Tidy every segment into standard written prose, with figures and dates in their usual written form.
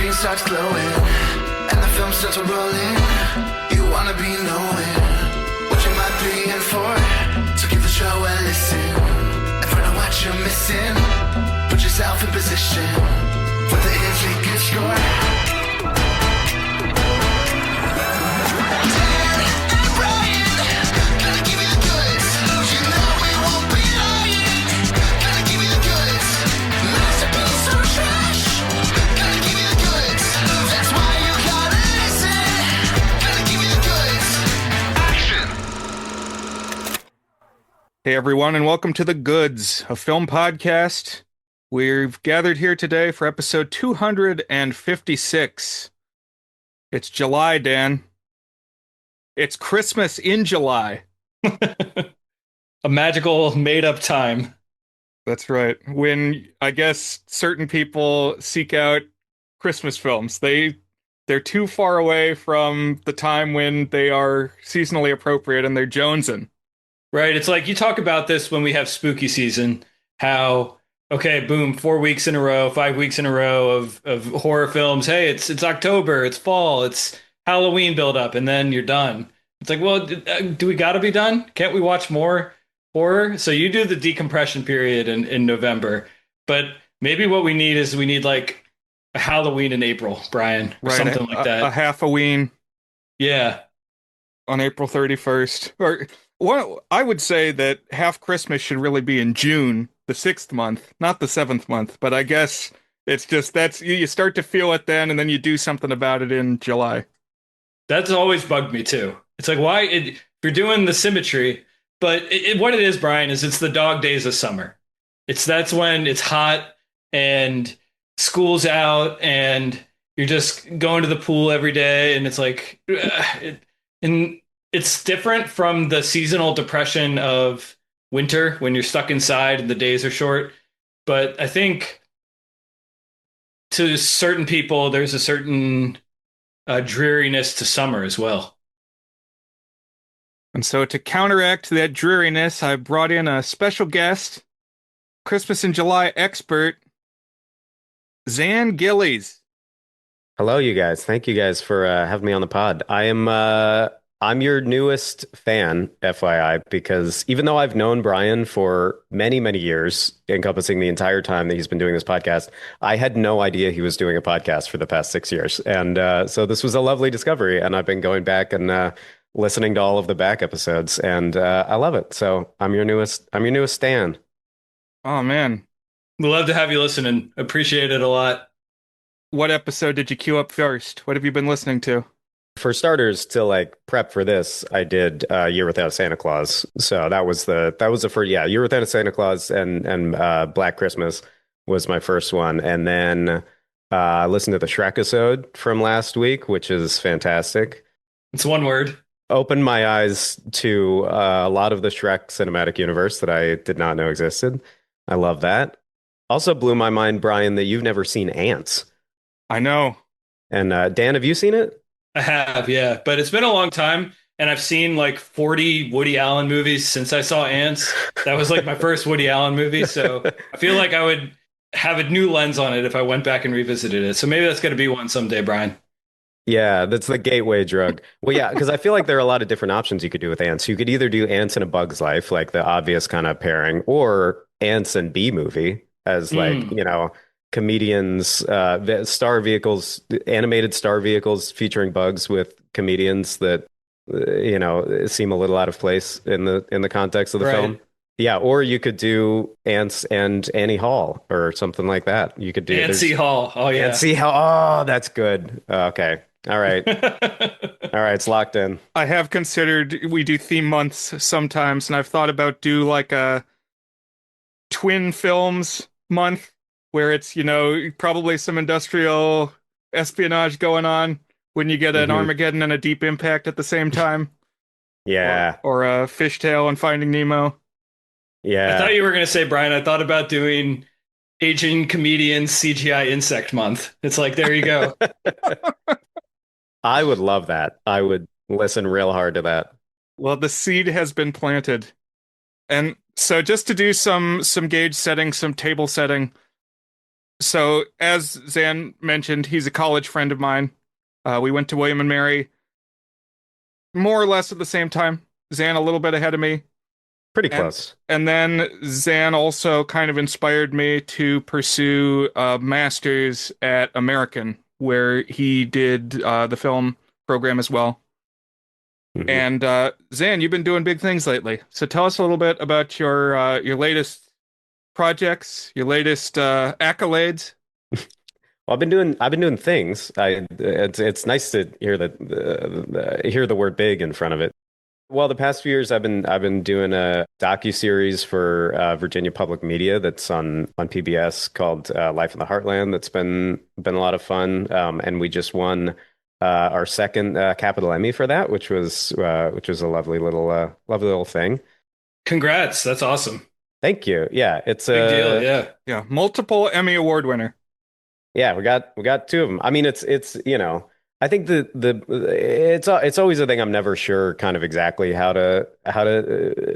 screen starts glowing, and the film starts rolling. You wanna be knowing what you might be in for. So give the show a listen and find out what you're missing. Put yourself in position for the is a good score. Hey everyone, and welcome to The Goods, a film podcast. We've gathered here today for episode 256. It's July, Dan. It's Christmas in July. A magical made-up time. That's right. When, I guess, certain people seek out Christmas films. They're too far away from the time when they are seasonally appropriate and they're jonesing. Right? It's like you talk about this when we have spooky season, how, okay, boom, 4 weeks in a row, 5 weeks in a row of horror films. Hey, it's October, it's fall, it's Halloween build up, and then you're done. It's like, well, do we gotta be done? Can't we watch more horror? So you do the decompression period in November, but maybe what we need like a Halloween in April, Brian, or Right, something like that. A half-a-ween. Yeah. On April 31st. Or well, I would say that half Christmas should really be in June, the 6th month, not the 7th month. But I guess it's just you start to feel it then, and then you do something about it in July. That's always bugged me too. It's like, why if you're doing the symmetry, but what it is, Brian, is it's the dog days of summer. That's when it's hot and school's out and you're just going to the pool every day, and it's like, and it's different from the seasonal depression of winter when you're stuck inside and the days are short. But I think to certain people, there's a certain dreariness to summer as well. And so to counteract that dreariness, I brought in a special guest, Christmas in July expert, Zan Gillies. Hello, you guys. Thank you guys for having me on the pod. I'm your newest fan, FYI, because even though I've known Brian for many, many years, encompassing the entire time that he's been doing this podcast, I had no idea he was doing a podcast for the past 6 years. And so this was a lovely discovery. And I've been going back and listening to all of the back episodes, and I love it. So I'm your newest stan. Oh, man. We'd love to have you listen and appreciate it a lot. What episode did you queue up first? What have you been listening to? For starters, to like prep for this, I did Year Without a Santa Claus. So that was the first, yeah, Year Without a Santa Claus and Black Christmas was my first one. And then I listened to the Shrek episode from last week, which is fantastic. It's one word. Opened my eyes to a lot of the Shrek cinematic universe that I did not know existed. I love that. Also blew my mind, Brian, that you've never seen Ants. I know. And Dan, have you seen it? I have, yeah. But it's been a long time, and I've seen like 40 Woody Allen movies since I saw Ants. That was like my first Woody Allen movie, so I feel like I would have a new lens on it if I went back and revisited it. So maybe that's going to be one someday, Brian. Yeah, that's the gateway drug. Well, yeah, because I feel like there are a lot of different options you could do with Ants. You could either do Ants in a Bug's Life, like the obvious kind of pairing, or Ants and Bee Movie as like, comedians, the star vehicles, animated star vehicles featuring bugs with comedians that seem a little out of place in the context of the film. Yeah, or you could do Ants and Annie Hall or something like that. You could do Antsy Hall. Oh yeah. Antsy Hall. Oh, that's good. Okay. All right. All right, it's locked in. I have considered we do theme months sometimes, and I've thought about do like a twin films month where it's, probably some industrial espionage going on when you get an Armageddon and a Deep Impact at the same time. Yeah. Or a Fishtail and Finding Nemo. Yeah. I thought you were going to say, Brian, I thought about doing Asian Comedians CGI Insect Month. It's like, there you go. I would love that. I would listen real hard to that. Well, the seed has been planted. And so just to do some gauge setting, some table setting, So, as Zan mentioned, he's a college friend of mine. We went to William and Mary more or less at the same time. Zan a little bit ahead of me. Pretty And close. and then Zan also kind of inspired me to pursue a master's at American, where he did the film program as well. Mhm. And Zan, you've been doing big things lately. So tell us a little bit about your layest projects, your latest accolades. Well, I've been doing things. It's nice to hear hear the word big in front of it. Well, the past few years I've been doing a docu-series for Virginia Public Media that's on PBS called Life in the Heartland. That's been a lot of fun. And we just won our second Capitol Emmy for that, which was a lovely little thing. Congrats. That's awesome. Thank you. Yeah, it's Big deal. Yeah. Yeah, multiple Emmy Award winner. yeah, we got two of them. I mean, it's I think it's always a thing I'm never sure kind of exactly how to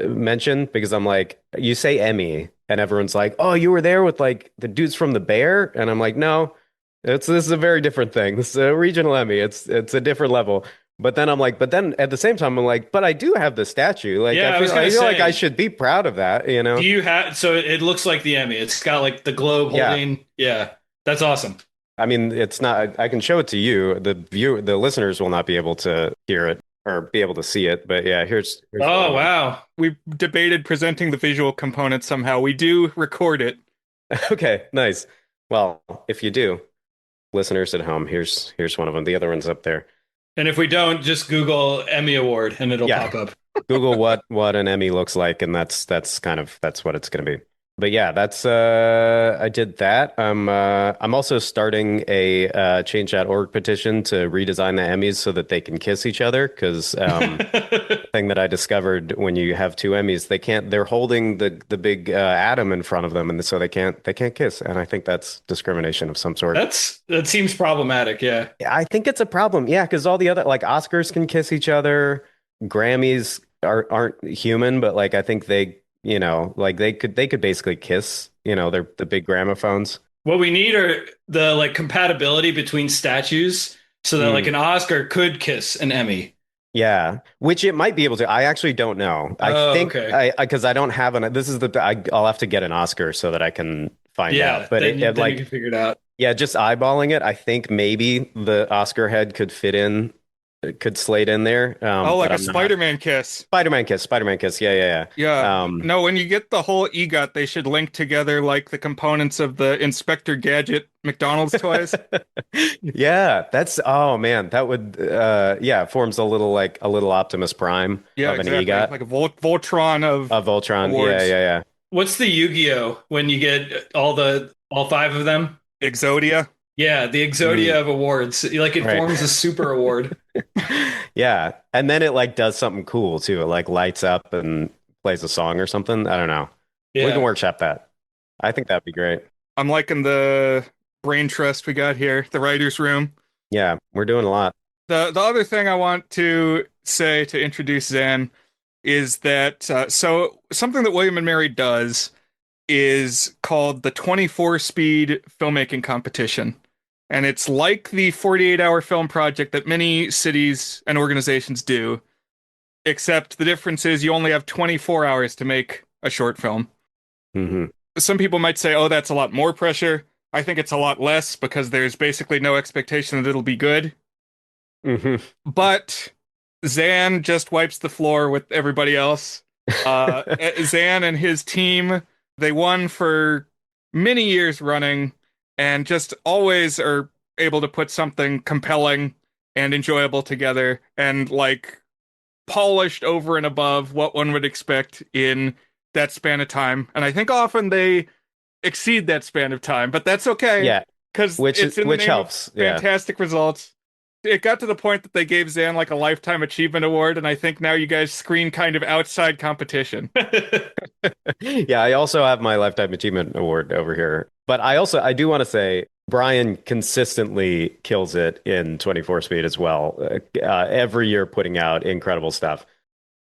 mention because I'm like, you say Emmy and everyone's like, "Oh, you were there with like the dudes from The Bear," and I'm like, "No, this is a very different thing. This is a regional Emmy. It's a different level." But then I'm like, but then at the same time I'm like, but I do have the statue. Like Yeah, I I was feel I gonna feel like I say, should be proud of that, you do know? you have, so it looks like the Emmy. It's got like the globe Yeah. holding. Yeah. That's awesome. I mean, it's not, I can show it to you. The listeners will not be able to hear it or be able to see it. But yeah, here's one Oh, of them. wow. We debated presenting the visual component somehow. We do record it. Okay, nice. Well, if you do, listeners at home, here's one of them. The other one's up there. And if we don't, just Google Emmy Award and it'll Yeah, pop up. Google what an Emmy looks like, and that's what it's going to be. But yeah, that's I did that. I'm also starting a change.org petition to redesign the Emmys so that they can kiss each other because thing that I discovered when you have two Emmys, they're holding the big atom in front of them, and so they can't kiss, and I think that's discrimination of some sort. That seems problematic. Yeah. I think it's a problem, yeah, because all the other like Oscars can kiss each other, Grammys aren't human, but like I think like they could basically kiss, they're the big gramophones. What we need are the like compatibility between statues so that like Mm. an Oscar could kiss an Emmy. Yeah, which it might be able to. I actually don't know. I Oh, think okay. because I don't have an. This is I'll have to get an Oscar so that I can find Yeah, out. But it then you can like figure it out. yeah, just eyeballing it, I think maybe the Oscar head could slate in there. Oh, like But a I'm not. Spider-Man kiss. Spider-Man kiss. Yeah, yeah, Yeah. yeah. No, when you get the whole EGOT, they should link together like the components of the Inspector Gadget McDonald's toys. Yeah, that's oh man, that would yeah, forms a little Optimus Prime Yeah, of an exactly. EGOT Like a Voltron of of Ultron. Yeah, awards. yeah, What's the Yu-Gi-Oh when you get all five of them? Exodia. Yeah, the yeah. Exodia of awards. Like it Right. forms a super award. Yeah. And then it like does something cool too. It like lights up and plays a song or something. I don't know. We can Yeah. workshop that. I think that'd be great. I'm liking the brain trust we got here, the writer's room. Yeah, we're doing a lot. The other thing I want to say to introduce Zan is that so something that William and Mary does is called the 24 speed filmmaking competition. And it's like the 48-hour film project that many cities and organizations do, except the difference is you only have 24 hours to make a short film. Hmm. Some people might say, oh, that's a lot more pressure. I think it's a lot less because there's basically no expectation that it'll be good. Hmm. But Zan just wipes the floor with everybody else. Zan and his team, they won for many years running and just always are able to put something compelling and enjoyable together and like polished over and above what one would expect in that span of time. And I think often they exceed that span of time, but that's okay Yeah, because it's in the which name of helps. Yeah. fantastic results. It got to the point that they gave Zan like a lifetime achievement award, and I think now you guys screen kind of outside competition. Yeah, I also have my Lifetime Achievement Award over here. But I do want to say Brian consistently kills it in 24 speed as well. Every year putting out incredible stuff.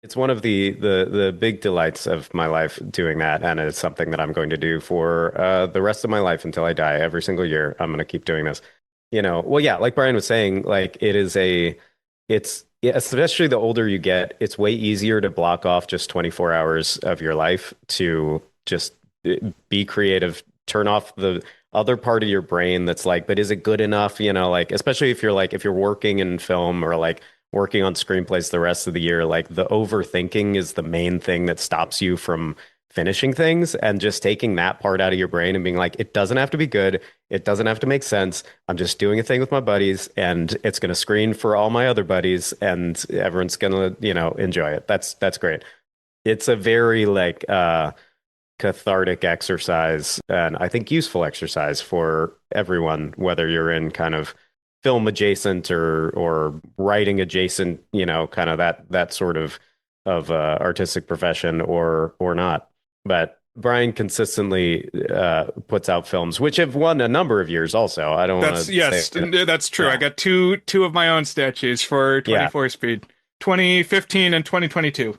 It's one of the big delights of my life doing that, and it's something that I'm going to do for the rest of my life until I die. Every single year, I'm going to keep doing this. Well, yeah, like Brian was saying, like it's yeah, especially the older you get, it's way easier to block off just 24 hours of your life to just be creative, turn off the other part of your brain that's like, but is it good enough? Like especially if you're working in film or like working on screenplays the rest of the year, like the overthinking is the main thing that stops you from finishing things and just taking that part out of your brain and being like, it doesn't have to be good. It doesn't have to make sense. I'm just doing a thing with my buddies and it's going to screen for all my other buddies and everyone's going to, enjoy it. That's great. It's a very like cathartic exercise and I think useful exercise for everyone, whether you're in kind of film adjacent or writing adjacent, kind of that sort of artistic profession or not. But Brian consistently puts out films which have won a number of years also. I don't want to Yes, say that's true. yeah. I got two of my own statues for Yeah. 24 Speed, 2015 and 2022.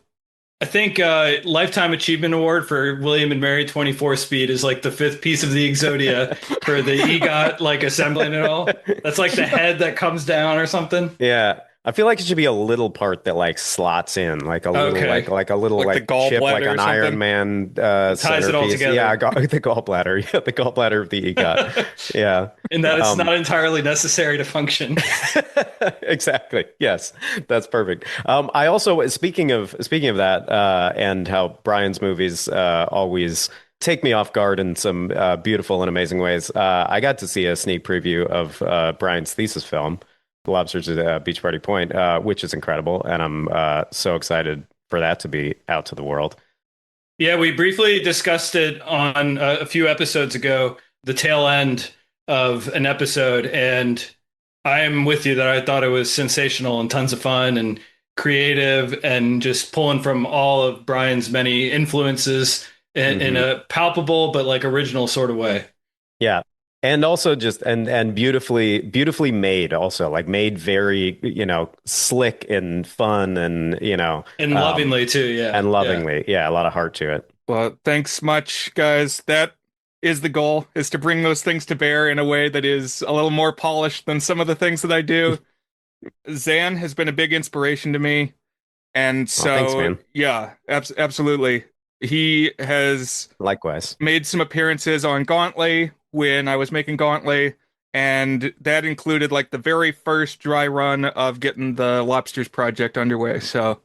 I think Lifetime Achievement Award for William and Mary 24 Speed is like the fifth piece of the Exodia for the EGOT, like assembling it all. That's like the head that comes down or something. Yeah. I feel like it should be a little part that like slots in, like a little Okay. like a little Like the like chip, like gallbladder an or Iron something? Man Ties it all centerpiece. together. Yeah, the gallbladder. Yeah, the gallbladder of the EGOT. Yeah. And that it's Um, not entirely necessary to function. Exactly. Yes, that's perfect. I also speaking of that, and how Brian's movies always take me off guard in some beautiful and amazing ways. I got to see a sneak preview of Brian's thesis film, The Lobsters at Beach Party Point, which is incredible, and I'm so excited for that to be out to the world. Yeah, we briefly discussed it on a few episodes ago, the tail end of an episode, and I'm with you that I thought it was sensational and tons of fun and creative and just pulling from all of Brian's many influences in Mhm. a palpable but like original sort of way. Yeah. And also just and beautifully made also like made very, slick and fun and, And lovingly too, yeah. and Yeah. lovingly. Yeah, a lot of heart to it. Well, thanks much, guys. That is the goal, is to bring those things to bear in a way that is a little more polished than some of the things that I do. Zan has been a big inspiration to me. And Well, thanks, so, man. yeah, absolutely. He has Likewise. made some appearances on Gauntlet when I was making Gauntlet, and that included like the very first dry run of getting the Lobsters project underway. So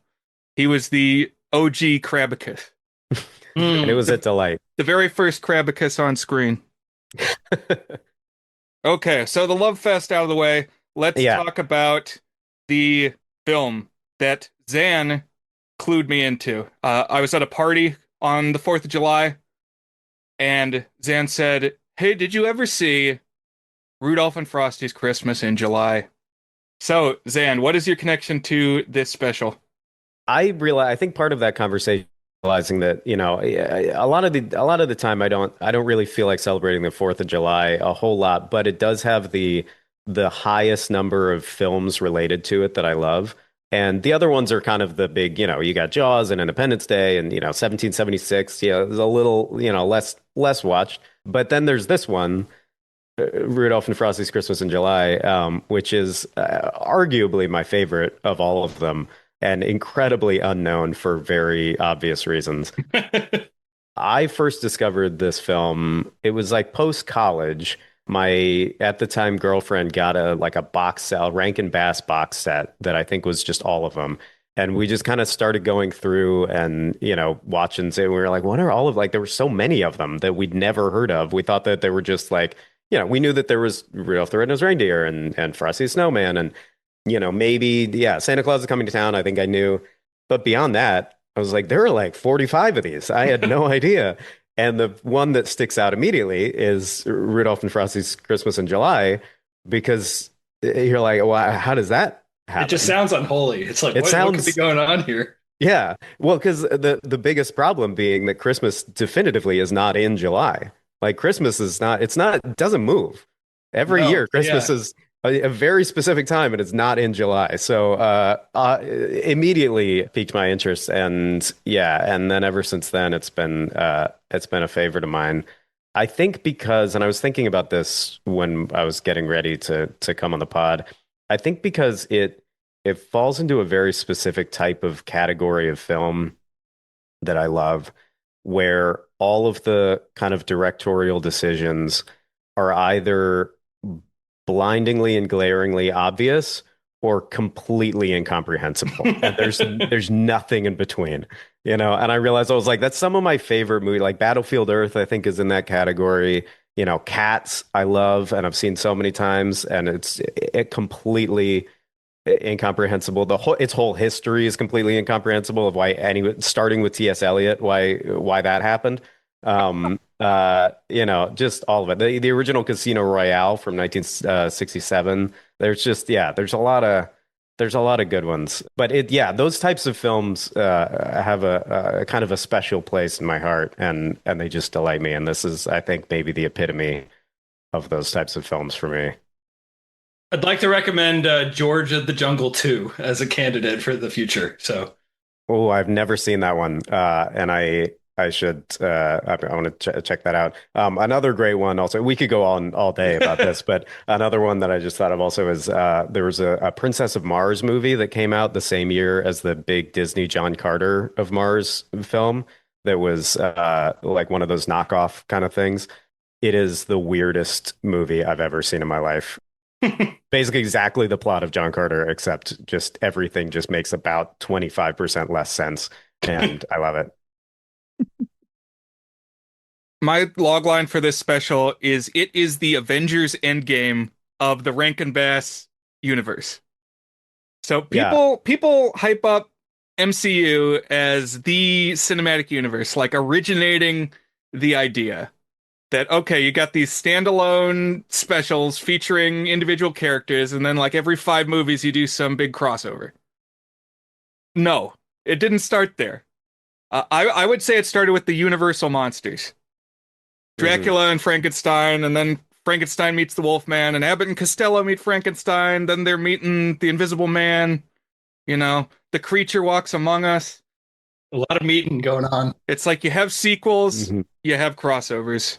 he was the OG Crabicus, And it was a delight. the very first Crabicus on screen. Okay, so the Love Fest out of the way, let's Yeah. talk about the film that Zan clued me into. I was at a party on the 4th of July, and Zan said, "Hey, did you ever see Rudolph and Frosty's Christmas in July?" So, Zan, what is your connection to this special? I think part of that conversation realizing that, a lot of the time I don't really feel like celebrating the 4th of July a whole lot, but it does have the highest number of films related to it that I love. And the other ones are kind of the big, you got Jaws and Independence Day and, 1776, there's a little, less watched. But then there's this one, Rudolph and Frosty's Christmas in July, which is arguably my favorite of all of them and incredibly unknown for very obvious reasons. I first discovered this film, it was like post college. My at the time girlfriend got a box set, a Rankin Bass box set that I think was just all of them. And we just kind of started going through and, watching it. We were like, what are all of like, there were so many of them that we'd never heard of. We thought that they were just like, we knew that there was Rudolph the Red-Nosed Reindeer and Frosty the Snowman and, maybe, yeah, Santa Claus is coming to town. I think I knew. But beyond that, I was like, there are like 45 of these. I had no idea. And the one that sticks out immediately is Rudolph and Frosty's Christmas in July, because you're like, well, how does that happen? It just sounds unholy. It's like, It what could sounds- be going on here? Yeah. Well, because the biggest problem being that Christmas definitively is not in July. Like Christmas is not, it doesn't move. Every No, year, Christmas yeah. is a very specific time, and it's not in July. So immediately piqued my interest, and yeah, and then ever since then, it's been a favorite of mine. I think because, and I was thinking about this when I was getting ready to come on the pod. I think because it falls into a very specific type of category of film that I love, where all of the kind of directorial decisions are either blindingly and glaringly obvious or completely incomprehensible. And there's nothing in between, you know. And I realized I was like, that's some of my favorite movies. Like Battlefield Earth, I think is in that category. You know, Cats, I love, and I've seen so many times, and it completely incomprehensible. Its whole history is completely incomprehensible of why starting with T.S. Eliot, why that happened. You know, just all of it. The original Casino Royale from 1967. There's just there's a lot of good ones. But those types of films have a kind of a special place in my heart, and they just delight me. And this is, I think, maybe the epitome of those types of films for me. I'd like to recommend George of the Jungle 2 as a candidate for the future. So, oh, I've never seen that one, and I should I want to check that out. Another great one, also, we could go on all day about this, but another one that I just thought of also is there was a Princess of Mars movie that came out the same year as the big Disney John Carter of Mars film that was like one of those knockoff kind of things. It is the weirdest movie I've ever seen in my life. Basically exactly the plot of John Carter, except just everything just makes about 25% less sense, and I love it. My log line for this special is it is the Avengers Endgame of the Rankin Bass universe. So people hype up MCU as the cinematic universe, like originating the idea that, okay, you got these standalone specials featuring individual characters, and then like every 5 movies you do some big crossover. No, it didn't start there. I would say it started with the Universal monsters. Dracula and Frankenstein, and then Frankenstein meets the Wolfman, and Abbott and Costello meet Frankenstein, then they're meeting the Invisible Man, you know, the creature walks among us. a lot of meeting going on. It's like you have sequels, you have crossovers,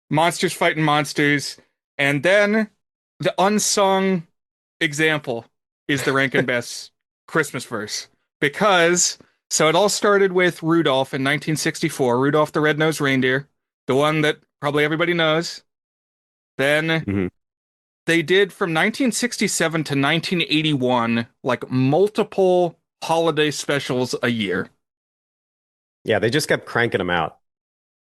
monsters fighting monsters, and then the unsung example is the Rankin Bass Christmas verse. Because, so it all started with Rudolph in 1964, Rudolph the Red-Nosed Reindeer, the one that probably everybody knows. Then they did from 1967 to 1981, like multiple holiday specials a year. Yeah, they just kept cranking them out.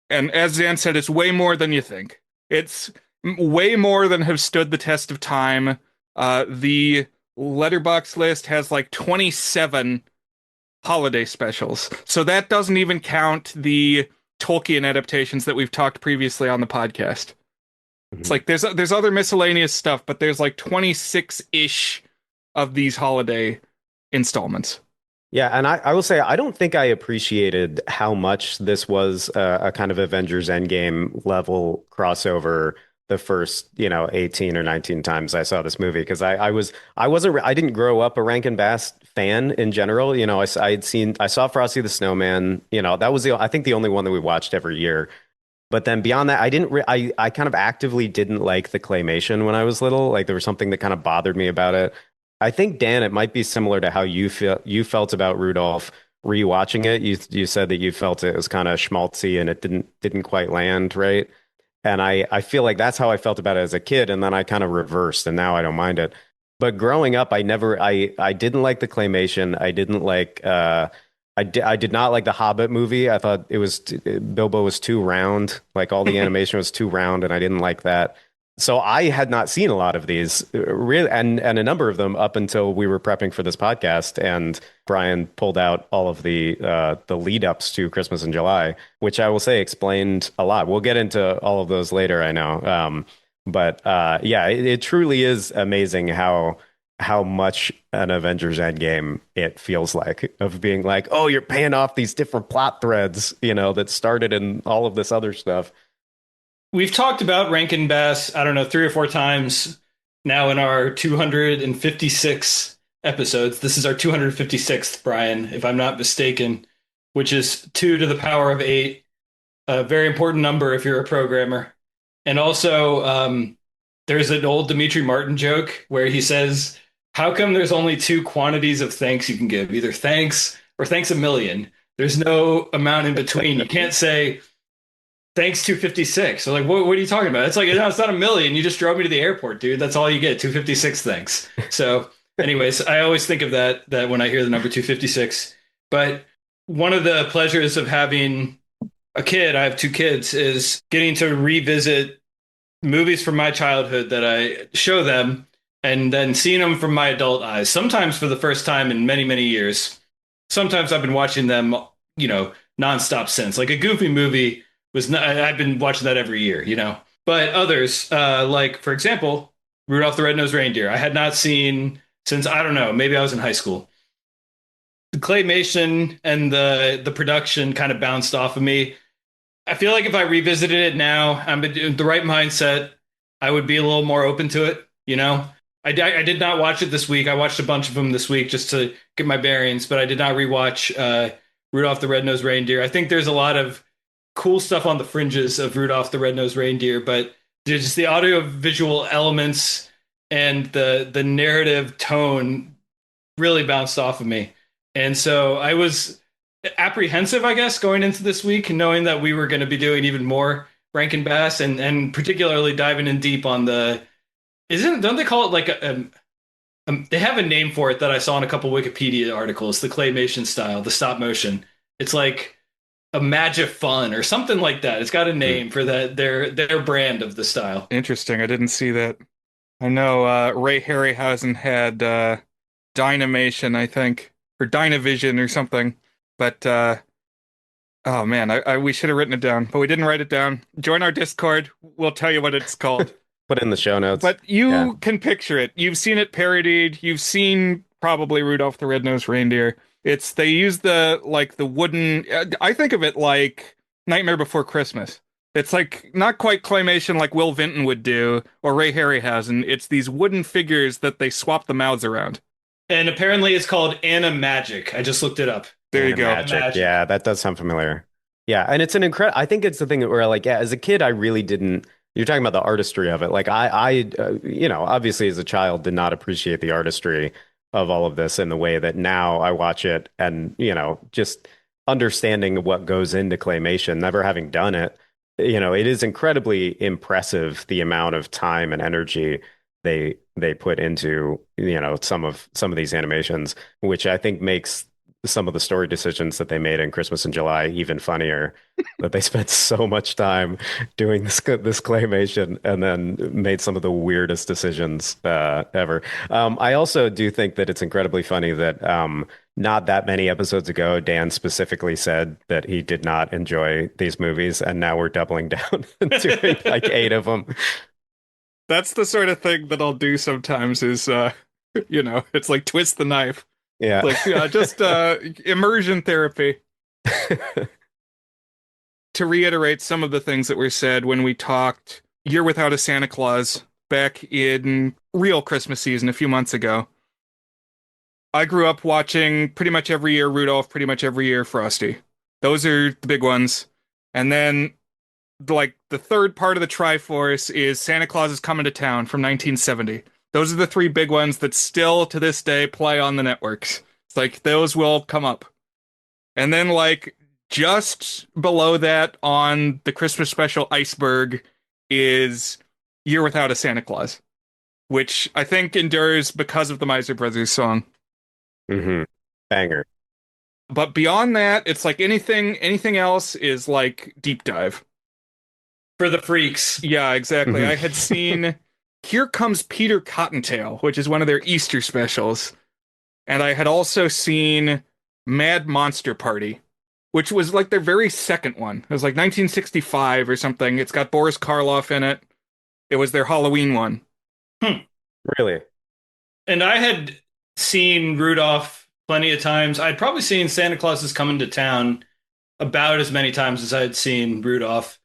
And as Zan said, it's way more than you think. It's way more than have stood the test of time. The Letterboxd list has like 27 holiday specials. So that doesn't even count the Tolkien adaptations that we've talked previously on the podcast. It's like there's other miscellaneous stuff, but there's like 26-ish of these holiday installments. Yeah, and I will say I don't think I appreciated how much this was a kind of Avengers Endgame level crossover the first, 18 or 19 times I saw this movie, because I didn't grow up a Rankin Bass fan in general. I saw Frosty the Snowman, that was I think the only one that we watched every year. But then beyond that, I kind of actively didn't like the claymation when I was little. Like there was something that kind of bothered me about it. I think, Dan, it might be similar to how you felt about Rudolph rewatching it. You said that you felt it was kind of schmaltzy and it didn't quite land, right? And I feel like that's how I felt about it as a kid, and then I kind of reversed, and now I don't mind it. But growing up, I didn't like the claymation. I didn't like I did not like the Hobbit movie. I thought Bilbo was too round, like all the animation was too round, and I didn't like that. So I had not seen a lot of these, really, and a number of them up until we were prepping for this podcast, and Brian pulled out all of the lead ups to Christmas in July, which I will say explained a lot. We'll get into all of those later, I know. But it truly is amazing how much an Avengers Endgame it feels like, of being like, oh, you're paying off these different plot threads, that started in all of this other stuff. We've talked about Rankin Bass, I don't know, 3 or 4 times now in our 256 episodes. This is our 256th, Brian, if I'm not mistaken, which is 2 to the power of 8, a very important number if you're a programmer. And also, there's an old Dimitri Martin joke where he says, how come there's only 2 quantities of thanks you can give? Either thanks or thanks a million. There's no amount in between. You can't say thanks 256. So like, what are you talking about? It's like, no, it's not a million. You just drove me to the airport, dude. That's all you get. 256 thanks. So anyways, I always think of that when I hear the number 256. But one of the pleasures of having a kid, I have 2 kids, is getting to revisit movies from my childhood that I show them and then seeing them from my adult eyes, sometimes for the first time in many, many years. Sometimes I've been watching them, nonstop since. Like a Goofy movie I've been watching that every year, But others, like, for example, Rudolph the Red-Nosed Reindeer, I had not seen since, I don't know, maybe I was in high school. The claymation and the production kind of bounced off of me. I feel like if I revisited it now, I'm in the right mindset, I would be a little more open to it, I did not watch it this week. I watched a bunch of them this week just to get my bearings, but I did not rewatch Rudolph the Red-Nosed Reindeer. I think there's a lot of cool stuff on the fringes of Rudolph the Red-Nosed Reindeer, but just the audio visual elements and the narrative tone really bounced off of me. And so I was apprehensive, I guess, going into this week, knowing that we were going to be doing even more Rankin Bass and particularly diving in deep on don't they call it like they have a name for it that I saw in a couple Wikipedia articles, the claymation style, the stop motion. It's like a Magifun or something like that. It's got a name for that, their brand of the style. Interesting. I didn't see that. I know Ray Harryhausen had Dynamation, I think, or Dynavision or something. But oh man, we should have written it down, but we didn't write it down. Join our Discord. We'll tell you what it's called. Put it in the show notes. But you can picture it. You've seen it parodied. You've seen probably Rudolph the Red-Nosed Reindeer. They use the wooden, I think of it like Nightmare Before Christmas. It's like not quite claymation like Will Vinton would do or Ray Harryhausen. It's these wooden figures that they swap the mouths around. And apparently it's called Animagic. I just looked it up. There you go. Magic. Yeah, that does sound familiar. Yeah, and it's an incredible. I think it's the thing where, like, as a kid, I really didn't. You're talking about the artistry of it. Like, I obviously as a child did not appreciate the artistry of all of this in the way that now I watch it, and just understanding what goes into claymation, never having done it. It is incredibly impressive the amount of time and energy they put into some of these animations, which I think makes some of the story decisions that they made in Christmas in July even funnier. That they spent so much time doing this claymation and then made some of the weirdest decisions ever. I also do think that it's incredibly funny that not that many episodes ago, Dan specifically said that he did not enjoy these movies, and now we're doubling down and doing like 8 of them. That's the sort of thing that I'll do sometimes is, it's like twist the knife. Yeah. Like, just immersion therapy. To reiterate some of the things that were said when we talked Year Without a Santa Claus back in real Christmas season a few months ago, I grew up watching pretty much every year Rudolph, pretty much every year Frosty. Those are the big ones. And then like the third part of the Triforce is Santa Claus is Coming to Town from 1970. Those are the 3 big ones that still to this day play on the networks. It's like those will come up. And then like just below that on the Christmas special iceberg is Year Without a Santa Claus, which I think endures because of the Miser Brothers song. Mm-hmm. Banger. But beyond that, it's like anything else is like deep dive. For the freaks. Yeah, exactly. Mm-hmm. I had seen Here Comes Peter Cottontail, which is one of their Easter specials. And I had also seen Mad Monster Party, which was like their very second one. It was like 1965 or something. It's got Boris Karloff in it. It was their Halloween one. Really? And I had seen Rudolph plenty of times. I'd probably seen Santa Claus is Coming to Town about as many times as I had seen Rudolph.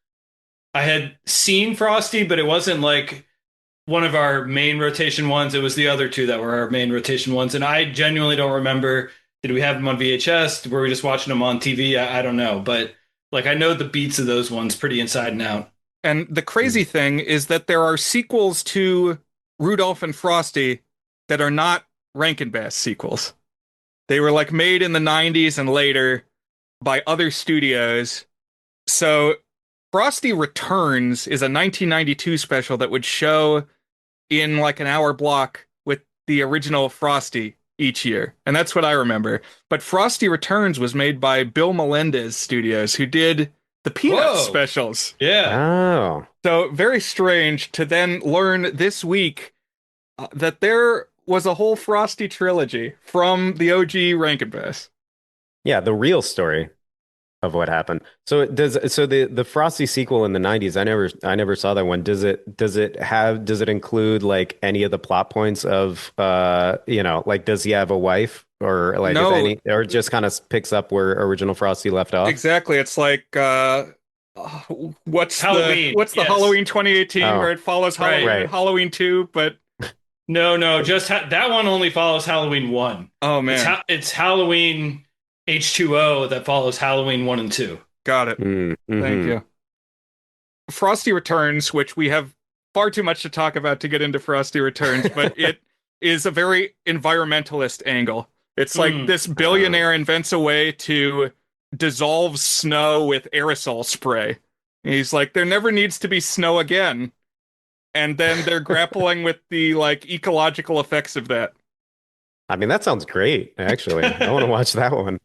I had seen Frosty, but it wasn't like one of our main rotation ones. It was the other two that were our main rotation ones. And I genuinely don't remember. Did we have them on VHS? Were we just watching them on TV? I don't know. But like I know the beats of those ones pretty inside and out. And the crazy thing is that there are sequels to Rudolph and Frosty that are not Rankin Bass sequels. They were like made in the 90s and later by other studios. So Frosty Returns is a 1992 special that would show in like an hour block with the original Frosty each year. And that's what I remember. But Frosty Returns was made by Bill Melendez Studios, who did the Peanuts Whoa. specials. Yeah. Oh, So very strange to then learn this week that there was a whole Frosty trilogy from the OG Rankin Bass. yeah, the real story of what happened. So the Frosty sequel in the 90s, I never saw that one. Does it include like any of the plot points of like does he have a wife or like No. if any, or just kind of picks up where original Frosty left off? Exactly. It's like what's Halloween, what's the yes. Halloween 2018 Oh. where it follows Halloween, Right. Halloween 2, but No, just that one only follows Halloween 1. oh man, It's Halloween H2O that follows Halloween 1 and 2. got it. Mm, Thank mhm. you. Frosty Returns, which we have far too much to talk about to get into Frosty Returns, but it is a very environmentalist angle. It's like Mm. this billionaire invents a way to dissolve snow with aerosol spray. And he's like, there never needs to be snow again. And then they're grappling with the like ecological effects of that. I mean, that sounds great, actually. I want to watch that one.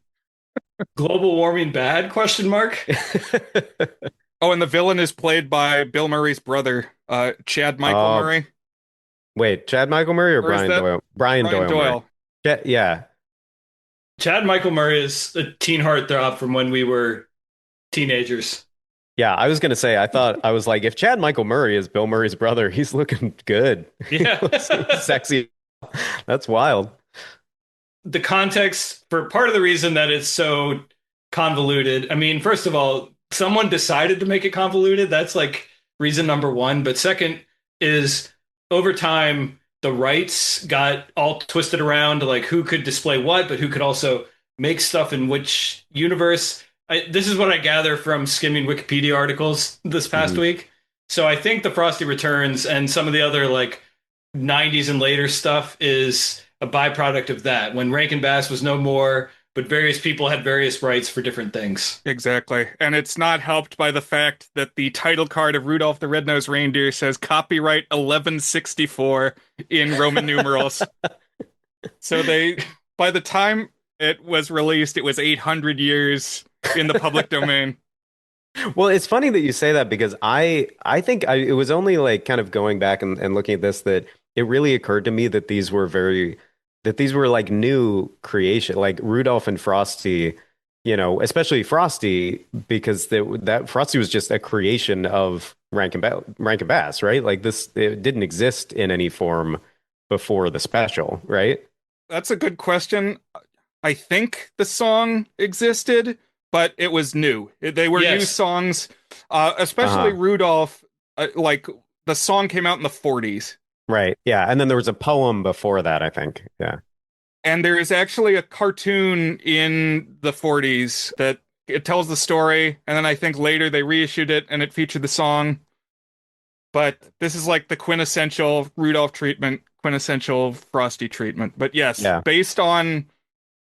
Global warming bad? Question mark. Oh, and the villain is played by Bill Murray's brother, Chad Michael Oh, Murray. Wait, Chad Michael Murray or Or is Brian that Doyle? Brian Brian Doyle. Murray. Doyle. Yeah. Chad Michael Murray is a teen heartthrob from when we were teenagers. Yeah, I was gonna say, I was like, if Chad Michael Murray is Bill Murray's brother, he's looking good. Yeah. He's sexy. That's wild. The context for part of the reason that it's so convoluted. I mean, first of all, someone decided to make it convoluted. That's like reason number one. But second is over time, the rights got all twisted around to like who could display what, but who could also make stuff in which universe. This is what I gather from skimming Wikipedia articles this past week. So I think the Frosty Returns and some of the other like 90s and later stuff is a byproduct of that. When Rankin Bass was no more, but various people had various rights for different things. Exactly. And it's not helped by the fact that the title card of Rudolph the Red-Nosed Reindeer says copyright 1164 in Roman numerals. So by the time it was released, it was 800 years in the public domain. Well, it's funny that you say that because I think it was only like kind of going back and looking at this that it really occurred to me that these were like new creation, like Rudolph and Frosty, especially Frosty, because that Frosty was just a creation of Rankin Bass, right? Like it didn't exist in any form before the special, right? That's a good question. I think the song existed, but it was new. They were new songs, especially Rudolph. Like the song came out in the 40s. Right. Yeah. And then there was a poem before that, I think. Yeah. And there is actually a cartoon in the 40s that it tells the story. And then I think later they reissued it and it featured the song. But this is like the quintessential Rudolph treatment, quintessential Frosty treatment. But yes, based on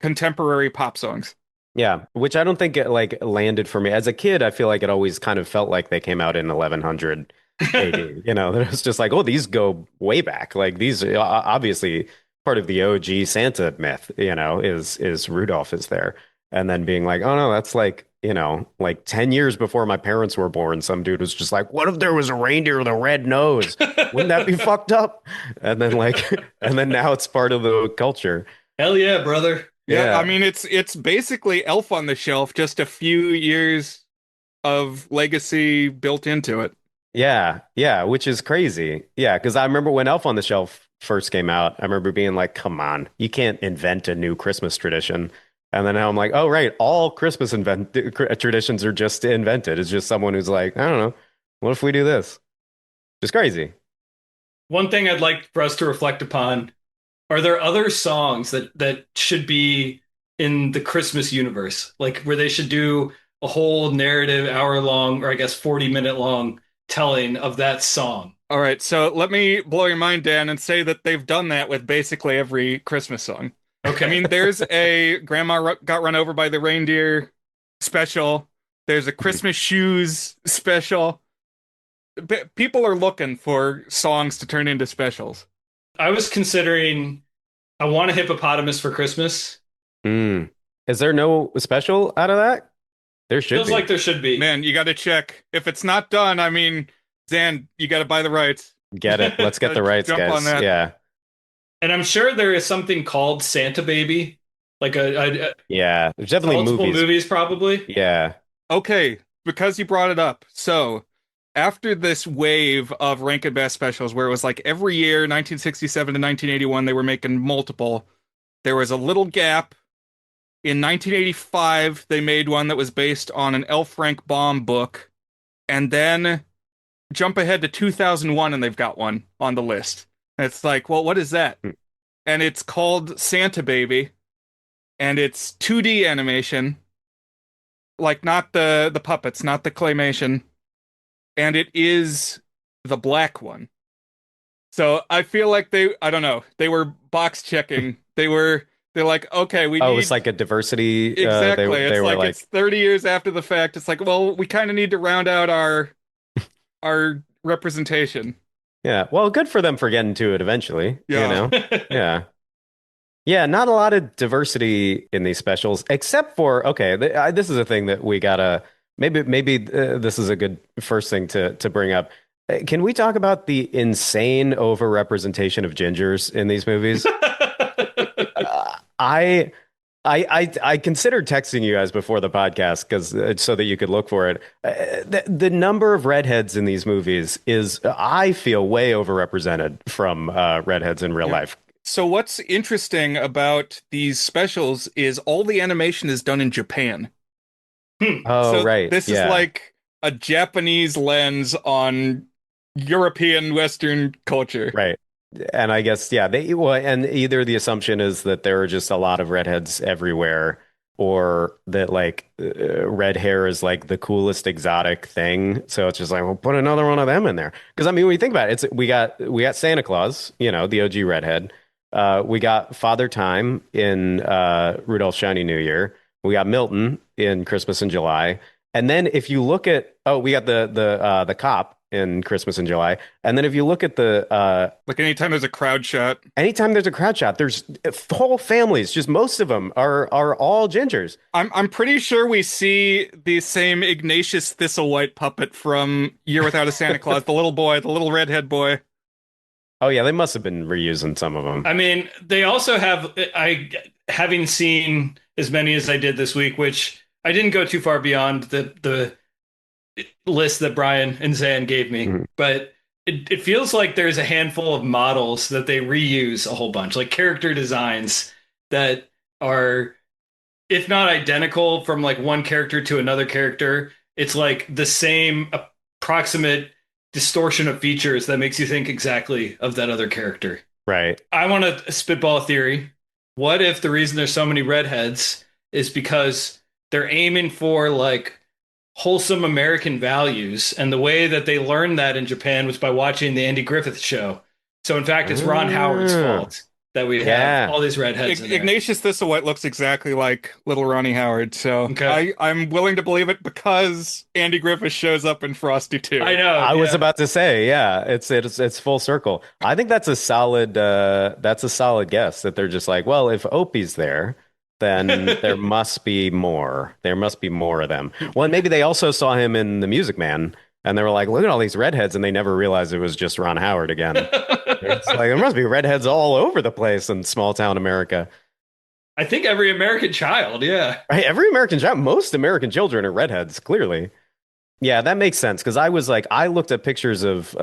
contemporary pop songs. Yeah, which I don't think it like landed for me. As a kid, I feel like it always kind of felt like they came out in 1100 AD. It was just like, oh, these go way back. Like these obviously part of the OG Santa myth, is Rudolph is there. And then being like, oh no, that's like, like 10 years before my parents were born, some dude was just like, what if there was a reindeer with a red nose? Wouldn't that be fucked up? And then now it's part of the culture. Hell yeah, brother. Yeah, I mean it's basically Elf on the Shelf, just a few years of legacy built into it. Yeah, which is crazy. Yeah, because I remember when Elf on the Shelf first came out, I remember being like, come on, you can't invent a new Christmas tradition. And then now I'm like, oh, right, all Christmas traditions are just invented. It's just someone who's like, I don't know, what if we do this? Just crazy. one thing I'd like for us to reflect upon, are there other songs that should be in the Christmas universe? Like where they should do a whole narrative hour long, or I guess 40-minute long telling of that song. All right, so let me blow your mind, Dan, and say that they've done that with basically every Christmas song. I Okay. mean, there's a got run over by the reindeer special. There's a Christmas shoes special. People are looking for songs to turn into specials. I was considering I Want a Hippopotamus for Christmas. Mm. Is there no special out of that? There should Feels be. like there should be. Man, you got to check. If it's not done, I mean, Zan, you got to buy the rights. Get it. Let's get the rights, Jump on guys. that. Yeah. And I'm sure there is something called Santa Baby, like a Yeah. There's definitely multiple movies. movies probably. Yeah. Okay, because you brought it up. So, after this wave of Rankin Bass specials, where it was like every year, 1967 to 1981, they were making multiple, there was a little gap. In 1985, they made one that was based on an L. Frank Baum book. And then jump ahead to 2001, and they've got one on the list. And it's like, well, what is that? Hmm. And it's called Santa Baby. And it's 2D animation. Like, not the puppets, not the claymation. And it is the black one. So I feel like I don't know, they were box checking. They're like, okay, we Oh, need it's like a diversity. exactly. They It's were like like, it's 30 years after the fact. It's like, well, we kind of need to round out our representation. yeah. Well, good for them for getting to it eventually. Yeah. You know? Yeah. Yeah, not a lot of diversity in these specials, except for okay. This is a thing that we gotta maybe this is a good first thing to bring up. Can we talk about the insane overrepresentation of gingers in these movies? Uh, I. I considered texting you guys before the podcast because so that you could look for it. The number of redheads in these movies is, I feel, way overrepresented from redheads in real Yeah. life. So what's interesting about these specials is all the animation is done in Japan. Hmm. Oh, So right. this is Yeah. like a Japanese lens on European Western culture. Right. And I guess, yeah, and either the assumption is that there are just a lot of redheads everywhere, or that like red hair is like the coolest exotic thing. So it's just like, well, put another one of them in there. Because I mean, when you think about it, we got Santa Claus, the OG redhead. We got Father Time in Rudolph's Shiny New Year. We got Milton in Christmas in July. And then if you look at, we got the cop in Christmas in July. And then if you look at Like anytime there's a crowd shot. anytime there's a crowd shot, there's whole families, just most of them are all gingers. I'm pretty sure we see the same Ignatius Thistlewhite puppet from Year Without a Santa Claus, the little boy, the little redhead boy. Oh yeah, they must have been reusing some of them. I mean, they also have having seen as many as I did this week, which I didn't go too far beyond the list that Brian and Zan gave me, Mhm. but it feels like there's a handful of models that they reuse a whole bunch, like character designs that are, if not identical from like one character to another character, it's like the same approximate distortion of features that makes you think exactly of that other character. Right. I want to spitball a theory. What if the reason there's so many redheads is because they're aiming for like wholesome American values, and the way that they learned that in Japan was by watching the Andy Griffith show. So in fact, it's Ron Howard's fault that we Yeah. have all these redheads in there. Ignatius Thistlewhite looks exactly like little Ronnie Howard, so Okay. I'm willing to believe it because Andy Griffith shows up in Frosty too. I know. I was yeah. about to say, yeah, it's full circle. I think that's a solid guess that they're just like, well, if Opie's there, then there must be more. There must be more of them. Well, and maybe they also saw him in The Music Man, and they were like, look at all these redheads, and they never realized it was just Ron Howard again. It's like there must be redheads all over the place in small town America. I think every American child, yeah. Right? Every American child, most American children are redheads, clearly. Yeah, that makes sense because I looked at pictures of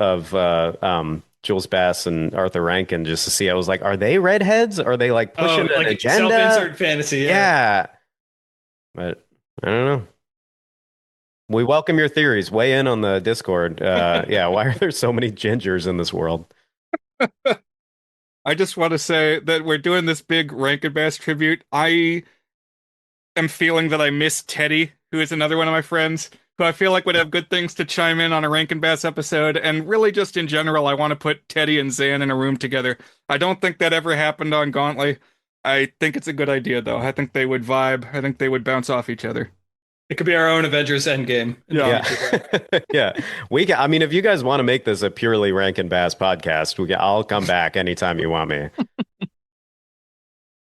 Jules Bass and Arthur Rankin just to see. I was like, are they redheads? Are they like pushing an like agenda? self-insert fantasy. Yeah, but I don't know. We welcome your theories. Weigh in on the Discord. Yeah, why are there so many gingers in this world? I just want to say that we're doing this big Rankin Bass tribute. I am feeling that I miss Teddy, who is another one of my friends, who I feel like would have good things to chime in on a Rankin Bass episode. And really, just in general, I want to put Teddy and Zan in a room together. I don't think that ever happened on Gauntly. I think it's a good idea, though. I think they would vibe. I think they would bounce off each other. It could be our own Avengers Endgame. Yeah. Yeah. I mean, if you guys want to make this a purely Rankin Bass podcast, I'll come back anytime you want me.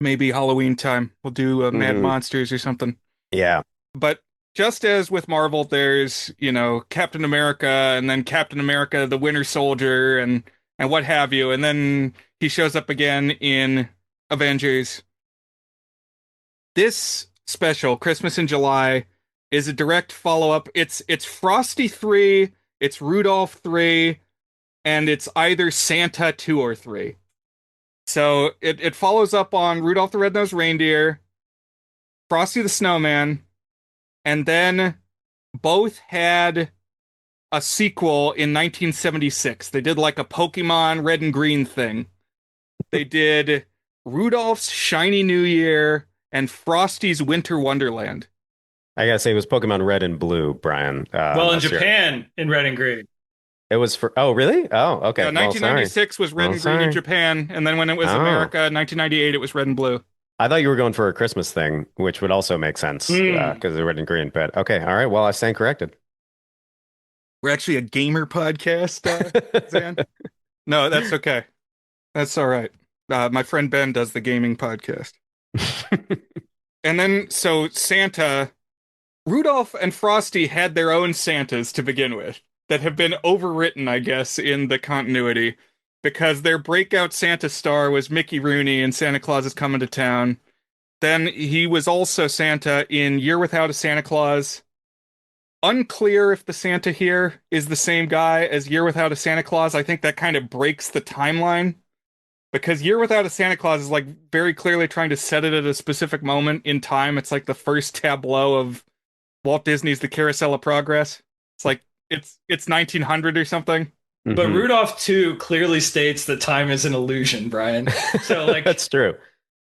Maybe Halloween time. We'll do Mad Monsters or something. Yeah. But just as with Marvel, there's, Captain America and then Captain America, the Winter Soldier and what have you. And then he shows up again in Avengers. This special, Christmas in July, is a direct follow-up. It's Frosty 3, it's Rudolph 3, and it's either Santa 2 or 3. So it follows up on Rudolph the Red-Nosed Reindeer, Frosty the Snowman, and then both had a sequel in 1976. They did like a Pokemon Red and Green thing. They did Rudolph's Shiny New Year and Frosty's Winter Wonderland. I gotta say, it was Pokemon Red and Blue, Brian. Well, in Japan, in Red and Green. It was for. Oh, really? Oh, okay. 1996 was Red and Green in Japan, and then when it was America, 1998, it was Red and Blue. I thought you were going for a Christmas thing, which would also make sense because they're Red and Green. But okay, all right. Well, I stand corrected. We're actually a gamer podcast, Zan. No, that's okay. That's all right. My friend Ben does the gaming podcast. And then, so Santa, Rudolph and Frosty had their own Santas to begin with that have been overwritten, I guess, in the continuity because their breakout Santa star was Mickey Rooney in Santa Claus is Coming to Town. Then he was also Santa in Year Without a Santa Claus. Unclear if the Santa here is the same guy as Year Without a Santa Claus. I think that kind of breaks the timeline because Year Without a Santa Claus is like very clearly trying to set it at a specific moment in time. It's like the first tableau of Walt Disney's The Carousel of Progress. It's like it's 1900 or something. But Rudolph 2 clearly states that time is an illusion, Brian. So like that's true.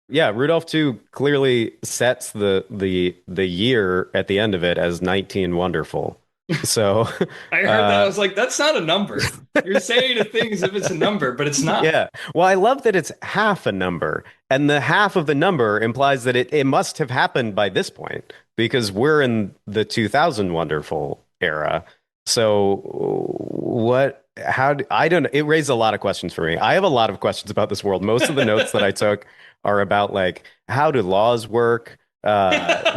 Yeah, Rudolph 2 clearly sets the year at the end of it as 19 wonderful. So I heard that. I was like, that's not a number. You're saying a thing as if it's a number, but it's not. Yeah. Well, I love that it's half a number. And the half of the number implies that it must have happened by this point because we're in the 2000 wonderful era. So I don't know. It raised a lot of questions for me. I have a lot of questions about this world. Most of the notes that I took are about like, how do laws work? Like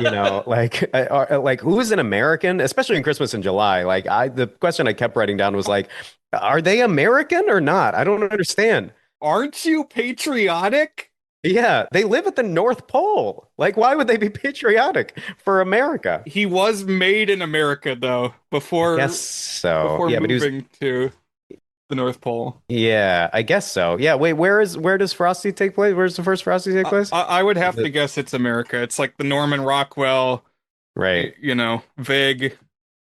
who is an American, especially in Christmas in July? Like the question I kept writing down was like, are they American or not? I don't understand. Aren't you patriotic? Yeah, they live at the North Pole. Like, why would they be patriotic for America? He was made in America, though, before. Yes, so before yeah, moving to the North Pole. Yeah, I guess so. Yeah, wait, where does Frosty take place? Where's the first Frosty take place? I would have to guess it's America. It's like the Norman Rockwell, right? Vague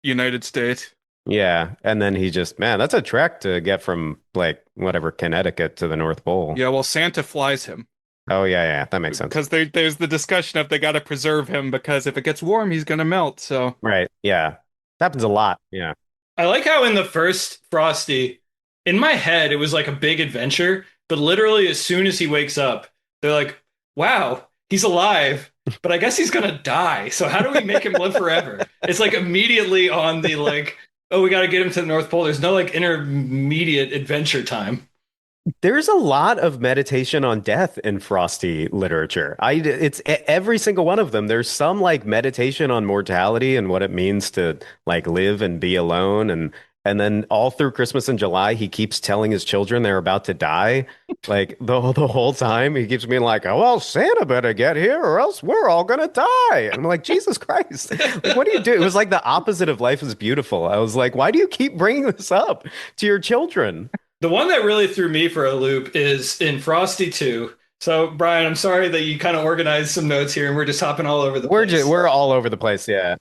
United States. Yeah, and then he just, man, that's a trek to get from like whatever Connecticut to the North Pole. Yeah, well, Santa flies him. Oh yeah, that makes sense. Because there's the discussion of they got to preserve him because if it gets warm, he's gonna melt. So right, yeah, that happens a lot. Yeah, I like how in the first Frosty, in my head, it was like a big adventure, but literally as soon as he wakes up, they're like, "Wow, he's alive." But I guess he's gonna die. So how do we make him live forever? It's like immediately on the like, oh, we got to get him to the North Pole. There's no like intermediate adventure time. There's a lot of meditation on death in Frosty literature. It's every single one of them. There's some like meditation on mortality and what it means to like live and be alone. And then all through Christmas and July, he keeps telling his children they're about to die. Like the whole time he keeps being like, oh, well, Santa better get here or else we're all going to die. And I'm like, Jesus Christ, like, what do you do? It was like the opposite of Life is Beautiful. I was like, why do you keep bringing this up to your children? The one that really threw me for a loop is in Frosty 2. So, Brian, I'm sorry that you kind of organized some notes here and we're just hopping all over the place. We're all over the place, yeah.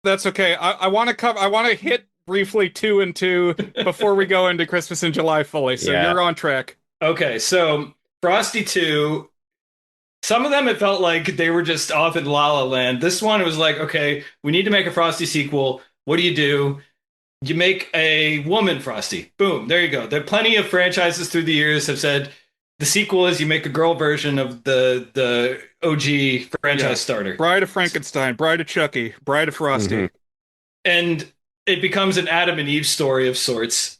That's okay. I want to hit briefly 2 and 2 before we go into Christmas in July fully. So You're on track. Okay, so Frosty 2, some of them it felt like they were just off in La La Land. This one it was like, okay, we need to make a Frosty sequel. What do? You make a woman Frosty. Boom, there you go. There are plenty of franchises through the years have said the sequel is you make a girl version of the OG Yeah. franchise starter. Bride of Frankenstein, Bride of Chucky, Bride of Frosty. Mhm. And it becomes an Adam and Eve story of sorts.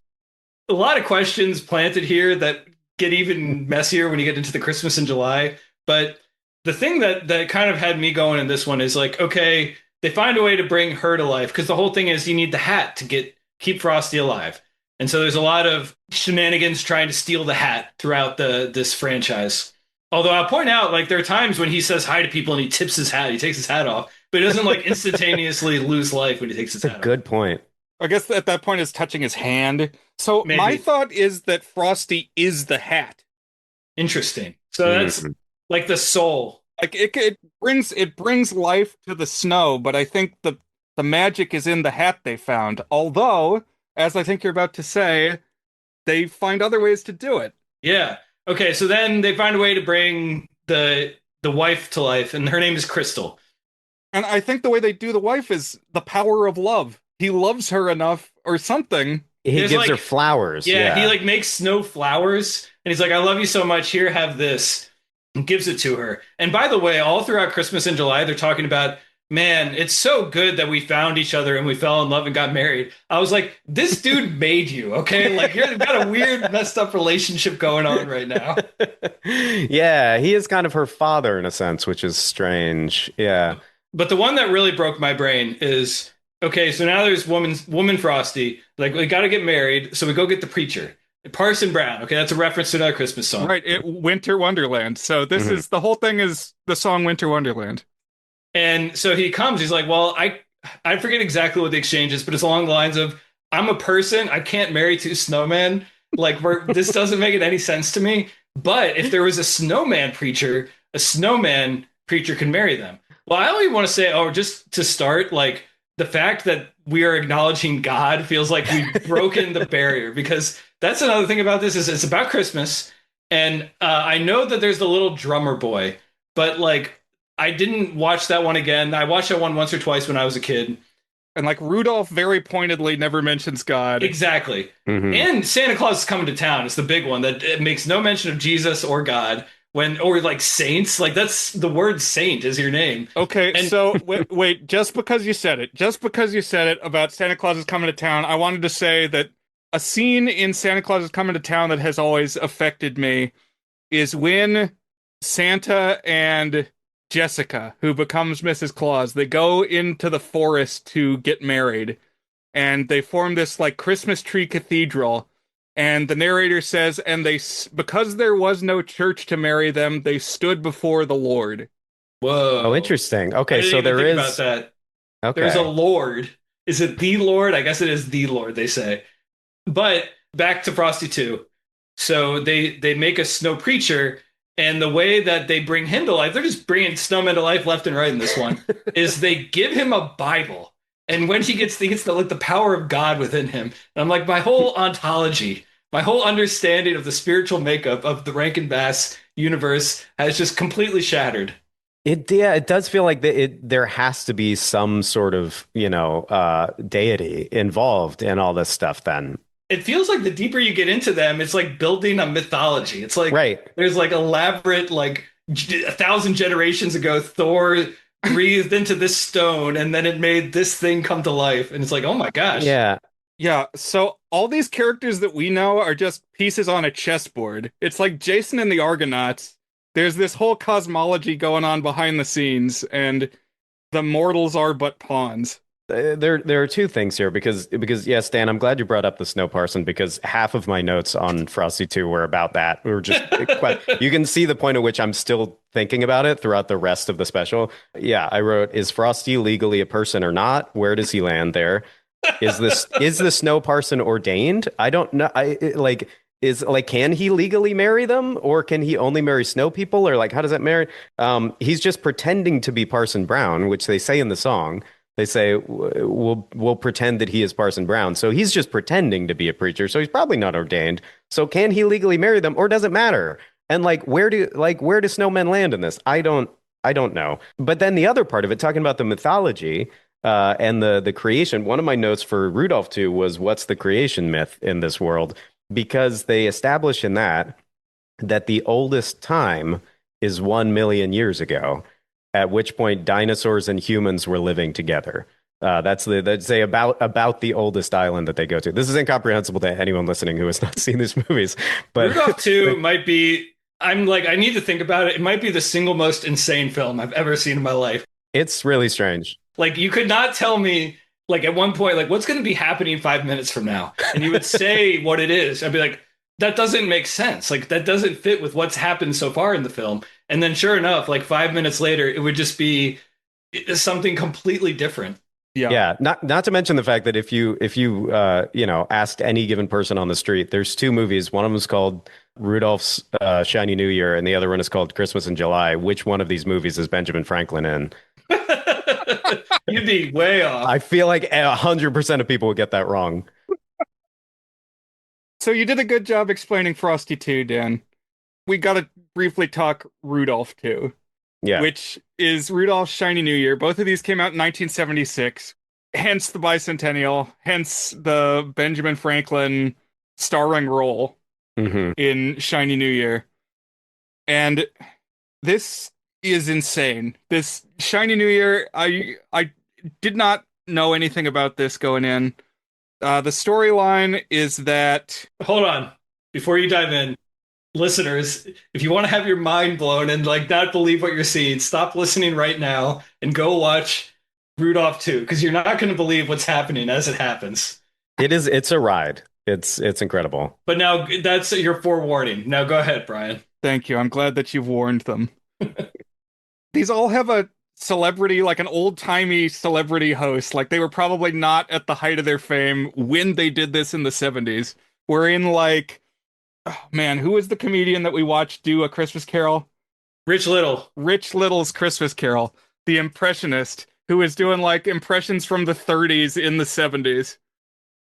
A lot of questions planted here that get even messier when you get into the Christmas in July. But the thing that kind of had me going in this one is like, okay, they find a way to bring her to life because the whole thing is you need the hat to keep Frosty alive. And so there's a lot of shenanigans trying to steal the hat throughout this franchise. Although I'll point out, like, there are times when he says hi to people and he tips his hat, he takes his hat off, but he doesn't like instantaneously lose life when he takes his That's a hat good point. I guess at that point it's touching his hand. So Maybe. my thought is that Frosty is the hat. Interesting. So that's like the soul. Like it brings life to the snow, but I think the magic is in the hat they found. Although, as I think you're about to say, they find other ways to do it. Yeah. Okay, so then they find a way to bring the wife to life, and her name is Crystal. And I think the way they do the wife is the power of love. He loves her enough or something. He There's gives her like- flowers. Yeah, he like makes snow flowers, and he's like, "I love you so much. Here, have this," and gives it to her. And by the way, all throughout Christmas in July, they're talking about, man, it's so good that we found each other and we fell in love and got married. I was like, this dude made you, okay? Like, you've got a weird, messed up relationship going on right now. Yeah, he is kind of her father in a sense, which is strange. Yeah. But the one that really broke my brain is, okay, so now there's woman Frosty. Like, we got to get married, so we go get the preacher. Parson Brown. Okay, that's a reference to another Christmas song. Right, Winter Wonderland. So this is the whole thing is the song Winter Wonderland. And so he comes, he's like, well, I forget exactly what the exchange is, but it's along the lines of, I'm a person, I can't marry two snowmen. Like, this doesn't make any sense to me. But if there was a snowman preacher can marry them. Well, I only want to say, just to start, like, the fact that we are acknowledging God feels like we've broken the barrier, because that's another thing about this is it's about Christmas. And I know that there's the little drummer boy, but like, I didn't watch that one again. I watched that one once or twice when I was a kid. And like Rudolph very pointedly never mentions God. Exactly. Mhm. And Santa Claus is coming to town. It's the big one that it makes no mention of Jesus or God or like saints. Like that's the word saint is your name. Okay, And- so wait, just because you said it about Santa Claus is coming to town, I wanted to say that a scene in Santa Claus is coming to town that has always affected me is when Santa and Jessica, who becomes Mrs. Claus, they go into the forest to get married, and they form this like Christmas tree cathedral. And the narrator says, and because there was no church to marry them, they stood before the Lord. Whoa. Oh, interesting. I Okay, didn't so even there think is. about that. Okay. There's a Lord. Is it the Lord? I guess it is the Lord, they say. But back to Frosty 2. So they make a snow preacher, and the way that they bring him to life, they're just bringing snowmen to life left and right in this one, is they give him a Bible. And when he gets the power of God within him, and I'm like, my whole ontology, my whole understanding of the spiritual makeup of the Rankin Bass universe has just completely shattered. It does feel like there has to be some sort of, deity involved in all this stuff then. It feels like the deeper you get into them, it's like building a mythology. It's like Right. there's like elaborate, like 1,000 generations ago, Thor breathed into this stone and then it made this thing come to life. And it's like, oh my gosh. Yeah. Yeah, so all these characters that we know are just pieces on a chessboard. It's like Jason and the Argonauts. There's this whole cosmology going on behind the scenes, and the mortals are but pawns. There are two things here because yes, Dan, I'm glad you brought up the snow parson because half of my notes on Frosty 2 were about that. We were just you can see the point at which I'm still thinking about it throughout the rest of the special. Yeah, I wrote, is Frosty legally a person or not? Where does he land there? Is the snow parson ordained? I don't know. Can he legally marry them, or can he only marry snow people, or like how does that marry? He's just pretending to be Parson Brown, which they say in the song. They say we'll pretend that he is Parson Brown, so he's just pretending to be a preacher. So he's probably not ordained. So can he legally marry them or does it matter? And where do snowmen land in this? I don't know. But then the other part of it, talking about the mythology and the creation, one of my notes for Rudolph 2 was what's the creation myth in this world? Because they establish in that the oldest time is 1 million years ago, at which point dinosaurs and humans were living together. That's say about the oldest island that they go to. This is incomprehensible to anyone listening who has not seen these movies. But Rudolph 2 might be, I'm like, I need to think about it. It might be the single most insane film I've ever seen in my life. it's really strange. Like, you could not tell me, like, at one point, like, what's going to be happening 5 minutes from now? And you would say what it is. I'd be like, that doesn't make sense. Like, that doesn't fit with what's happened so far in the film. And then, sure enough, like 5 minutes later, it would just be something completely different. Yeah, not to mention the fact that if you asked any given person on the street, there's two movies. One of them is called Rudolph's Shiny New Year, and the other one is called Christmas in July. Which one of these movies is Benjamin Franklin in? You'd be way off. I feel like 100% of people would get that wrong. So you did a good job explaining Frosty 2, Dan. We got to briefly talk Rudolph 2, Yeah, which is Rudolph's Shiny New Year. Both of these came out in 1976, hence the bicentennial, hence the Benjamin Franklin starring role hmm in Shiny New Year. And this is insane. This Shiny New Year, I did not know anything about this going in. The storyline is that Hold on. Before you dive in, listeners, if you want to have your mind blown and like not believe what you're seeing, stop listening right now and go watch Rudolph 2 because you're not going to believe what's happening as it happens. it's a ride. It's incredible. But now that's your forewarning. Now go ahead, Brian. thank you. I'm glad that you've warned them. These all have a celebrity, like an old-timey celebrity host. Like they were probably not at the height of their fame when they did this in the 70s. We're in like, oh man, who was the comedian that we watched do A Christmas Carol? Rich Little. Rich Little's Christmas Carol, the impressionist who was doing like impressions from the 30s in the 70s.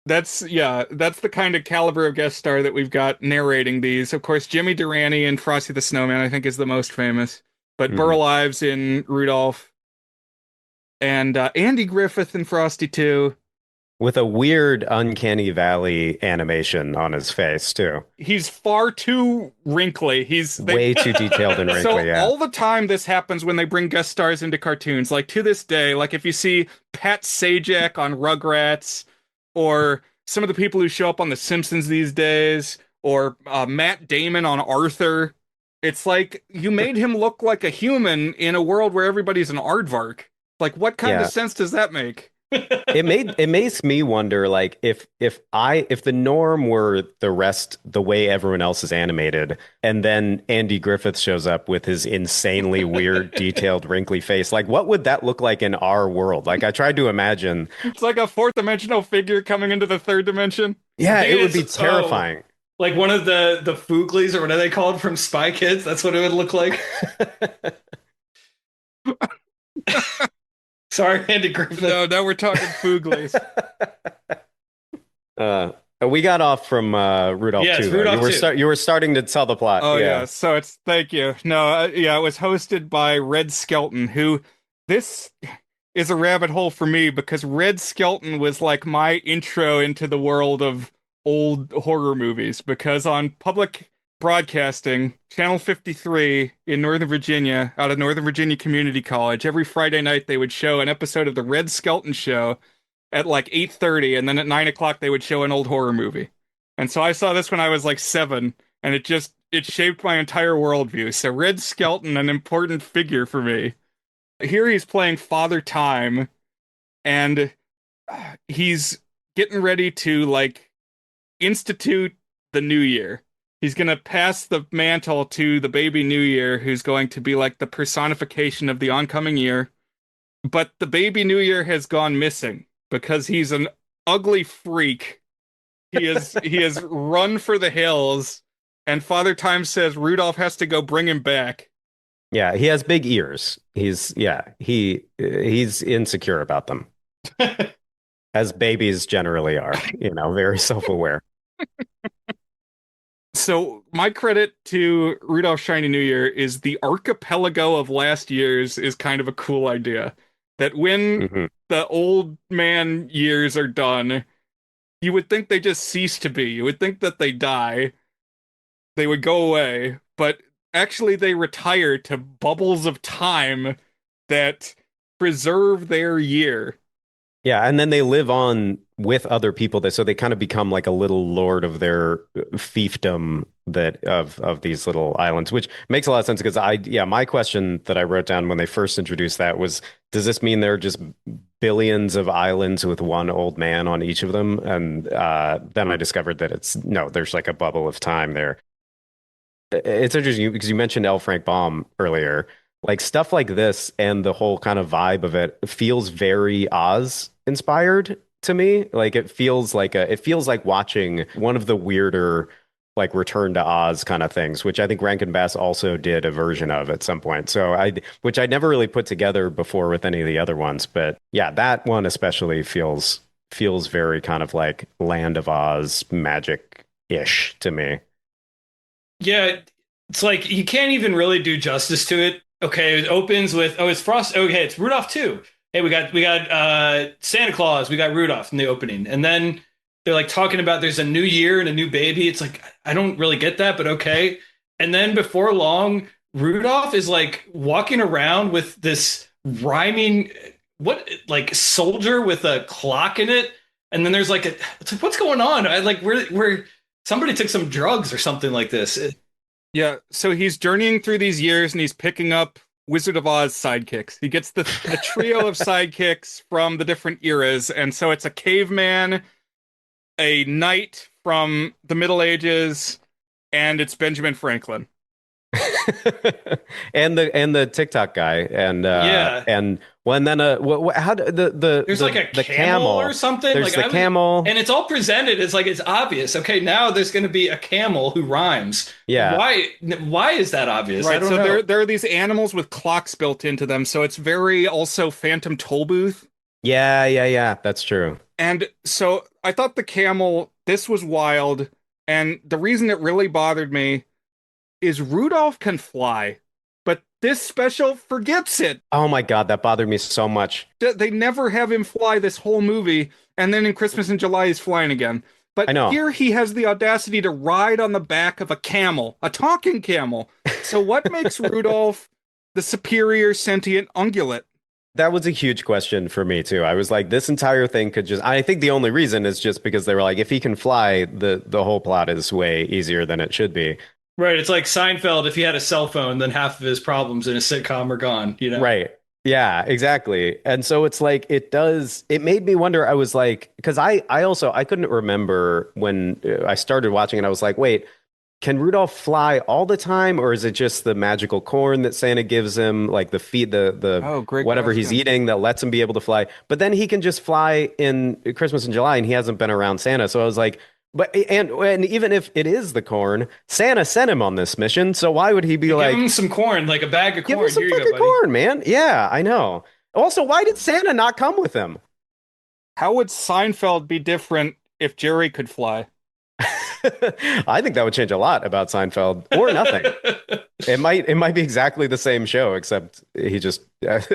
That's the kind of caliber of guest star that we've got narrating these. Of course, Jimmy Durante in Frosty the Snowman, I think, is the most famous. But Burl Ives in Rudolph, and Andy Griffith in Frosty 2. With a weird uncanny valley animation on his face too. He's far too wrinkly. Way too detailed and So wrinkly. Yeah. all the time this happens when they bring guest stars into cartoons. Like to this day, like if you see Pat Sajak on Rugrats, or some of the people who show up on The Simpsons these days, or Matt Damon on Arthur, it's like you made him look like a human in a world where everybody's an aardvark. Like what kind Yeah. of sense does that make? It makes me wonder, like if the norm were the way everyone else is animated, and then Andy Griffith shows up with his insanely weird, detailed, wrinkly face, like what would that look like in our world? Like I tried to imagine. It's like a fourth dimensional figure coming into the third dimension. Yeah, think it would be it's- terrifying. Like one of the Fooglies, or what are they called from Spy Kids? That's what it would look like. Sorry, Andy Griffith. No, now we're talking Fooglies. We got off from Rudolph Yes, 2. Though. Rudolph 2. You were starting to tell the plot. Oh yeah. So it's thank you. No, it was hosted by Red Skelton, who this is a rabbit hole for me because Red Skelton was like my intro into the world of old horror movies because on public broadcasting, Channel 53 in Northern Virginia, out of Northern Virginia Community College, every Friday night they would show an episode of the Red Skelton Show at like 8:30, and then at 9 o'clock they would show an old horror movie. And so I saw this when I was like 7, and it shaped my entire worldview. So Red Skelton, an important figure for me. Here he's playing Father Time, and he's getting ready to like institute the new year. He's gonna pass the mantle to the baby New Year, who's going to be like the personification of the oncoming year. But the baby New Year has gone missing because he's an ugly freak. He has run for the hills, and Father Time says Rudolph has to go bring him back. Yeah, he has big ears. He's insecure about them, as babies generally are. Very self-aware. So my credit to Rudolph Shiny New Year is the archipelago of last year's is kind of a cool idea. That when Mhm. the old man years are done, you would think they just cease to be. You would think that they die, they would go away, but actually they retire to bubbles of time that preserve their year. Yeah, and then they live on with other people that so they kind of become like a little lord of their fiefdom that of these little islands, which makes a lot of sense because my question that I wrote down when they first introduced that was, does this mean there are just billions of islands with one old man on each of them? And then I discovered that it's no, there's like a bubble of time there. It's interesting because you mentioned L. Frank Baum earlier. Like stuff like this and the whole kind of vibe of it feels very Oz inspired to me. Like it feels like watching one of the weirder like Return to Oz kind of things, which I think Rankin Bass also did a version of at some point. Which I never really put together before with any of the other ones, but yeah, that one especially feels very kind of like Land of Oz magic-ish to me. Yeah, it's like you can't even really do justice to it. Okay, it opens with it's Frost. Okay, it's Rudolph too. Hey, we got Santa Claus, we got Rudolph in the opening, and then they're like talking about there's a new year and a new baby. It's like I don't really get that, but okay. And then before long, Rudolph is like walking around with this rhyming what like soldier with a clock in it, and then there's like it's like what's going on? I like we're somebody took some drugs or something like this. Yeah, so he's journeying through these years and he's picking up Wizard of Oz sidekicks. He gets the trio of sidekicks from the different eras, and so it's a caveman, a knight from the Middle Ages, and it's Benjamin Franklin. and the TikTok guy Yeah. and when then how There's the, like a the camel or something. there's Like the camel. and it's all presented. It's like it's obvious. Okay, now there's going to be a camel who rhymes. Yeah. Why is that obvious? I Right, don't so know. there are these animals with clocks built into them, so it's very also Phantom Tollbooth. Yeah, that's true. And so I thought the camel, this was wild, and the reason it really bothered me is Rudolph can fly, but this special forgets it. Oh my God, that bothered me so much. They never have him fly this whole movie, and then in Christmas in July he's flying again. I But know. here he has the audacity to ride on the back of a camel, a talking camel. So what makes Rudolph the superior sentient ungulate? That was a huge question for me too. I was like, this entire thing could just, I think the only reason is just because they were like, if he can fly, the whole plot is way easier than it should be. Right. It's like Seinfeld. If he had a cell phone, then half of his problems in a sitcom are gone. You know. Right. Yeah, exactly. And so it's like it made me wonder. I was like, because I couldn't remember when I started watching it. I was like, wait, can Rudolph fly all the time, or is it just the magical corn that Santa gives him, like the feed Oh, the great whatever he's question. eating that lets him be able to fly? But then he can just fly in Christmas in July, and he hasn't been around Santa. So I was like, but and even if it is the corn, Santa sent him on this mission. So why would he be Give like, him some corn, like a bag of give him corn. some Here you go, fucking buddy. corn, man? Yeah, I know. Also, why did Santa not come with him? How would Seinfeld be different if Jerry could fly? I think that would change a lot about Seinfeld, or nothing. It might be exactly the same show, except he just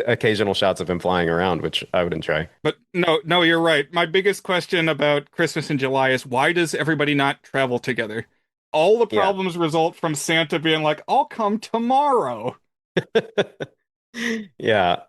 occasional shots of him flying around, which I would enjoy. But no, you're right. My biggest question about Christmas in July is why does everybody not travel together? All the Yeah. problems result from Santa being like, I'll come tomorrow. Yeah.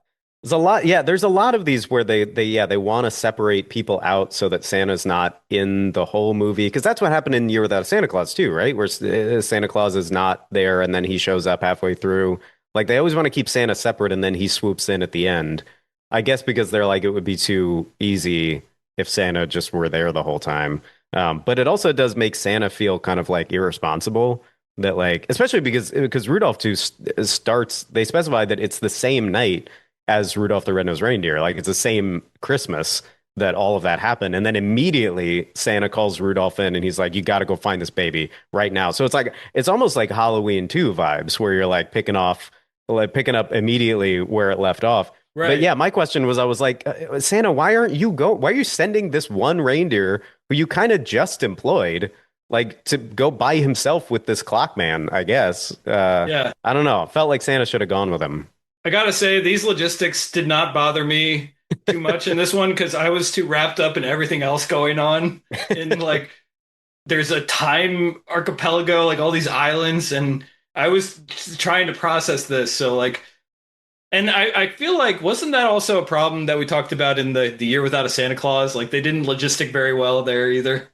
There's a lot of these where they want to separate people out so that Santa's not in the whole movie, because that's what happened in Year Without a Santa Claus too, right? Where Santa Claus is not there and then he shows up halfway through. Like they always want to keep Santa separate and then he swoops in at the end. I guess because they're like it would be too easy if Santa just were there the whole time. But it also does make Santa feel kind of like irresponsible, that like, especially because Rudolph 2 starts, they specify that it's the same night as Rudolph the Red-Nosed Reindeer. Like it's the same Christmas that all of that happened. And then immediately Santa calls Rudolph in and he's like, you got to go find this baby right now. So it's almost like Halloween 2 vibes where you're like picking up immediately where it left off. But Right. yeah, my question was, I was like, Santa, why are you sending this one reindeer who you kind of just employed? like to go by himself with this clock man, I guess. Yeah. I don't know. Felt like Santa should have gone with him. I gotta say, these logistics did not bother me too much in this one because I was too wrapped up in everything else going on. In like, there's a time archipelago, like all these islands, and I was trying to process this. So like, and I feel like wasn't that also a problem that we talked about in the year without a Santa Claus? Like they didn't logistic very well there either.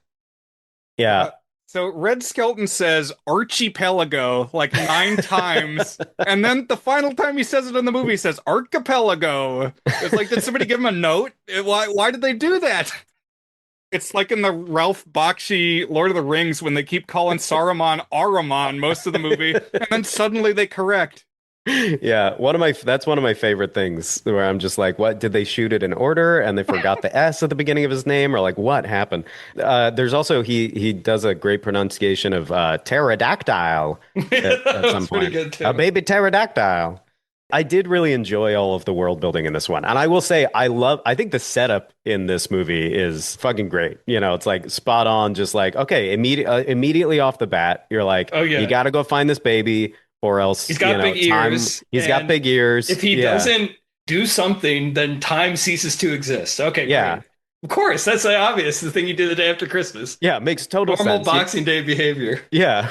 Yeah. So Red Skelton says archipelago like 9 times, and then the final time he says it in the movie, he says archipelago. It's like, did somebody give him a note? Why did they do that? It's like in the Ralph Bakshi Lord of the Rings when they keep calling Saruman Ahriman most of the movie, and then suddenly they correct. Yeah, that's one of my favorite things where I'm just like, what did they shoot it in order and they forgot the S at the beginning of his name, or like what happened? There's also he does a great pronunciation of pterodactyl at That some was pretty point. good too. A baby pterodactyl. I did really enjoy all of the world building in this one. And I will say I think the setup in this movie is fucking great. You know, it's like spot on, just like, okay, immediately off the bat, you're like, Oh yeah. you got to go find this baby or else, He's got big ears. He's got and big ears. If he Yeah. doesn't do something, then time ceases to exist. Okay, Yeah. great. Of course, that's obvious. The thing you do the day after Christmas. Yeah, it makes total Normal sense. Boxing Day behavior. Yeah.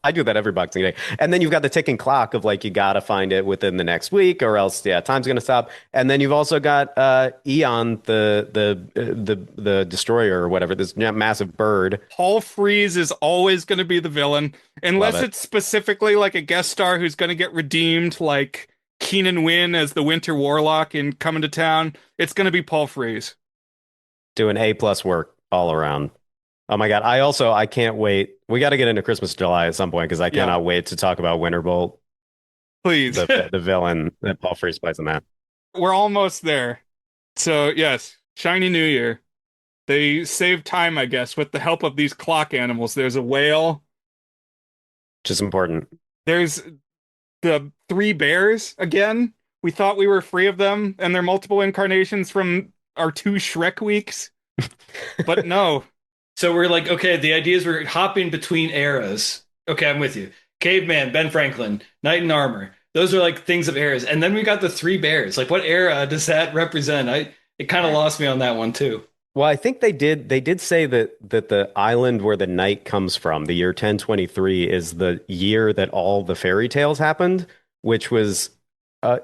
I do that every Boxing Day. And then you've got the ticking clock of like, you got to find it within the next week or else, yeah, time's going to stop. And then you've also got Eon, the destroyer or whatever, this massive bird. Paul Frees is always going to be the villain, unless Love it. it's specifically like a guest star who's going to get redeemed, like Keenan Wynn as the Winter Warlock in Coming to Town. It's going to be Paul Frees. Doing A+ work all around. Oh my God. I can't wait. We got to get into Christmas in July at some point because I cannot wait to talk about Winterbolt, Please. the villain that Paul Frees plays in that. We're almost there. So, yes, Shiny New Year. They save time, I guess, with the help of these clock animals. There's a whale. Which is important. There's the 3 bears again. We thought we were free of them, and they're multiple incarnations from our 2 Shrek weeks. But no. So we're like, okay, the idea is we're hopping between eras. Okay, I'm with you. Caveman, Ben Franklin, Knight in Armor. Those are like things of eras. And then we got the 3 bears. Like, what era does that represent? It kind of lost me on that one too. Well, I think they did say that the island where the night comes from, the year 1023, is the year that all the fairy tales happened, which was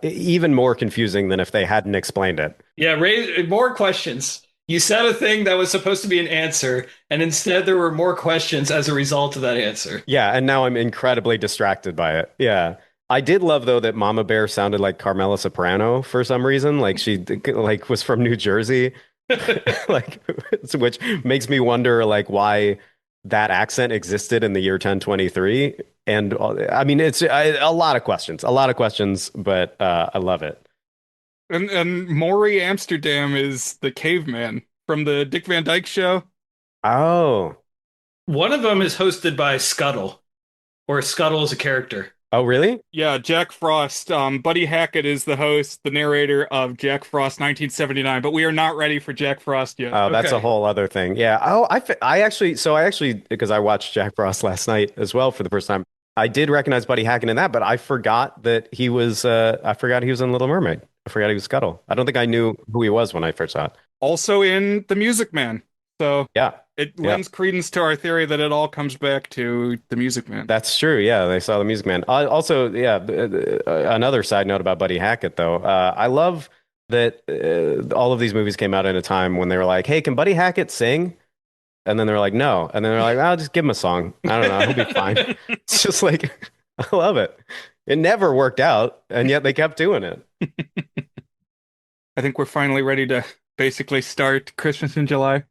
even more confusing than if they hadn't explained it. Yeah, raise more questions. You said a thing that was supposed to be an answer, and instead there were more questions as a result of that answer. Yeah, and now I'm incredibly distracted by it. Yeah. I did love though that Mama Bear sounded like Carmela Soprano for some reason, like she like was from New Jersey. Like, which makes me wonder like why that accent existed in the year 1023. And I mean, it's a lot of questions, but I love it. And Maury Amsterdam is the caveman from the Dick Van Dyke Show. Oh, One of them is hosted by Scuttle, or Scuttle is a character. oh, really? Yeah, Jack Frost. Buddy Hackett is the host, the narrator of Jack Frost 1979, but we are not ready for Jack Frost yet. Oh, that's a Okay. whole other thing. Yeah. Oh, I actually, because I watched Jack Frost last night as well for the first time. I did recognize Buddy Hackett in that, but I forgot that he was. I forgot he was in Little Mermaid. I forgot he was Scuttle. I don't think I knew who he was when I first saw it. Also in The Music Man. So Yeah, it Yeah. lends credence to our theory that it all comes back to The Music Man. that's true. Yeah, they saw The Music Man. Also, yeah, another side note about Buddy Hackett, though. I love that all of these movies came out at a time when they were like, "Hey, can Buddy Hackett sing?" And then they're like, "No," and then they're like, "I'll just give him a song. I don't know, he'll be fine." It's just like, I love it. It never worked out, and yet they kept doing it. I think we're finally ready to basically start Christmas in July.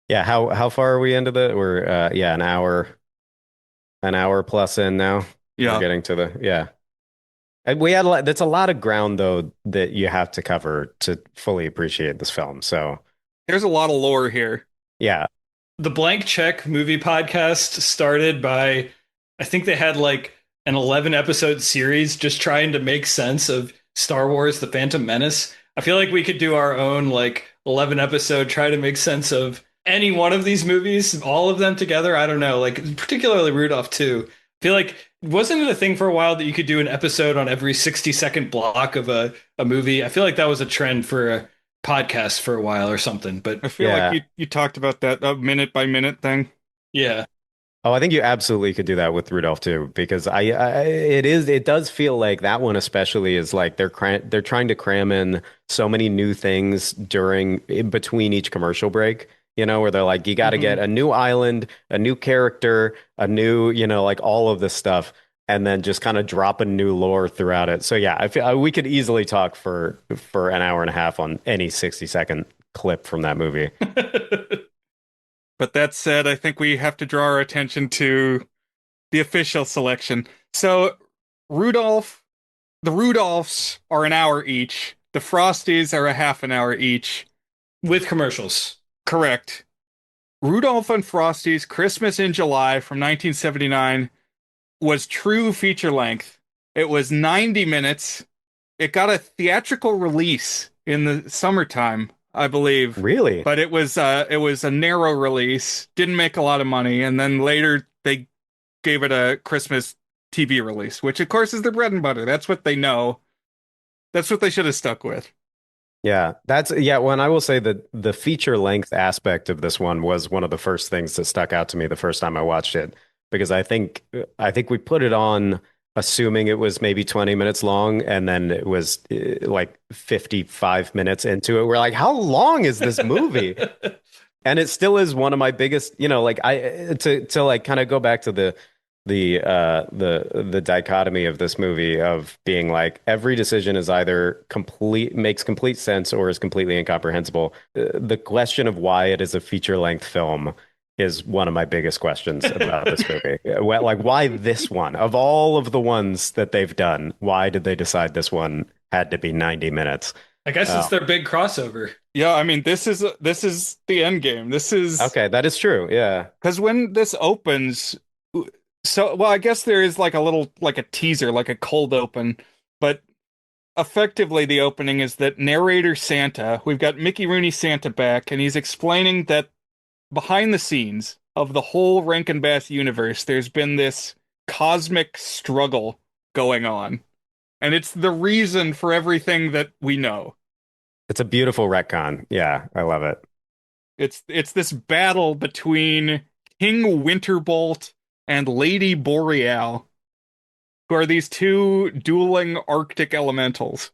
Yeah, how far are we into the? We're yeah, an hour plus in now. Yeah. We're getting to the yeah. And we had that's a lot of ground though that you have to cover to fully appreciate this film. So There's a lot of lore here. yeah, The Blank Check movie podcast started by, I think they had like an 11 episode series just trying to make sense of Star Wars The Phantom Menace. I feel like we could do our own like 11 episode try to make sense of any one of these movies, all of them together, I don't know. Like particularly Rudolph too. I feel like wasn't it a thing for a while that you could do an episode on every 60-second block of a movie? I feel like that was a trend for a podcast for a while or something. But I feel like Yeah. you talked about that minute by minute thing. yeah. Oh, I think you absolutely could do that with Rudolph too, because it does feel like that one especially is like they're trying to cram in so many new things in between each commercial break, where they're like, you got to get Mhm. a new island, a new character, a new, like all of this stuff, and then just kind of drop a new lore throughout it. So yeah, I feel we could easily talk for an hour and a half on any 60-second clip from that movie. But that said, I think we have to draw our attention to the official selection. So Rudolph, the Rudolphs are an hour each. The Frosties are a half an hour each. With commercials. Correct. Rudolph and Frosty's Christmas in July from 1979 was true feature length. It was 90 minutes. It got a theatrical release in the summertime, I believe, Really? but it was a narrow release. Didn't make a lot of money, and then later they gave it a Christmas TV release, which of course is their bread and butter. That's what they know. That's what they should have stuck with. Yeah. When I will say that the feature length aspect of this one was one of the first things that stuck out to me the first time I watched it, because I think we put it on assuming it was maybe 20 minutes long, and then it was like 55 minutes into it. We're like, how long is this movie? And it still is one of my biggest, like to like kind of go back to the dichotomy of this movie of being like every decision is either makes complete sense or is completely incomprehensible. The question of why it is a feature length film is one of my biggest questions about this movie. Like, why this one of all of the ones that they've done? Why did they decide this one had to be 90 minutes? I guess it's their big crossover. Yeah, I mean, this is the end game. This is Okay, that is true. Yeah. because when this opens, so well, I guess there is like a little like a teaser, like a cold open, but effectively the opening is that narrator Santa, we've got Mickey Rooney Santa back, and he's explaining that behind the scenes of the whole Rankin Bass universe, there's been this cosmic struggle going on, and it's the reason for everything that we know. It's a beautiful retcon. Yeah, I love it. It's this battle between King Winterbolt and Lady Boreal, who are these two dueling Arctic elementals.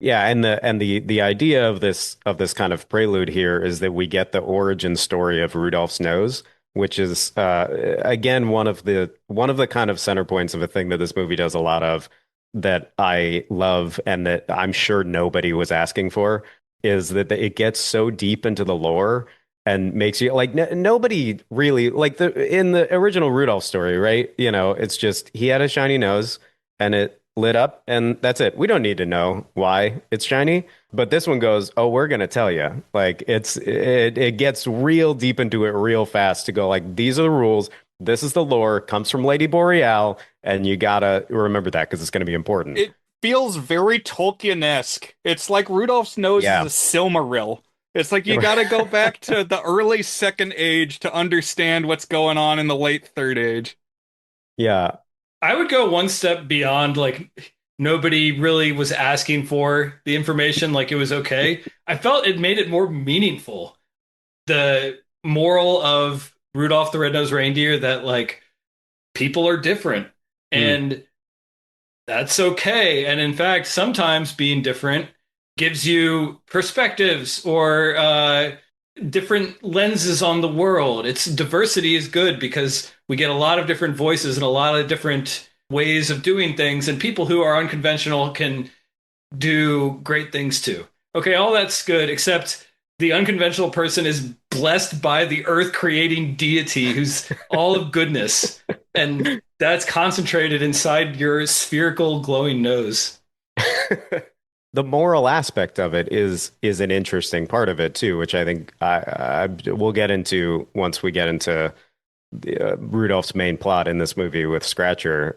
Yeah, and the idea of this kind of prelude here is that we get the origin story of Rudolph's nose, which is again one of the kind of center points of a thing that this movie does a lot of that I love and that I'm sure nobody was asking for is that it gets so deep into the lore and makes you like nobody really like the in the original Rudolph story, right? It's just he had a shiny nose and it lit up and that's it. We don't need to know why it's shiny. But this one goes, oh, we're gonna tell you. Like it gets real deep into it real fast to go like these are the rules. This is the lore. Comes from Lady Boreal, and you gotta remember that because it's gonna be important. It feels very Tolkien-esque. It's like Rudolph's nose Yeah. is a Silmaril. It's like you gotta go back to the early Second Age to understand what's going on in the late Third Age. Yeah. I would go one step beyond like nobody really was asking for the information, like it was okay. I felt it made it more meaningful. The moral of Rudolph the Red-Nosed Reindeer that like people are different Mm. and that's okay. And in fact, sometimes being different gives you perspectives or different lenses on the world. It's diversity is good because we get a lot of different voices and a lot of different ways of doing things, and people who are unconventional can do great things too. Okay, all that's good, except the unconventional person is blessed by the earth creating deity who's all of goodness. And that's concentrated inside your spherical glowing nose. The moral aspect of it is an interesting part of it too, which I think we'll get into once we get into Rudolph's main plot in this movie with Scratcher.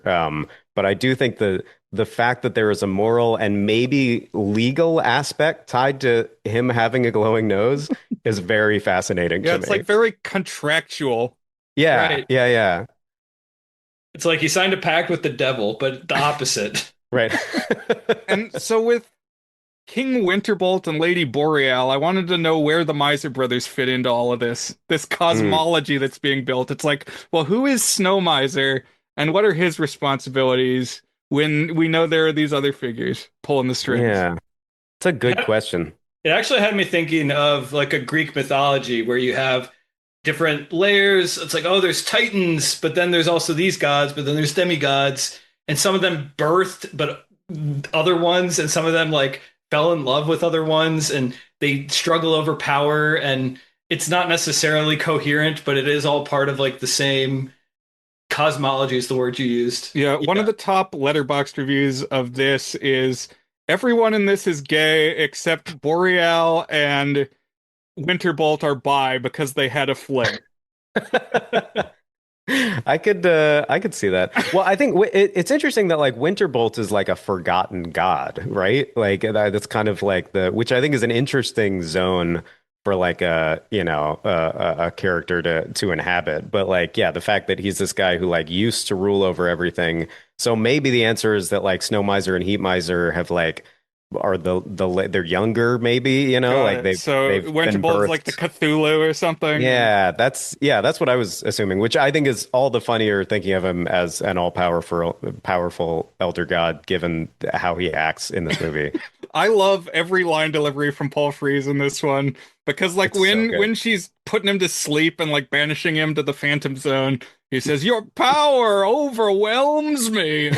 But I do think the the fact that there is a moral and maybe legal aspect tied to him having a glowing nose is very fascinating Yeah, to it's me. like very contractual. Yeah, Right. yeah, yeah. It's like he signed a pact with the devil, but the opposite. Right. And so with King Winterbolt and Lady Boreal, I wanted to know where the Miser brothers fit into all of this Mm, cosmology that's being built. It's like, well, who is Snow Miser and what are his responsibilities when we know there are these other figures pulling the strings? yeah. It's a good question. It actually had me thinking of like a Greek mythology where you have different layers. It's like, oh, there's titans, but then there's also these gods, but then there's demigods, and some of them birthed, but other ones, and some of them like fell in love with other ones, and they struggle over power, and it's not necessarily coherent, but it is all part of like the same cosmology is the word you used. Yeah, one of Yeah. the top letterboxd reviews of this is everyone in this is gay except Boreal and Winterbolt are bi because they had a fling. I could see that. Well, I think it's interesting that like Winterbolt is like a forgotten god, right? Like that's kind of like the which I think is an interesting zone for like a a character to inhabit. But like yeah, the fact that he's this guy who like used to rule over everything. So maybe the answer is that like Snow Miser and Heat Miser have like are they're younger maybe, Got like it. So they've been Winterbolt's like the birthed. Cthulhu or something. Yeah, that's what I was assuming, which I think is all the funnier thinking of him as an powerful elder god, given how he acts in this movie. I love every line delivery from Paul Frees in this one because like It's so good. when she's putting him to sleep and like banishing him to the Phantom Zone, he says, "Your power overwhelms me."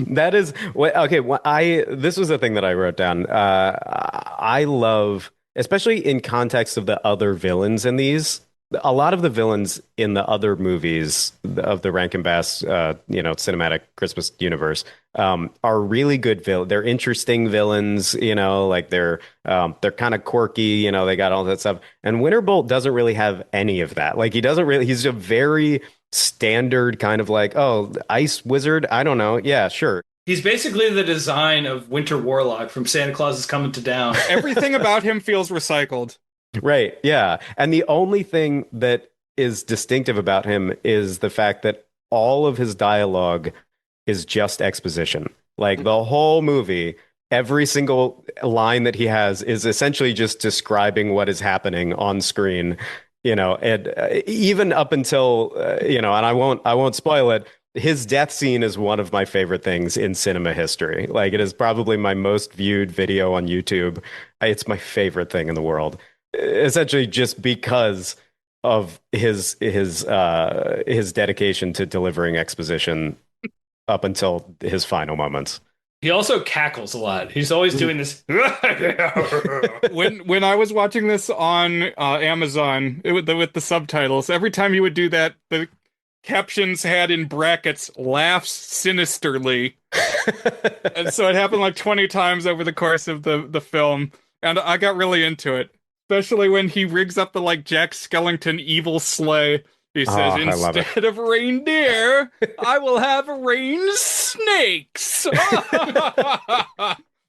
That is what okay. I this was a thing that I wrote down. I love, especially in context of the other villains in these. A lot of the villains in the other movies of the Rankin Bass, cinematic Christmas universe, are really good villains. They're interesting villains, like they're kind of quirky, they got all that stuff. And Winterbolt doesn't really have any of that. Like he doesn't really. He's a very standard kind of like, oh, ice wizard. I don't know. Yeah, sure. He's basically the design of Winter Warlock from Santa Claus is Coming to Town. Everything about him feels recycled. Right. Yeah. And the only thing that is distinctive about him is the fact that all of his dialogue is just exposition. Like the whole movie, every single line that he has is essentially just describing what is happening on screen, and even up until, and I won't spoil it. His death scene is one of my favorite things in cinema history. Like it is probably my most viewed video on YouTube. It's my favorite thing in the world, essentially just because of his dedication to delivering exposition up until his final moments. He also cackles a lot. He's always doing this. When I was watching this on Amazon with the subtitles, every time you would do that, the captions had in brackets "laughs sinisterly," and so it happened like 20 times over the course of the film, and I got really into it, especially when he rigs up the like Jack Skellington evil sleigh. He says, Oh, I love it. "Instead of reindeer, I will have rain snakes."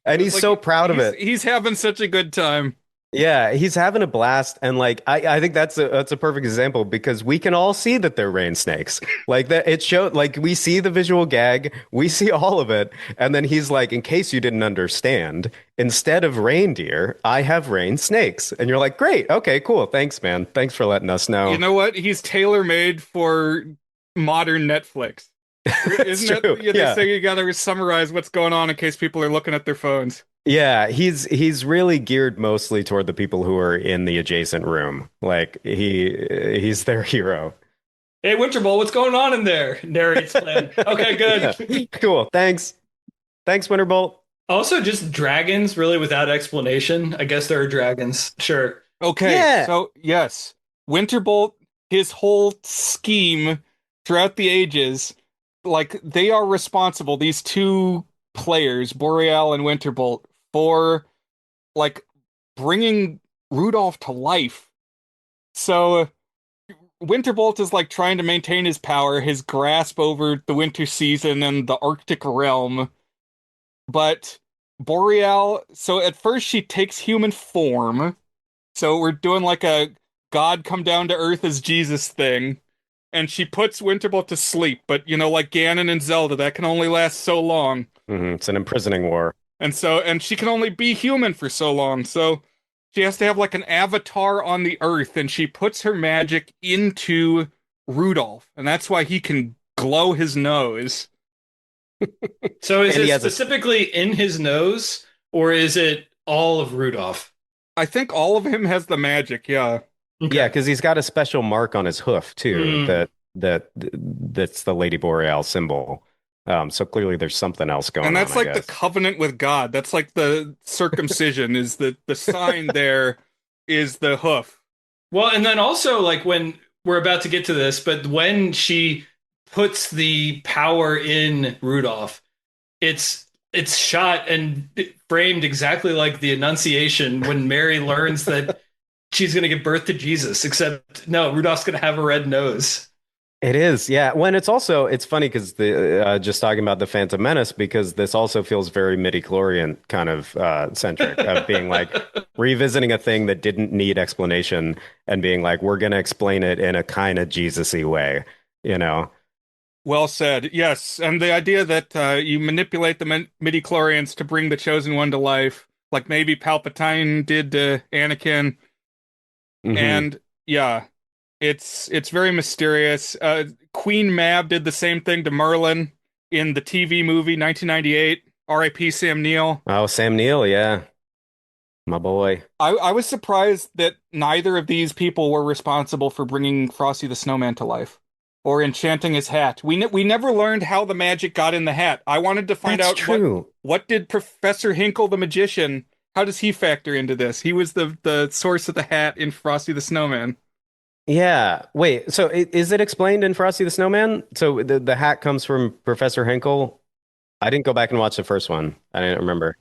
And he's Like so proud of he's it. he's having such a good time. Yeah, he's having a blast, and like I think that's a perfect example because we can all see that they're rain snakes. Like that, it showed like we see the visual gag, we see all of it, and then he's like, in case you didn't understand, instead of reindeer, I have rain snakes, and you're like, great, okay, cool, thanks, man, thanks for letting us You know. know what? He's tailor-made for modern Netflix. It's Isn't true. that, yeah, they Yeah. say you gotta summarize what's going on in case people are looking at their phones. Yeah, he's really geared mostly toward the people who are in the adjacent room. Like he's their hero. Hey, Winterbolt, what's going on in there? Narrates plan. Okay, Yeah. good. Cool. Thanks. Thanks, Winterbolt. Also, just dragons, really without explanation. I guess there are dragons. Sure. Okay, Yeah. so yes, Winterbolt, his whole scheme throughout the ages, like they are responsible, these two players, Boreal and Winterbolt, for like bringing Rudolph to life. So Winterbolt is like trying to maintain his power, his grasp over the winter season and the Arctic realm. But Boreal, so at first she takes human form. So we're doing like a God come down to Earth as Jesus thing. And she puts Winterbolt to sleep. But like Ganon and Zelda, that can only last so long. It's an imprisoning war. And she can only be human for so long. So she has to have like an avatar on the Earth, and she puts her magic into Rudolph, and that's why he can glow his nose. So is And he it has a specifically in his nose, or is it all of Rudolph? I think all of him has the magic, yeah. Okay. Yeah, because he's got a special mark on his hoof too. Mm. That's the Lady Boreal symbol. So clearly there's something else going And that's on, I like the guess. covenant with God. That's like the circumcision is the sign there is the hoof. Well, and then also like when we're about to get to this, but when she puts the power in Rudolph, it's shot and framed exactly like the Annunciation when Mary learns that she's going to give birth to Jesus, except no, Rudolph's going to have a red nose. It is, yeah. When it's funny because the just talking about the Phantom Menace because this also feels very midi-chlorian kind of centric of being like revisiting a thing that didn't need explanation and being like we're gonna explain it in a kind of Jesus-y way, you know? Well said. Yes, and the idea that you manipulate the midi-chlorians to bring the Chosen One to life, like maybe Palpatine did to Anakin, Hmm. and yeah, it's very mysterious. Queen Mab did the same thing to Merlin in the TV movie 1998. R.I.P. Sam Neill. Oh, Sam Neill, yeah, my boy. I was surprised that neither of these people were responsible for bringing Frosty the Snowman to life or enchanting his hat. We never learned how the magic got in the hat. I wanted to find That's out true. what did Professor Hinkle the magician, how does he factor into this? He was the source of the hat in Frosty the Snowman. Yeah. Wait, so is it explained in Frosty the Snowman? So the hat comes from Professor Hinkle? I didn't go back and watch the first one. I didn't remember.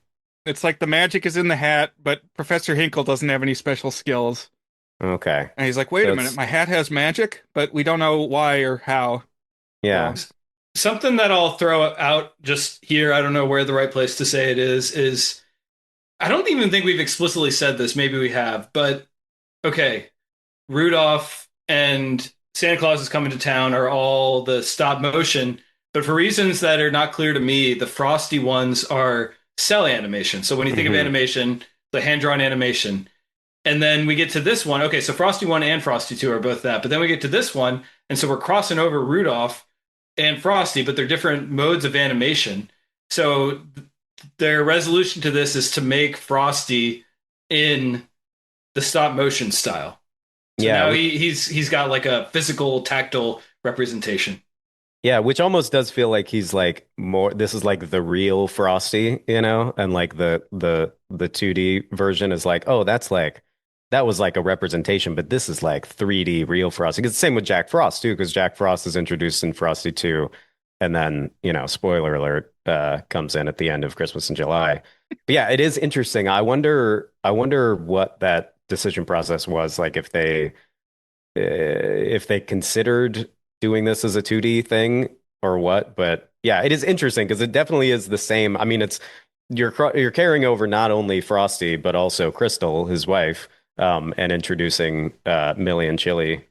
It's like the magic is in the hat, but Professor Hinkle doesn't have any special skills. Okay. And he's like, wait So a minute, it's my hat has magic, but we don't know why or how. yeah. So, Something that I'll throw out just here, I don't know where the right place to say it is I don't even think we've explicitly said this, maybe we have, but okay, Rudolph and Santa Claus is coming to town are all the stop motion, but for reasons that are not clear to me, the Frosty ones are cell animation. So when you think of Hmm. animation, the hand drawn animation. And then we get to this one. Okay, so Frosty 1 and Frosty 2 are both that. But then we get to this one, and so we're crossing over Rudolph and Frosty, but they're different modes of animation. So their resolution to this is to make Frosty in the stop motion style. So Yeah, now he's got like a physical tactile representation. yeah, which almost does feel like he's like more this is like the real Frosty, you know? And like the 2D version is like, oh, that's like that was like a representation, but this is like 3D real Frosty. It's the same with Jack Frost too, because Jack Frost is introduced in Frosty 2, and then, spoiler alert, comes in at the end of Christmas in July. But yeah, it is interesting. I wonder what that decision process was like if they considered doing this as a 2D thing or what. But yeah, it is interesting because it definitely is the same. I mean, you're carrying over not only Frosty but also Crystal, his wife, and introducing Millie and Chili,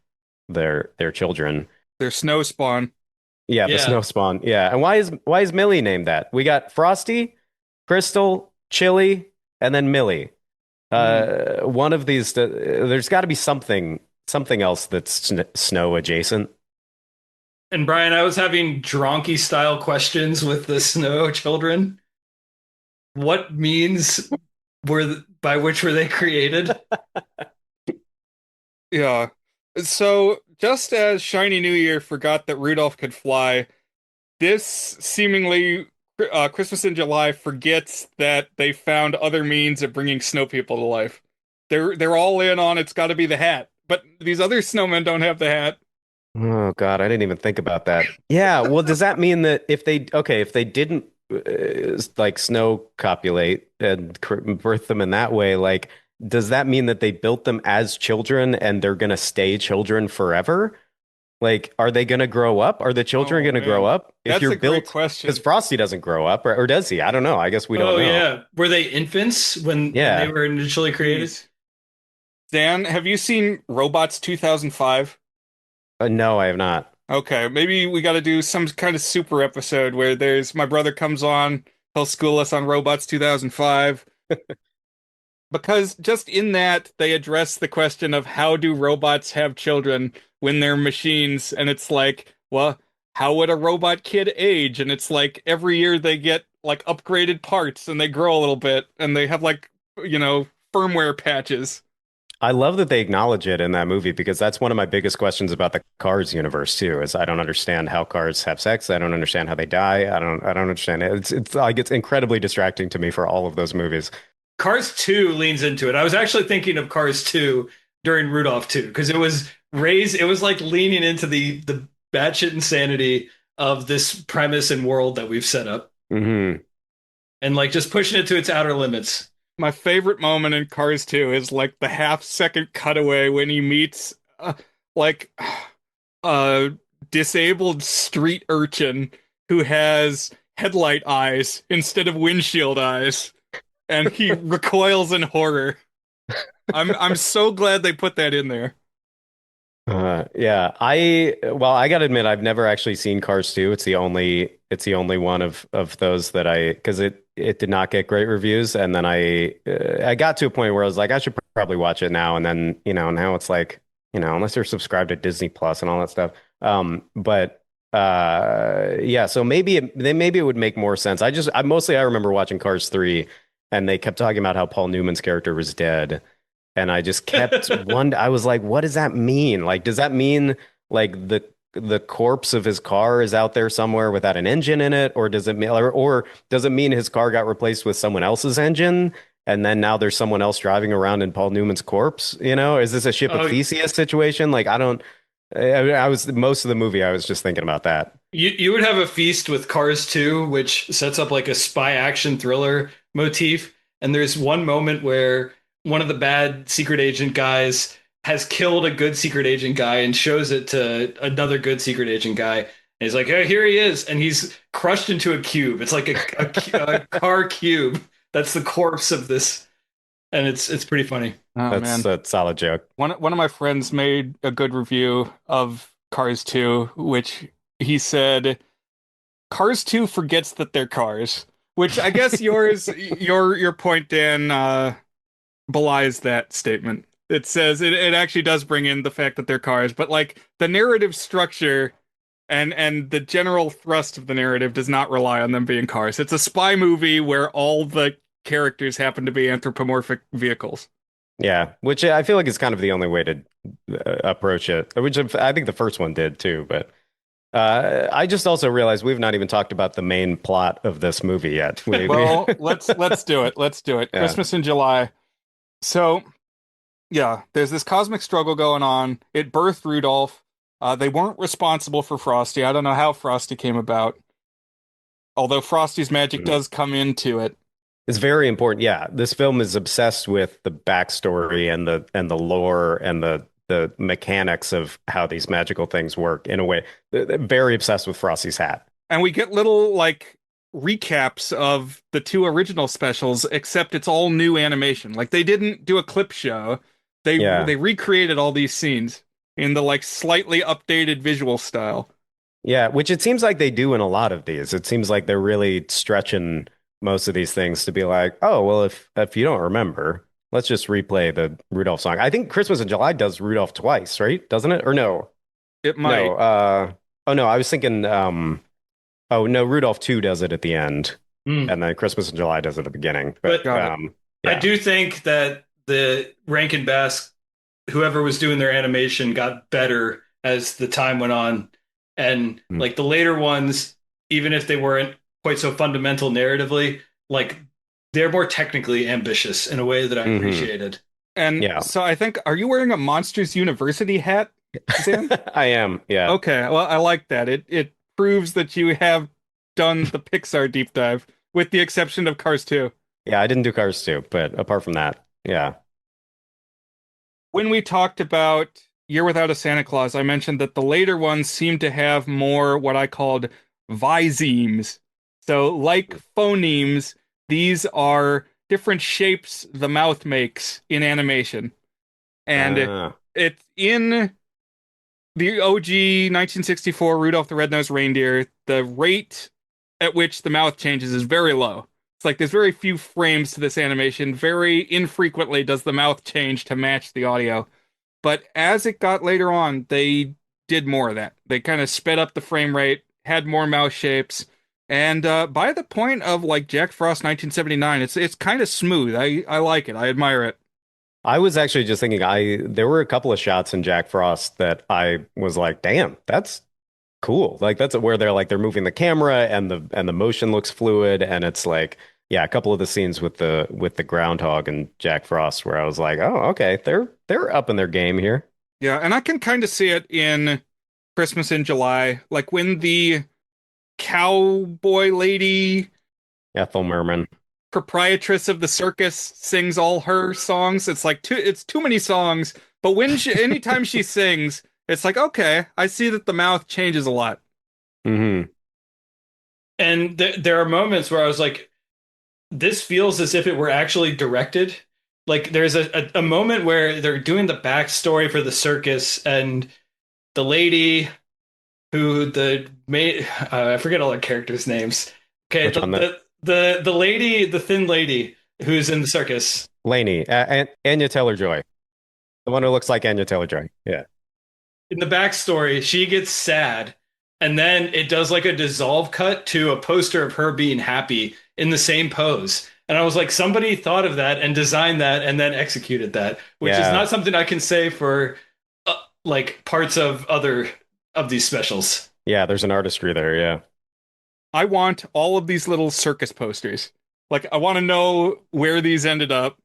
their children. their snow spawn. Yeah, the Yeah. snow spawn. Yeah, and why is Millie named that? We got Frosty, Crystal, Chili, and then Millie. Mm. One of these, there's got to be something else that's snow adjacent. And Brian, I was having Dronky style questions with the snow children. What means by which were they created? Yeah. So just as Shiny New Year forgot that Rudolph could fly, this seemingly Christmas in July forgets that they found other means of bringing snow people to life. They're all in on it's got to be the hat, but these other snowmen don't have the hat. Oh God, I didn't even think about that. Yeah, well, does that mean that if they didn't like snow copulate and birth them in that way, like does that mean that they built them as children and they're gonna stay children forever? Like, are they gonna grow up? Are the children Oh gonna grow man, up? If that's you're a great built, because question. Frosty doesn't grow up, or does he? I don't know. I guess we don't Oh know. yeah, were they infants when they Yeah. were initially created? Jeez. Dan, have you seen Robots 2005? No, I have not. Okay, maybe we got to do some kind of super episode where there's my brother comes on, he'll school us on Robots 2005. Because just in that, they address the question of how do robots have children when they're machines? And it's like, well, how would a robot kid age? And it's like every year they get like upgraded parts and they grow a little bit and they have like, firmware patches. I love that they acknowledge it in that movie because that's one of my biggest questions about the Cars universe too, is I don't understand how cars have sex. I don't understand how they die. I don't understand it. It's like it's incredibly distracting to me for all of those movies. Cars 2 leans into it. I was actually thinking of Cars 2 during Rudolph 2 because it was like leaning into the batshit insanity of this premise and world that we've set up Hmm. and like just pushing it to its outer limits. My favorite moment in Cars 2 is like the half-second cutaway when he meets like a disabled street urchin who has headlight eyes instead of windshield eyes, and he recoils in horror. I'm so glad they put that in there. Yeah, I gotta admit I've never actually seen Cars 2. It's the only one of those that because it did not get great reviews, and then I got to a point where I was like I should probably watch it now, and then now it's like unless you're subscribed to Disney Plus and all that stuff. But yeah, so maybe it would make more sense. I remember watching Cars 3, and they kept talking about how Paul Newman's character was dead. And I just kept one. I was like, what does that mean? Like, does that mean like the corpse of his car is out there somewhere without an engine in it, or does it mean his car got replaced with someone else's engine, and then now there's someone else driving around in Paul Newman's corpse? Is this a ship of Oh, Theseus situation? Like, I don't. I was most of the movie. I was just thinking about that. you would have a feast with Cars 2, which sets up like a spy action thriller motif. And there's one moment where one of the bad secret agent guys has killed a good secret agent guy and shows it to another good secret agent guy. And he's like, "Oh, here he is," and he's crushed into a cube. It's like a car cube. That's the corpse of this, and it's pretty funny. Oh man. That's a solid joke. One of my friends made a good review of Cars 2, which he said Cars 2 forgets that they're cars, which I guess your point, Dan, belies that statement. It says it actually does bring in the fact that they're cars, but like the narrative structure and the general thrust of the narrative does not rely on them being cars. It's a spy movie where all the characters happen to be anthropomorphic vehicles. Yeah, which I feel like is kind of the only way to approach it, which I think the first one did too. But I just also realized we've not even talked about the main plot of this movie yet. Well, let's do it. Let's do it. Yeah. Christmas in July. So, yeah, there's this cosmic struggle going on. It birthed Rudolph. They weren't responsible for Frosty. I don't know how Frosty came about, although Frosty's magic does come into it. It's very important. Yeah, this film is obsessed with the backstory and the lore and the mechanics of how these magical things work in a way. They're very obsessed with Frosty's hat. And we get little like recaps of the two original specials, except it's all new animation. Like they didn't do a clip show. Yeah. They recreated all these scenes in the like slightly updated visual style. Yeah, which it seems like they do in a lot of these. It seems like they're really stretching most of these things to be like, oh, well, if you don't remember, let's just replay the Rudolph song. I think Christmas in July does Rudolph twice, right? Doesn't it? Or no? It might. No. Oh no, I was thinking oh no, Rudolph 2 does it at the end, Hmm. and then Christmas in July does it at the beginning. But Got it. I Yeah. do think that the Rankin Bass, whoever was doing their animation, got better as the time went on. And Hmm. like the later ones, even if they weren't quite so fundamental narratively, like they're more technically ambitious in a way that I Mhm. appreciated. And Yeah. so I think, are you wearing a Monsters University hat, Zan? I am. Yeah. Okay, well, I like that. It proves that you have done the Pixar deep dive, with the exception of Cars 2. Yeah, I didn't do Cars 2, but apart from that, yeah. when we talked about Year Without a Santa Claus, I mentioned that the later ones seem to have more what I called visemes. So, like phonemes, these are different shapes the mouth makes in animation. And Ah, it's in the OG 1964 Rudolph the Red-Nosed Reindeer, the rate at which the mouth changes is very low. It's like there's very few frames to this animation. Very infrequently does the mouth change to match the audio. But as it got later on, they did more of that. They kind of sped up the frame rate, had more mouth shapes, and by the point of like Jack Frost 1979, it's kind of smooth. I like it. I admire it. I was actually just thinking there were a couple of shots in Jack Frost that I was like, damn, that's cool. Like that's where they're moving the camera and the motion looks fluid and it's like yeah, a couple of the scenes with the groundhog and Jack Frost where I was like, oh, okay, they're up in their game here. Yeah, and I can kind of see it in Christmas in July, like when the cowboy lady Ethel Merman. proprietress of the circus sings all her songs. It's too many songs, but anytime she sings, it's like okay, I see that the mouth changes a lot. Hmm. And there are moments where I was like, this feels as if it were actually directed. Like there's a moment where they're doing the backstory for the circus, and the lady who the made I forget all the characters' names. Okay, Which one? the lady, the thin lady who's in the circus. Lainey, Anya Taylor-Joy, the one who looks like Anya Taylor-Joy. Yeah. In the backstory, she gets sad, and then it does like a dissolve cut to a poster of her being happy in the same pose. And I was like, somebody thought of that and designed that and then executed that, which is Yeah. not something I can say for like parts of other of these specials. Yeah, there's an artistry there. Yeah. I want all of these little circus posters. Like, I want to know where these ended up.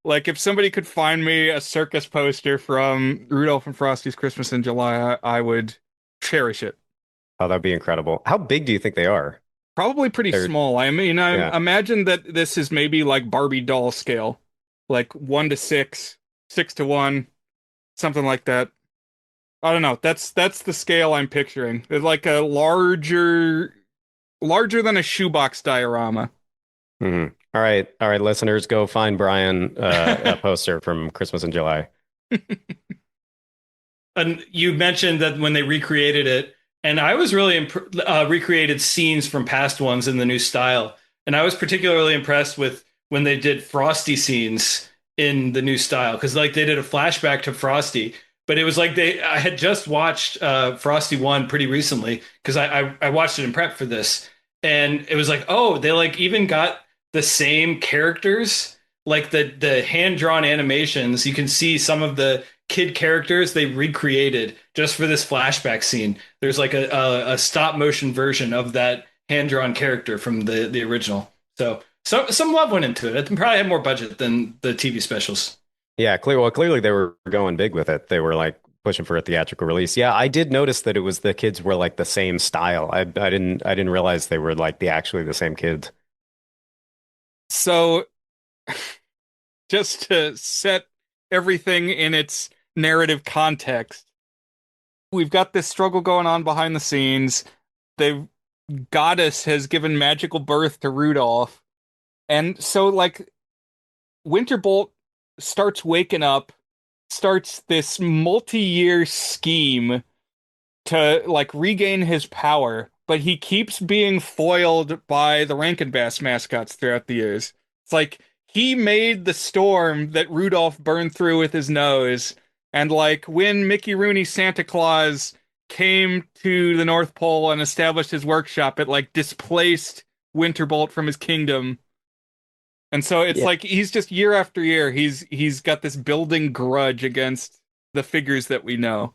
Like, if somebody could find me a circus poster from Rudolph and Frosty's Christmas in July, I would cherish it. Oh, that'd be incredible. How big do you think they are? Probably pretty They're small. I mean, I yeah. imagine that this is maybe like Barbie doll scale, like 1 to 6, 6 to 1, something like that. I don't know. That's the scale I'm picturing. It's like a larger than a shoebox diorama. Hmm. All right, listeners, go find Brian a poster from Christmas in July. And you mentioned that when they recreated it, and I was really recreated scenes from past ones in the new style, and I was particularly impressed with when they did Frosty scenes in the new style because like they did a flashback to Frosty, but it was like I had just watched Frosty 1 pretty recently because I watched it in prep for this, and it was like oh they like even got the same characters like the hand drawn animations. You can see some of the kid characters they recreated just for this flashback scene. There's like a stop motion version of that hand drawn character from the original. So some love went into it. It probably had more budget than the TV specials. Yeah, clearly they were going big with it. They were like pushing for a theatrical release. Yeah, I did notice that it was the kids were like the same style. I didn't realize they were like the actually the same kids. So, just to set everything in its narrative context, we've got this struggle going on behind the scenes. The goddess has given magical birth to Rudolph. And so, like, Winterbolt starts waking up, starts this multi-year scheme to, like, regain his power, but he keeps being foiled by the Rankin Bass mascots throughout the years. It's like he made the storm that Rudolph burned through with his nose, and like when Mickey Rooney Santa Claus came to the North Pole and established his workshop, it like displaced Winterbolt from his kingdom. And so it's Yeah. like he's just year after year, he's got this building grudge against the figures that we know.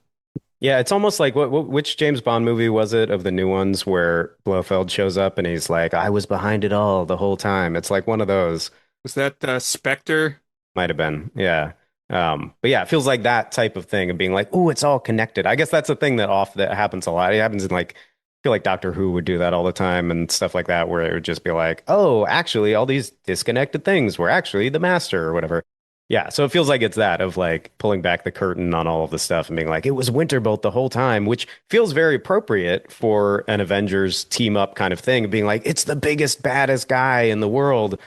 Yeah, it's almost like which James Bond movie was it of the new ones where Blofeld shows up and he's like, I was behind it all the whole time. It's like one of those. Was that Spectre? Might have been. Yeah. But yeah, it feels like that type of thing of being like, oh, it's all connected. I guess that's a thing that happens a lot. It happens in like, I feel like Doctor Who would do that all the time and stuff like that, where it would just be like, oh, actually, all these disconnected things were actually the master or whatever. Yeah, so it feels like it's that of like pulling back the curtain on all of the stuff and being like, it was Winterbolt the whole time, which feels very appropriate for an Avengers team up kind of thing, being like, it's the biggest, baddest guy in the world.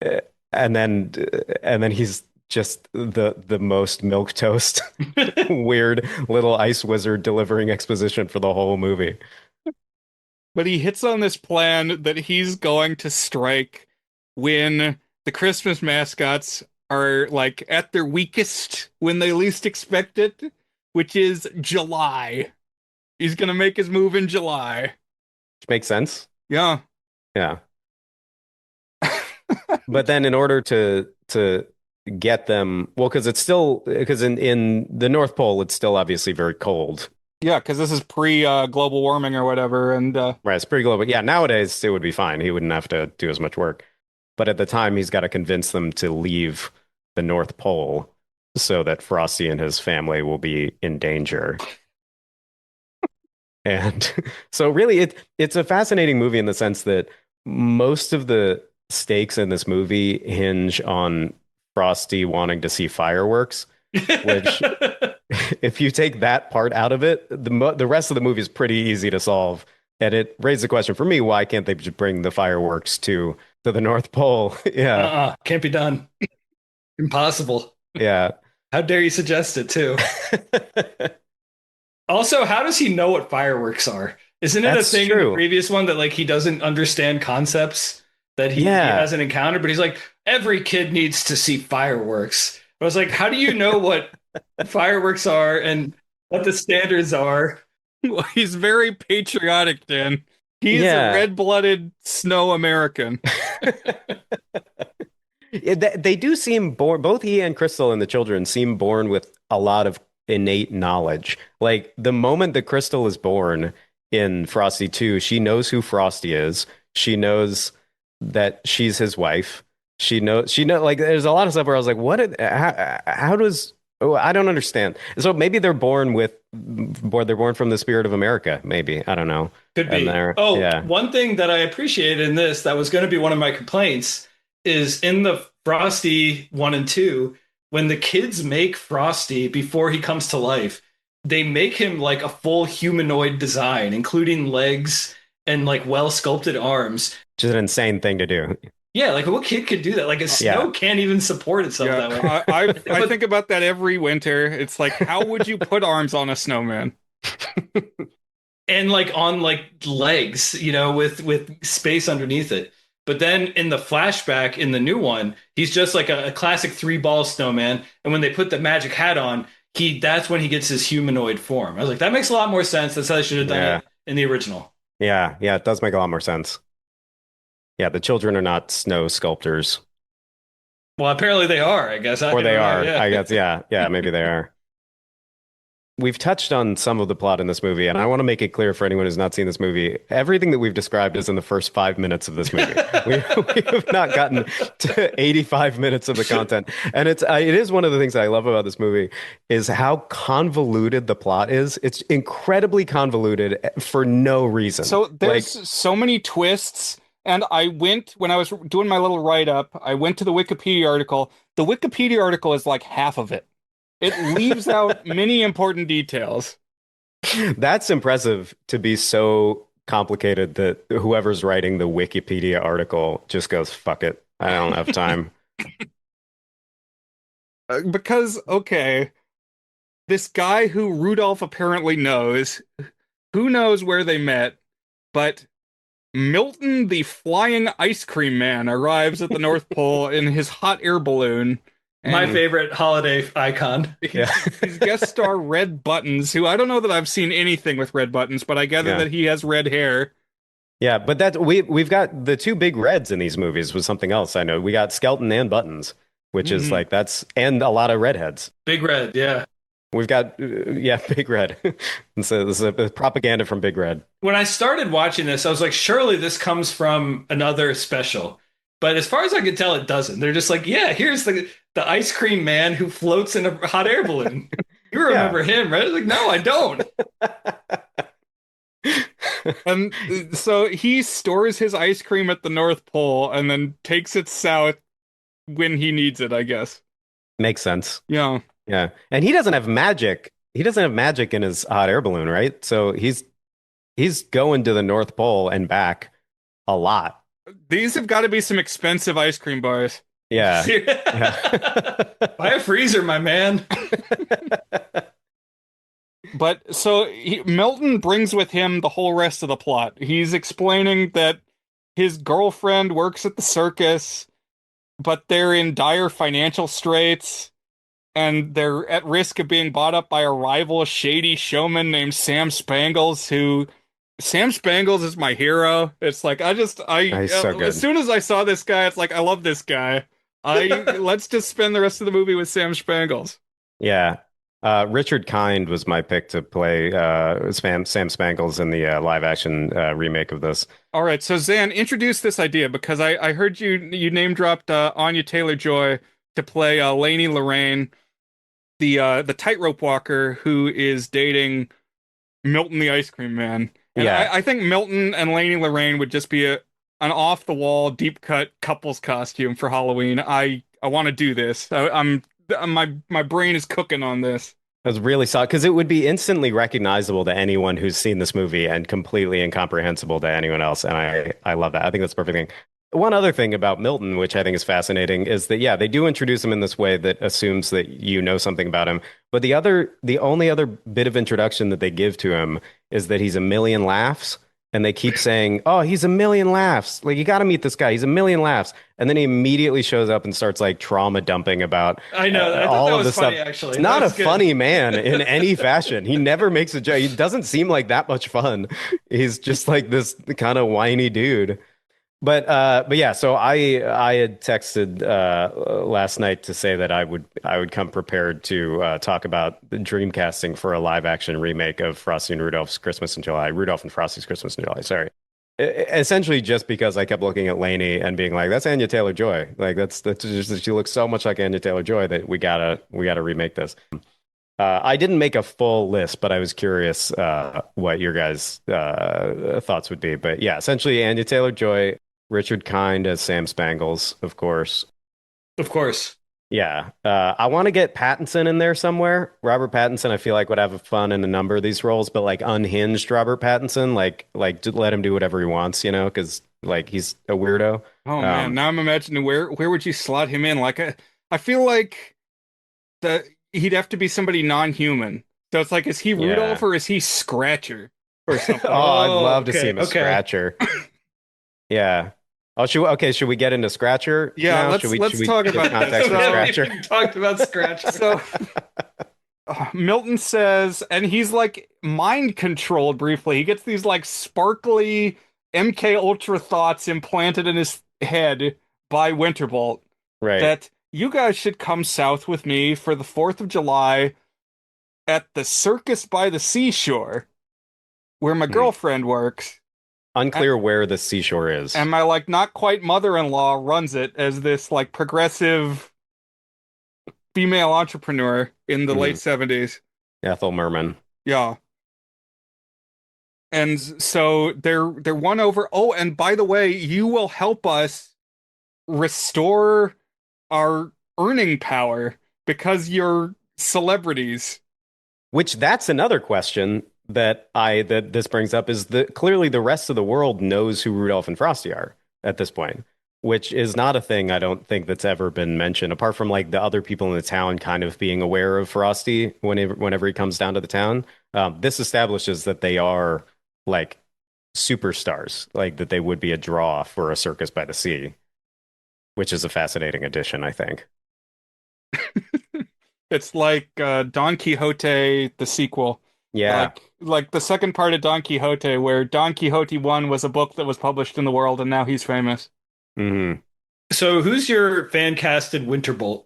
Uh, and then he's just the most milk toast, weird little ice wizard delivering exposition for the whole movie. But he hits on this plan that he's going to strike when the Christmas mascots are like at their weakest, when they least expect it, which is July. He's gonna make his move in July. Which makes sense. Yeah. Yeah. But then in order to get them, well, because it's still because in the North Pole, it's still obviously very cold. Yeah, because this is pre global warming or whatever, and Right, it's pretty global. Yeah, nowadays it would be fine. He wouldn't have to do as much work. But at the time, he's got to convince them to leave the North Pole so that Frosty and his family will be in danger. And so really it's a fascinating movie in the sense that most of the stakes in this movie hinge on Frosty wanting to see fireworks, which if you take that part out of it, the rest of the movie is pretty easy to solve. And it raised the question for me, why can't they just bring the fireworks to the North Pole? Yeah. Can't be done. Impossible. Yeah. How dare you suggest it too? Also, how does he know what fireworks are? Isn't it That's a thing in true. the previous one that like he doesn't understand concepts that he hasn't encountered? But he's like, every kid needs to see fireworks. I was like, how do you know what fireworks are and what the standards are? well, he's very patriotic, Dan. He's Yeah. a red-blooded snow American. They do seem born, both he and Crystal and the children seem born with a lot of innate knowledge. Like the moment that Crystal is born in Frosty 2, she knows who Frosty is. She knows that she's his wife. She know like there's a lot of stuff where I was like, how does oh, I don't understand. So maybe they're born from the spirit of America, maybe. I don't know. Could And be. they're Oh, yeah. one thing that I appreciated in this that was going to be one of my complaints is in the Frosty 1 and 2, when the kids make Frosty before he comes to life, they make him like a full humanoid design, including legs and like well sculpted arms. Just an insane thing to do. Yeah, like what kid could do that? Like a snow Yeah. can't even support itself Yeah, that way. I think about that every winter. It's like, how would you put arms on a snowman? And like on like legs, with space underneath it. But then in the flashback in the new one, he's just like a classic three-ball snowman. And when they put the magic hat on, that's when he gets his humanoid form. I was like, that makes a lot more sense. That's how they should have done Yeah. it in the original. Yeah, it does make a lot more sense. Yeah, the children are not snow sculptors. Well, apparently they are, I guess. Or they are. Yeah. I guess, yeah, maybe they are. We've touched on some of the plot in this movie, and I want to make it clear for anyone who's not seen this movie. Everything that we've described is in the first 5 minutes of this movie. We have not gotten to 85 minutes of the content. And it is one of the things I love about this movie is how convoluted the plot is. It's incredibly convoluted for no reason. So there's Like, so many twists. And when I was doing my little write-up, I went to the Wikipedia article. The Wikipedia article is like half of it. It leaves out many important details. that's impressive to be so complicated that whoever's writing the Wikipedia article just goes, fuck it. I don't have time. Because, okay, this guy who Rudolph apparently knows, who knows where they met, but Milton, the flying ice cream man, arrives at the North Pole in his hot air balloon. My And favorite holiday icon. Yeah. he's guest star Red Buttons, who I don't know that I've seen anything with Red Buttons, but I gather Yeah. that he has red hair. Yeah, but we've got the two big reds in these movies was something else. I know we got Skelton and Buttons, which is like and a lot of redheads. Big Red, yeah. We've got Big Red. And so this is a propaganda from Big Red. When I started watching this, I was like, surely this comes from another special. But as far as I can tell, it doesn't. They're just like, yeah, here's the ice cream man who floats in a hot air balloon. You remember him, right? I was like, no, I don't. And so he stores his ice cream at the North Pole and then takes it south when he needs it, I guess. Makes sense. Yeah. Yeah. And he doesn't have magic. He doesn't have magic in his hot air balloon, right? So he's going to the North Pole and back a lot. These have got to be some expensive ice cream bars. Yeah. Buy a freezer, my man. But so Milton brings with him the whole rest of the plot. He's explaining that his girlfriend works at the circus, but they're in dire financial straits, and they're at risk of being bought up by a rival shady showman named Sam Spangles, who Sam Spangles is my hero. It's like He's so good. as soon as I saw this guy, it's like I love this guy. Let's just spend the rest of the movie with Sam Spangles. Yeah. Richard Kind was my pick to play Sam Spangles in the live action remake of this. All right, so Zan, introduce this idea because I heard you name dropped Anya Taylor-Joy to play Lainey Lorraine, the tightrope walker who is dating Milton the Ice Cream Man. And Yeah. I think Milton and Lainey Lorraine would just be an off the wall deep cut couples costume for Halloween. I want to do this. My brain is cooking on this. I was really solid because it would be instantly recognizable to anyone who's seen this movie and completely incomprehensible to anyone else. And I love that. I think that's the perfect thing. One other thing about Milton, which I think is fascinating, is that, yeah, they do introduce him in this way that assumes that you know something about him. But the only other bit of introduction that they give to him is that he's a million laughs. And they keep saying, oh, he's a million laughs. Like, you got to meet this guy. He's a million laughs. And then he immediately shows up and starts like trauma dumping about I know. I thought all that of was this funny, stuff. actually. It's That not a was good. funny man in any fashion. He never makes a joke. He doesn't seem like that much fun. He's just like this kind of whiny dude. But yeah, so I had texted last night to say that I would come prepared to talk about the dream casting for a live action remake of Frosty and Rudolph's Christmas in July, Rudolph and Frosty's Christmas in July. Sorry. Essentially, just because I kept looking at Lainey and being like, "That's Anya Taylor-Joy." Like that's just she looks so much like Anya Taylor-Joy that we gotta remake this. I didn't make a full list, but I was curious what your guys' thoughts would be. But yeah, essentially, Anya Taylor-Joy, Richard Kind as Sam Spangles, of course. Of course. Yeah, I want to get Pattinson in there somewhere. Robert Pattinson, I feel like would have fun in a number of these roles, but like unhinged Robert Pattinson, like let him do whatever he wants, because like he's a weirdo. Oh man, now I'm imagining where would you slot him in? I feel like that he'd have to be somebody non-human. So it's like, is he Rudolph or is he Scratcher or something? Oh, I'd love to okay, see him as okay. Scratcher. Yeah. Oh, should we get into Scratcher? Yeah, now? let's Should we talk give about context this. for So- Scratcher? We talked about Scratcher. So Milton says, and he's like mind controlled briefly. He gets these like sparkly MK Ultra thoughts implanted in his head by Winterbolt Right. that you guys should come south with me for the 4th of July at the circus by the seashore where my girlfriend works. Unclear where the seashore is. And my like not quite mother-in-law runs it as this like progressive female entrepreneur in the late 70s. Ethel Merman. Yeah. And so they're won over. Oh, and by the way, you will help us restore our earning power because you're celebrities. Which that's another question that this brings up is that clearly the rest of the world knows who Rudolph and Frosty are at this point, which is not a thing I don't think that's ever been mentioned, apart from like the other people in the town kind of being aware of Frosty whenever he comes down to the town. This establishes that they are like superstars, like that they would be a draw for a circus by the sea, which is a fascinating addition, I think. It's like Don Quixote, the sequel. Yeah. Like the second part of Don Quixote, where Don Quixote 1 was a book that was published in the world, and now he's famous. Mm-hmm. So who's your fan casted Winterbolt?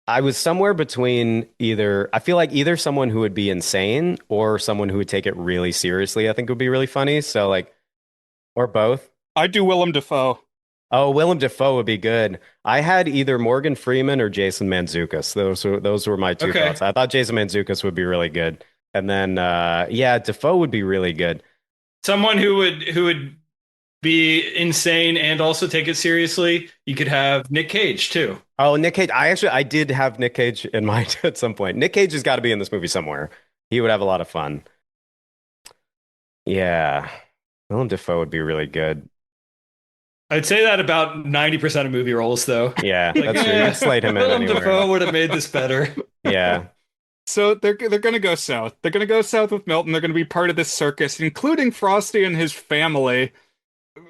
I was somewhere between I feel like either someone who would be insane or someone who would take it really seriously, I think would be really funny. So like, or both. I do Willem Dafoe. Oh, Willem Dafoe would be good. I had either Morgan Freeman or Jason Mantzoukas. Those were my two Okay. thoughts. I thought Jason Mantzoukas would be really good. And then yeah, Dafoe would be really good. Someone who would be insane and also take it seriously, you could have Nick Cage too. Oh, Nick Cage. I did have Nick Cage in mind at some point. Nick Cage has got to be in this movie somewhere. He would have a lot of fun. Yeah. Willem Dafoe would be really good. I'd say that about 90% of movie roles, though. Yeah, Like, that's true. You could slate him in Willem anywhere. Dafoe would have made this better. Yeah. So they're gonna go south. They're gonna go south with Milton. They're gonna be part of this circus, including Frosty and his family,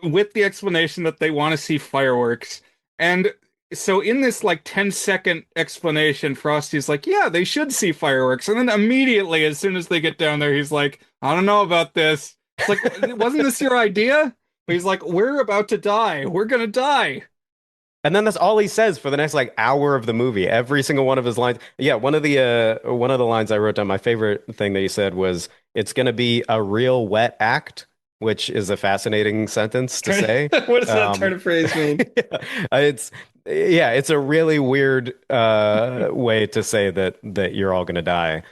with the explanation that they want to see fireworks. And so in this like 10-second explanation, Frosty's like, yeah, they should see fireworks. And then immediately, as soon as they get down there, he's like, I don't know about this. It's like, wasn't this your idea? But he's like, we're about to die. We're gonna die. And then that's all he says for the next like hour of the movie. Every single one of his lines. Yeah, one of the lines I wrote down, my favorite thing that he said was, "It's going to be a real wet act," which is a fascinating sentence to say. What does that turn of phrase mean? It's a really weird way to say that you're all going to die.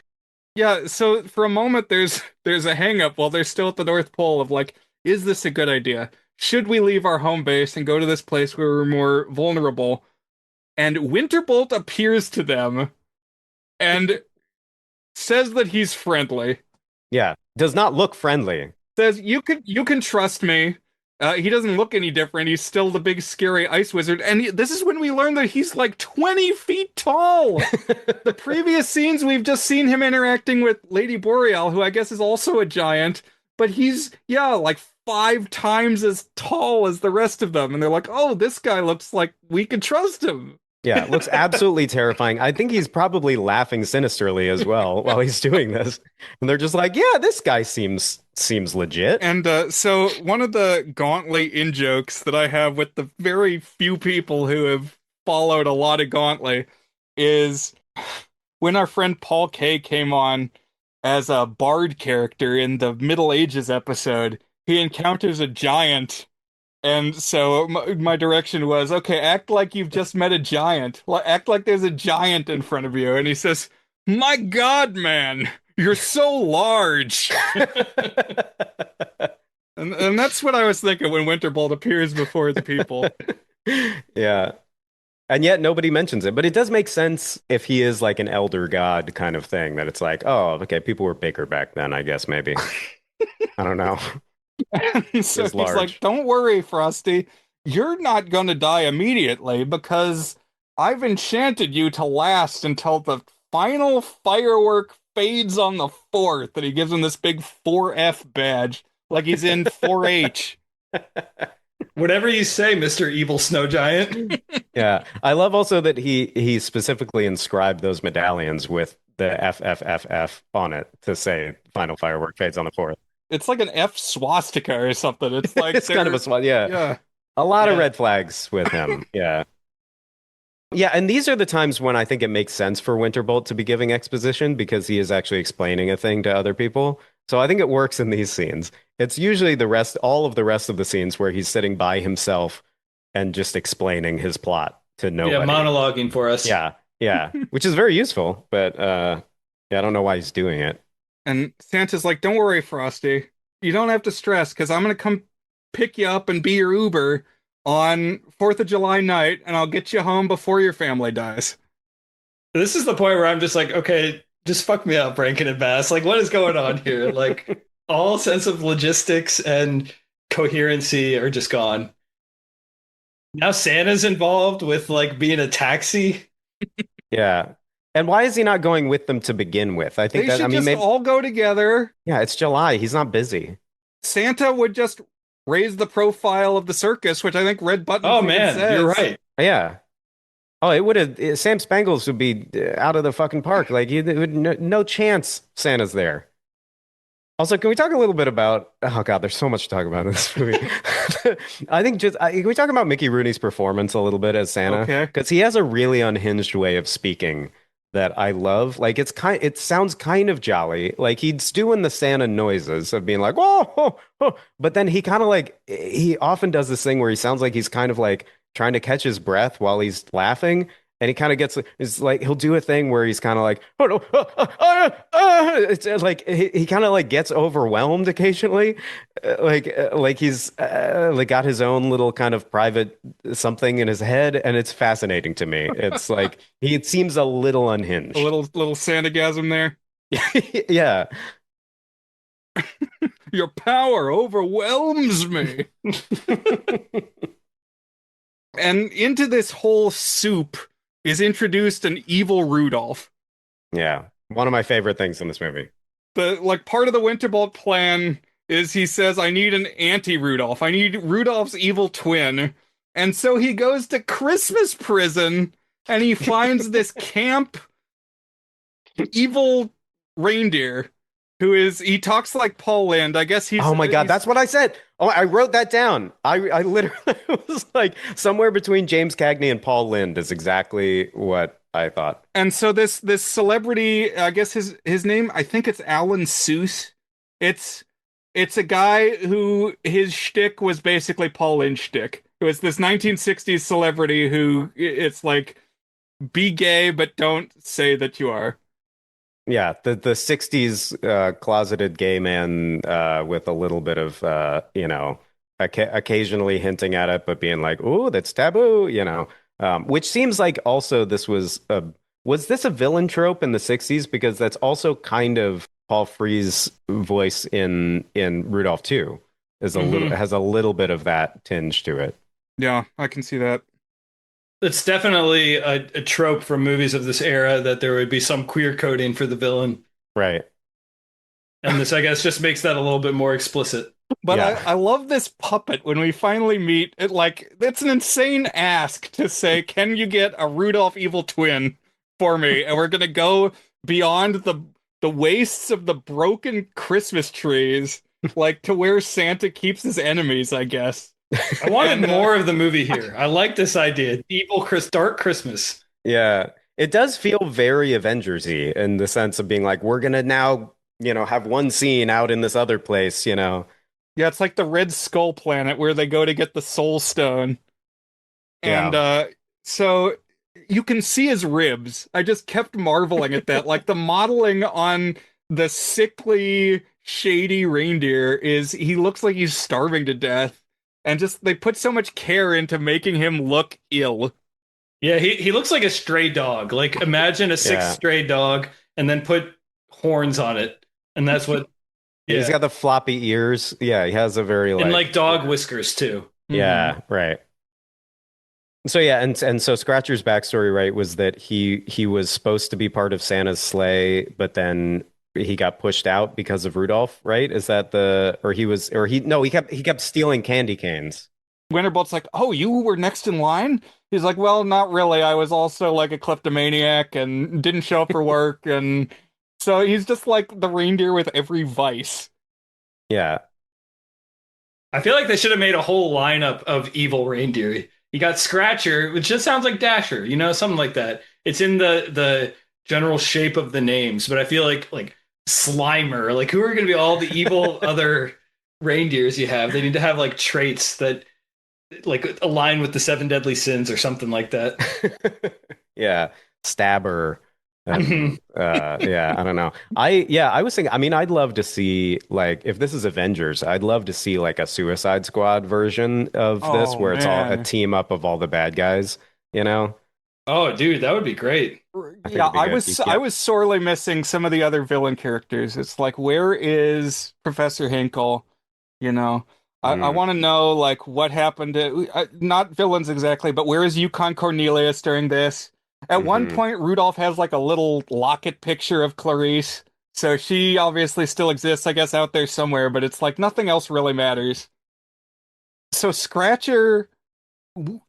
Yeah, so for a moment there's a hang up while they're still at the North Pole of like, is this a good idea? Should we leave our home base and go to this place where we're more vulnerable? And Winterbolt appears to them and says that he's friendly. Yeah, does not look friendly. Says you can trust me. He doesn't look any different. He's still the big scary ice wizard. And this is when we learn that he's like 20 feet tall. The previous scenes we've just seen him interacting with Lady Boreal, who I guess is also a giant, but he's like 5 times as tall as the rest of them. And they're like, oh, this guy looks like we can trust him. Yeah, looks absolutely terrifying. I think he's probably laughing sinisterly as well while he's doing this. And they're just like, yeah, this guy seems legit. And so one of the Gauntlet in-jokes that I have with the very few people who have followed a lot of Gauntlet is when our friend Paul Kay came on as a bard character in the Middle Ages episode, he encounters a giant. And so my direction was, okay, act like you've just met a giant. Act like there's a giant in front of you. And he says, my God, man, you're so large. and that's what I was thinking when Winterbolt appears before the people. Yeah. And yet nobody mentions it. But it does make sense if he is like an elder god kind of thing, that it's like, oh, okay, people were bigger back then, I guess, maybe. I don't know. So he's like, don't worry, Frosty. You're not going to die immediately because I've enchanted you to last until the final firework fades on the 4th. And he gives him this big 4F badge, like he's in 4-H. Whatever you say, Mr. Evil Snow Giant. Yeah. I love also that he specifically inscribed those medallions with the FFFF on it to say final firework fades on the 4th. It's like an F swastika or something. It's like It's kind of a swastika. Yeah. Yeah. A lot of red flags with him. Yeah. Yeah, and these are the times when I think it makes sense for Winterbolt to be giving exposition because he is actually explaining a thing to other people. So I think it works in these scenes. It's usually all of the rest of the scenes where he's sitting by himself and just explaining his plot to nobody. Yeah, monologuing for us. Yeah, which is very useful, but yeah, I don't know why he's doing it. And Santa's like, don't worry, Frosty. You don't have to stress because I'm going to come pick you up and be your Uber on 4th of July night, and I'll get you home before your family dies. This is the point where I'm just like, okay, just fuck me up, Rankin and Bass. Like, what is going on here? Like, all sense of logistics and coherency are just gone. Now Santa's involved with, like, being a taxi. Yeah. And why is he not going with them to begin with? I think They should just all go together. Yeah, it's July. He's not busy. Santa would just raise the profile of the circus, which I think Red Button. Oh man, says. you're right. Yeah. Oh, it would have. Sam Spangles would be out of the fucking park. Like, no chance Santa's there. Also, can we talk a little bit about? Oh God, there's so much to talk about in this movie. I think can we talk about Mickey Rooney's performance a little bit as Santa? Okay. Because he has a really unhinged way of speaking that I love. Like it sounds kind of jolly. Like he's doing the Santa noises of being like, whoa, oh, oh. But then he kind of like, he often does this thing where he sounds like he's kind of like trying to catch his breath while he's laughing. and he kind of gets it's like he'll do a thing where he's kind of like, oh no, it's like he kind of like gets overwhelmed occasionally, like he's like got his own little kind of private something in his head, and it's fascinating to me. It's like it seems a little A unhinged. little Santagasm there. Yeah. Your power overwhelms me. And into this whole soup is introduced an evil Rudolph. Yeah. One of my favorite things in this movie. The like part of the Winterbolt plan is he says, I need an anti-Rudolph. I need Rudolph's evil twin. And so he goes to Christmas prison and he finds this camp evil reindeer he talks like Paul Land. I guess Oh my God, that's what I said. Oh, I wrote that down. I literally was like somewhere between James Cagney and Paul Lynde is exactly what I thought. and so this celebrity, I guess his name, I think it's Alan Seuss. It's it's a guy who his shtick was basically Paul Lynde's shtick. It was this 1960s celebrity who it's like be gay but don't say that you are. Yeah, the 60s closeted gay man with a little bit of occasionally hinting at it but being like, "Ooh, that's taboo," which seems like also was this a villain trope in the 60s because that's also kind of Paul Frees' voice in Rudolph 2 is a little Mhm. has a little bit of that tinge to it. Yeah, I can see that. It's definitely a trope from movies of this era that there would be some queer coding for the villain. Right. And this, I guess, just makes that a little bit more explicit. But Yeah. I love this puppet when we finally meet. It's an insane ask to say, can you get a Rudolph evil twin for me? And we're gonna go beyond the wastes of the broken Christmas trees, like to where Santa keeps his enemies, I guess. I wanted And, more of the movie here. I like this idea. Dark Christmas. Yeah. It does feel very Avengers-y in the sense of being like, we're gonna now, have one scene out in this other place. Yeah, it's like the Red Skull planet where they go to get the Soul Stone. And Yeah. so you can see his ribs. I just kept marveling at that. Like the modeling on the sickly, shady reindeer is he looks like he's starving to death. And just they put so much care into making him look ill. Yeah, he looks like a stray dog. Like imagine a sick Yeah. stray dog and then put horns on it. And that's what He's yeah. got the floppy ears. Yeah, he has a very And like dog whiskers too. yeah, right. So yeah, and so Scratcher's backstory, right, was that he was supposed to be part of Santa's sleigh, but then he got pushed out because of Rudolph, right? Is that the or he was or he no, he kept stealing candy canes. Winterbolt's like, "Oh, you were next in line?" He's like, "Well, not really. I was also like a kleptomaniac and didn't show up for work." And so he's just like the reindeer with every vice. Yeah. I feel like they should have made a whole lineup of evil reindeer. You got Scratcher, which just sounds like Dasher, something like that. It's in the general shape of the names, but I feel like Slimer, like who are going to be all the evil other reindeers you have? They need to have like traits that like align with the seven deadly sins or something like that. Yeah. Stabber. Mhm. Yeah, I don't know. I was thinking, I mean, I'd love to see like if this is Avengers, I'd love to see like a Suicide Squad version of this Oh where it's all a man. team up of all the bad guys, you know? Oh, dude, that would be great. I think Yeah, it'd be good. I Yeah. was sorely missing some of the other villain characters. It's like, where is Professor Hinkle? You know, I Mm, want to know like what happened to not villains exactly, but where is Yukon Cornelius during this? At one hmm. point, Rudolph has like a little locket picture of Clarice, so she obviously still exists, I guess, out there somewhere. But it's like nothing else really matters. So Scratcher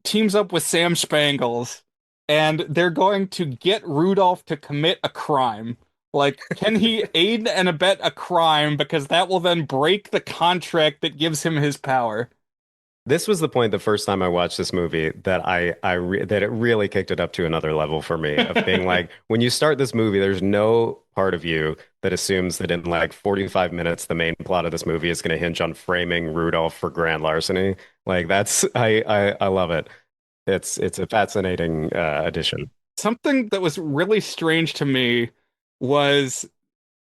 teams up with Sam Spangles, and they're going to get Rudolph to commit a crime. Like, can he aid and abet a crime because that will then break the contract that gives him his power? This was the point the first time I watched this movie that that it really kicked it up to another level for me of being like, when you start this movie, there's no part of you that assumes that in like 45 minutes, the main plot of this movie is going to hinge on framing Rudolph for grand larceny. Like that's I love it. It's a fascinating addition. something that was really strange to me was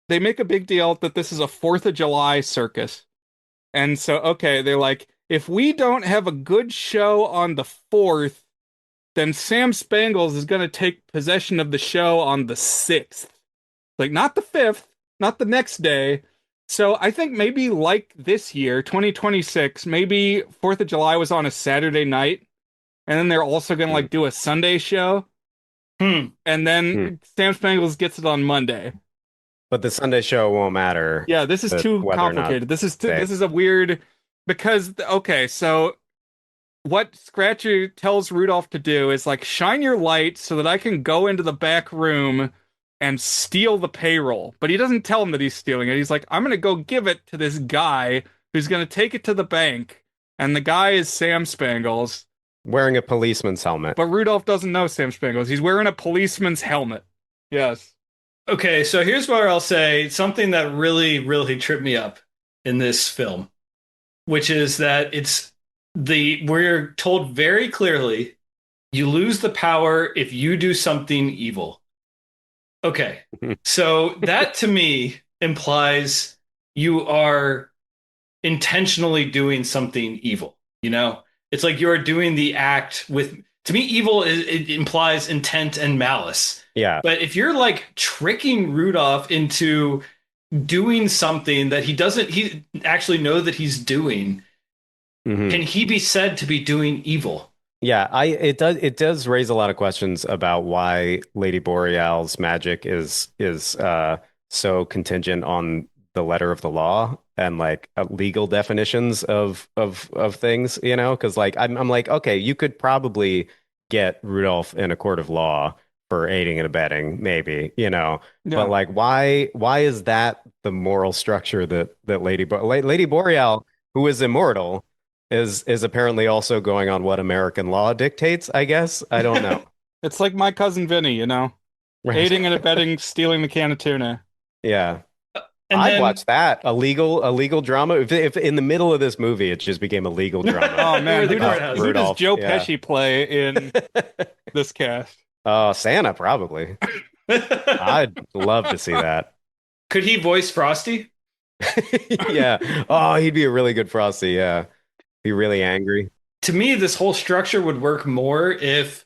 they make a big deal that this is a 4th of July circus. And so, okay, they're like, if we don't have a good show on the 4th, then Sam Spangles is going to take possession of the show on the 6th. Like, not the 5th, not the next day. So I think maybe like this year, 2026, maybe 4th of July was on a Saturday night, and then they're also going to like do a Sunday show, and Hmm. then Sam Spangles gets it on Monday. But the Sunday show won't matter Yeah, this is too whether or not complicated. they. This is a weird because okay, so what Scratcher tells Rudolph to do is like shine your light so that I can go into the back room and steal the payroll. But he doesn't tell him that he's stealing it. He's like, I'm gonna go give it to this guy who's gonna take it to the bank. And the guy is Sam Spangles. Wearing a policeman's helmet. But Rudolph doesn't know Sam Spangles. He's wearing a policeman's helmet. Yes. Okay, so here's where I'll say something that really, really tripped me up in this film, which is that we're told very clearly you lose the power if you do something evil. Okay, so that to me implies you are intentionally doing something evil, you know? It's like you're doing the act with, to me, evil it implies intent and malice. Yeah. But if you're like tricking Rudolph into doing something that he actually know that he's doing, Mhm. can he be said to be doing evil? Yeah, it does raise a lot of questions about why Lady Boreal's magic is so contingent on the letter of the law and like legal definitions of things, you know? Because like I'm like, okay, you could probably get Rudolph in a court of law for aiding and abetting, maybe, you know. But Yeah. like, why is that the moral structure that Lady Boreal, who is immortal, is apparently also going on what American law dictates, I guess. I don't know. It's like my cousin Vinny, you know, Right. aiding and abetting stealing the can of tuna. Yeah. And I'd then watch that. A legal drama. If in the middle of this movie it just became a legal drama. Oh man, Or the who does courthouse. who does Rudolph, Joe yeah. Pesci play in this cast? Santa probably. I'd love to see that. could he voice Frosty? Yeah. Oh, he'd be a really good Frosty. Yeah. Be really angry. To me, this whole structure would work more if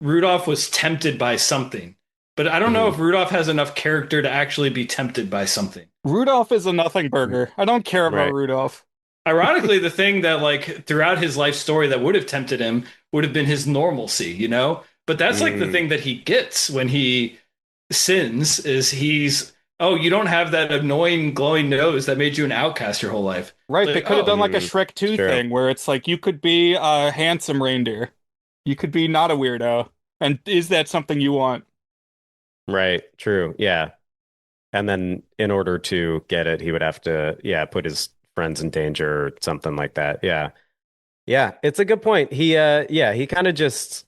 Rudolph was tempted by something. But I don't know if Rudolph has enough character to actually be tempted by something. Rudolph is a nothing burger. I don't care about Right. Rudolph. Ironically, the thing that like throughout his life story that would have tempted him would have been his normalcy, you know? But that's like the Mm. thing that he gets when he sins is oh, you don't have that annoying glowing nose that made you an outcast your whole life. Right, Like, they could have done like a Mm, Shrek 2 true. thing where it's like you could be a handsome reindeer. You could be not a weirdo. And is that something you want? Right. True. Yeah. And then in order to get it, he would have to, yeah, put his friends in danger or something like that. Yeah. Yeah, it's a good point. Yeah, he kind of just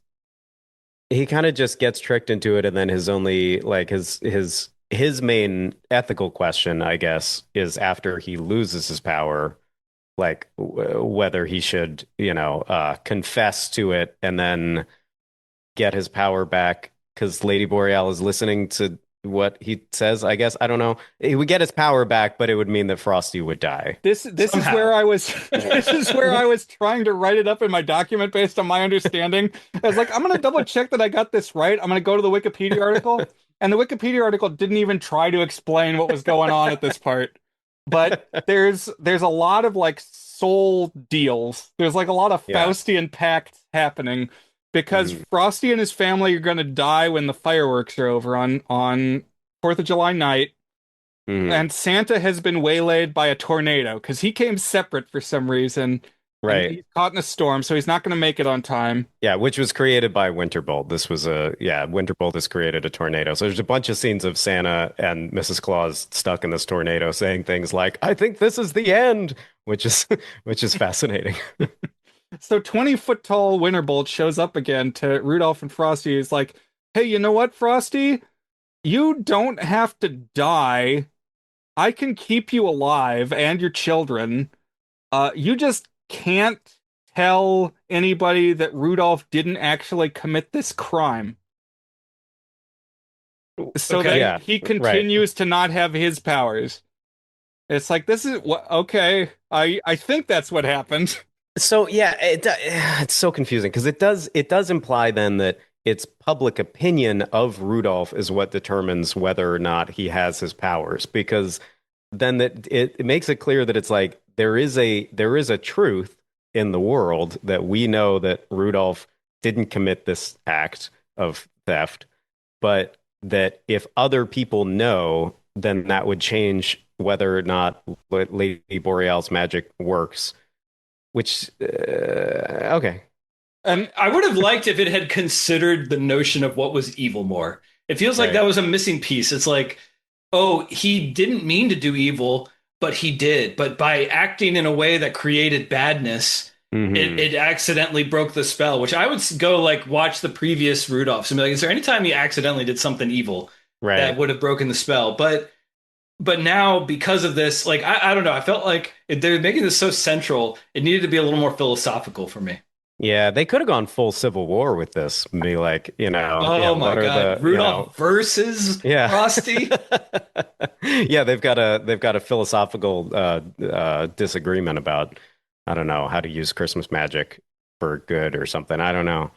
gets tricked into it, and then his only like his main ethical question, I guess, is after he loses his power, like whether he should, confess to it and then get his power back because Lady Boreal is listening to what he says, I guess. I don't know. He would get his power back, but it would mean that Frosty would die. This is Somehow. where I was this is where I was trying to write it up in my document based on my understanding. I was like, I'm gonna double check that I got this right. I'm gonna go to the Wikipedia article, and the Wikipedia article didn't even try to explain what was going on at this part. But there's a lot of like soul deals. There's like a lot of Yeah. Faustian pacts happening because Mhm. Frosty and his family are gonna die when the fireworks are over on 4th of July night. Mhm. And Santa has been waylaid by a tornado because he came separate for some reason. And Right. he's caught in a storm, so he's not going to make it on time. Yeah, which was created by Winterbolt. Winterbolt has created a tornado. So there's a bunch of scenes of Santa and Mrs. Claus stuck in this tornado saying things like, "I think this is the end," which is which is fascinating. So 20-foot tall Winterbolt shows up again to Rudolph and Frosty. He's like, hey, you know what, Frosty? You don't have to die. I can keep you alive and your children. You just can't tell anybody that Rudolph didn't actually commit this crime. so Okay. that Yeah, he right. continues to not have his powers. It's like this is what okay. I think that's what happened. So yeah, it's so confusing because it does imply then that it's public opinion of Rudolph is what determines whether or not he has his powers because then it makes it clear that it's like there is a truth in the world that we know that Rudolph didn't commit this act of theft, but that if other people know, then that would change whether or not Lady Boreal's magic works. Which okay, And I would have liked if it had considered the notion of what was evil more. It feels like right. that was a missing piece. It's like, oh, he didn't mean to do evil, but he did. But by acting in a way that created badness, Hmm. it accidentally broke the spell, which I would go like watch the previous Rudolphs and be like, is there any time he accidentally did something evil that Right. would have broken the spell? But now because of this, like I don't know, I felt like if they're making this so central, it needed to be a little more philosophical for me. Yeah, they could have gone full Civil War with this and be like, yeah, Oh my what are God, the, Rudolph versus yeah. Frosty. Yeah, they've got a philosophical disagreement about I don't know how to use Christmas magic for good or something. I don't know.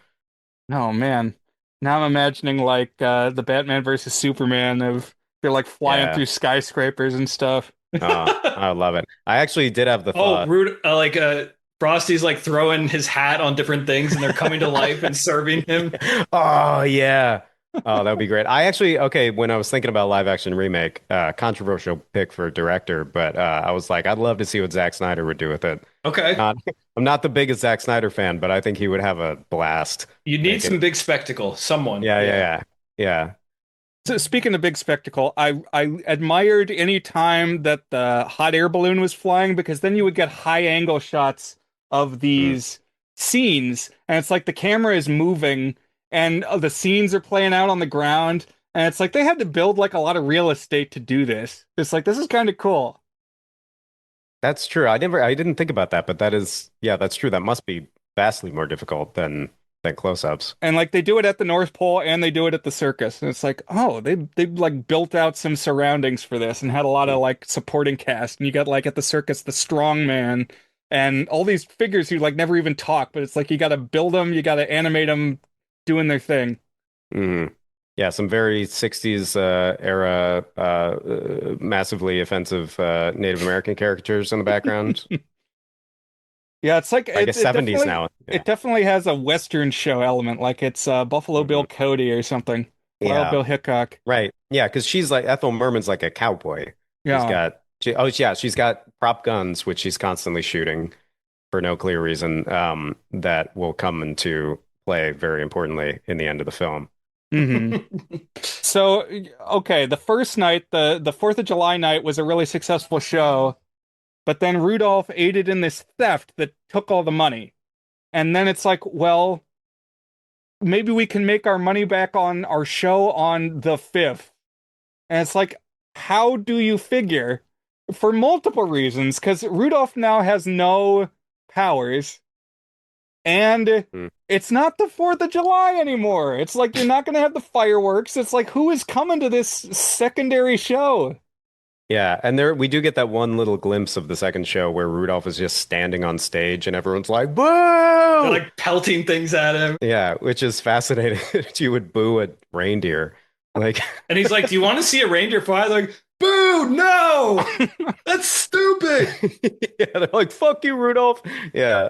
oh man. Now I'm imagining like the Batman versus Superman of they're like flying Yeah. through skyscrapers and stuff. I love it. I actually did have the Oh, thought. Frosty's like throwing his hat on different things, and they're coming to life and serving him. Oh yeah. Oh, that would be great. I actually, okay, when I was thinking about live action remake, controversial pick for director, but I was like, I'd love to see what Zack Snyder would do with it. Okay, Not, I'm not the biggest Zack Snyder fan, but I think he would have a blast you need making. some big spectacle. Someone, Yeah, yeah. yeah, yeah. So speaking of big spectacle, I admired any time that the hot air balloon was flying because then you would get high angle shots of Mm. these scenes, and it's like the camera is moving and the scenes are playing out on the ground, and it's like they had to build like a lot of real estate to do this. It's like this is kind of cool. That's true. I didn't think about that, but yeah, that's true. That must be vastly more difficult than close-ups. And like they do it at the North Pole and they do it at the circus. And it's like, oh, they like built out some surroundings for this and had a lot of Mm. like supporting cast. And you got like at the circus the strong man and all these figures who like never even talk, but it's like you got to build them, you got to animate them doing their thing. Mm. Yeah, some very 60s era massively offensive Native American caricatures in the background. Yeah, it's like I guess 70s now. Yeah. it definitely has a Western show element, like it's Buffalo Hmm. Bill Cody or something. Wild Yeah. Bill Hickok. Right. Yeah, because she's like Ethel Merman's like a cowboy. Yeah. Oh yeah, she's got prop guns, which she's constantly shooting for no clear reason. That will come into play very importantly in the end of the film. hmm So, okay, the first night, the 4th of July night was a really successful show, but then Rudolph aided in this theft that took all the money. And then it's like, well, maybe we can make our money back on our show on the 5th. And it's like, how do you figure? For multiple reasons, because Rudolph now has no powers, and Mm. it's not the 4th of July anymore. It's like you're not going to have the fireworks. It's like, who is coming to this secondary show? Yeah, and there we do get that one little glimpse of the second show where Rudolph is just standing on stage and everyone's like, They're "Boo!" like pelting things at him. Yeah, which is fascinating. that You would boo a reindeer. Like, And he's like, do you want to see a reindeer fly? They're like, boo, no, that's stupid. yeah, they're like, "Fuck you, Rudolph." Yeah.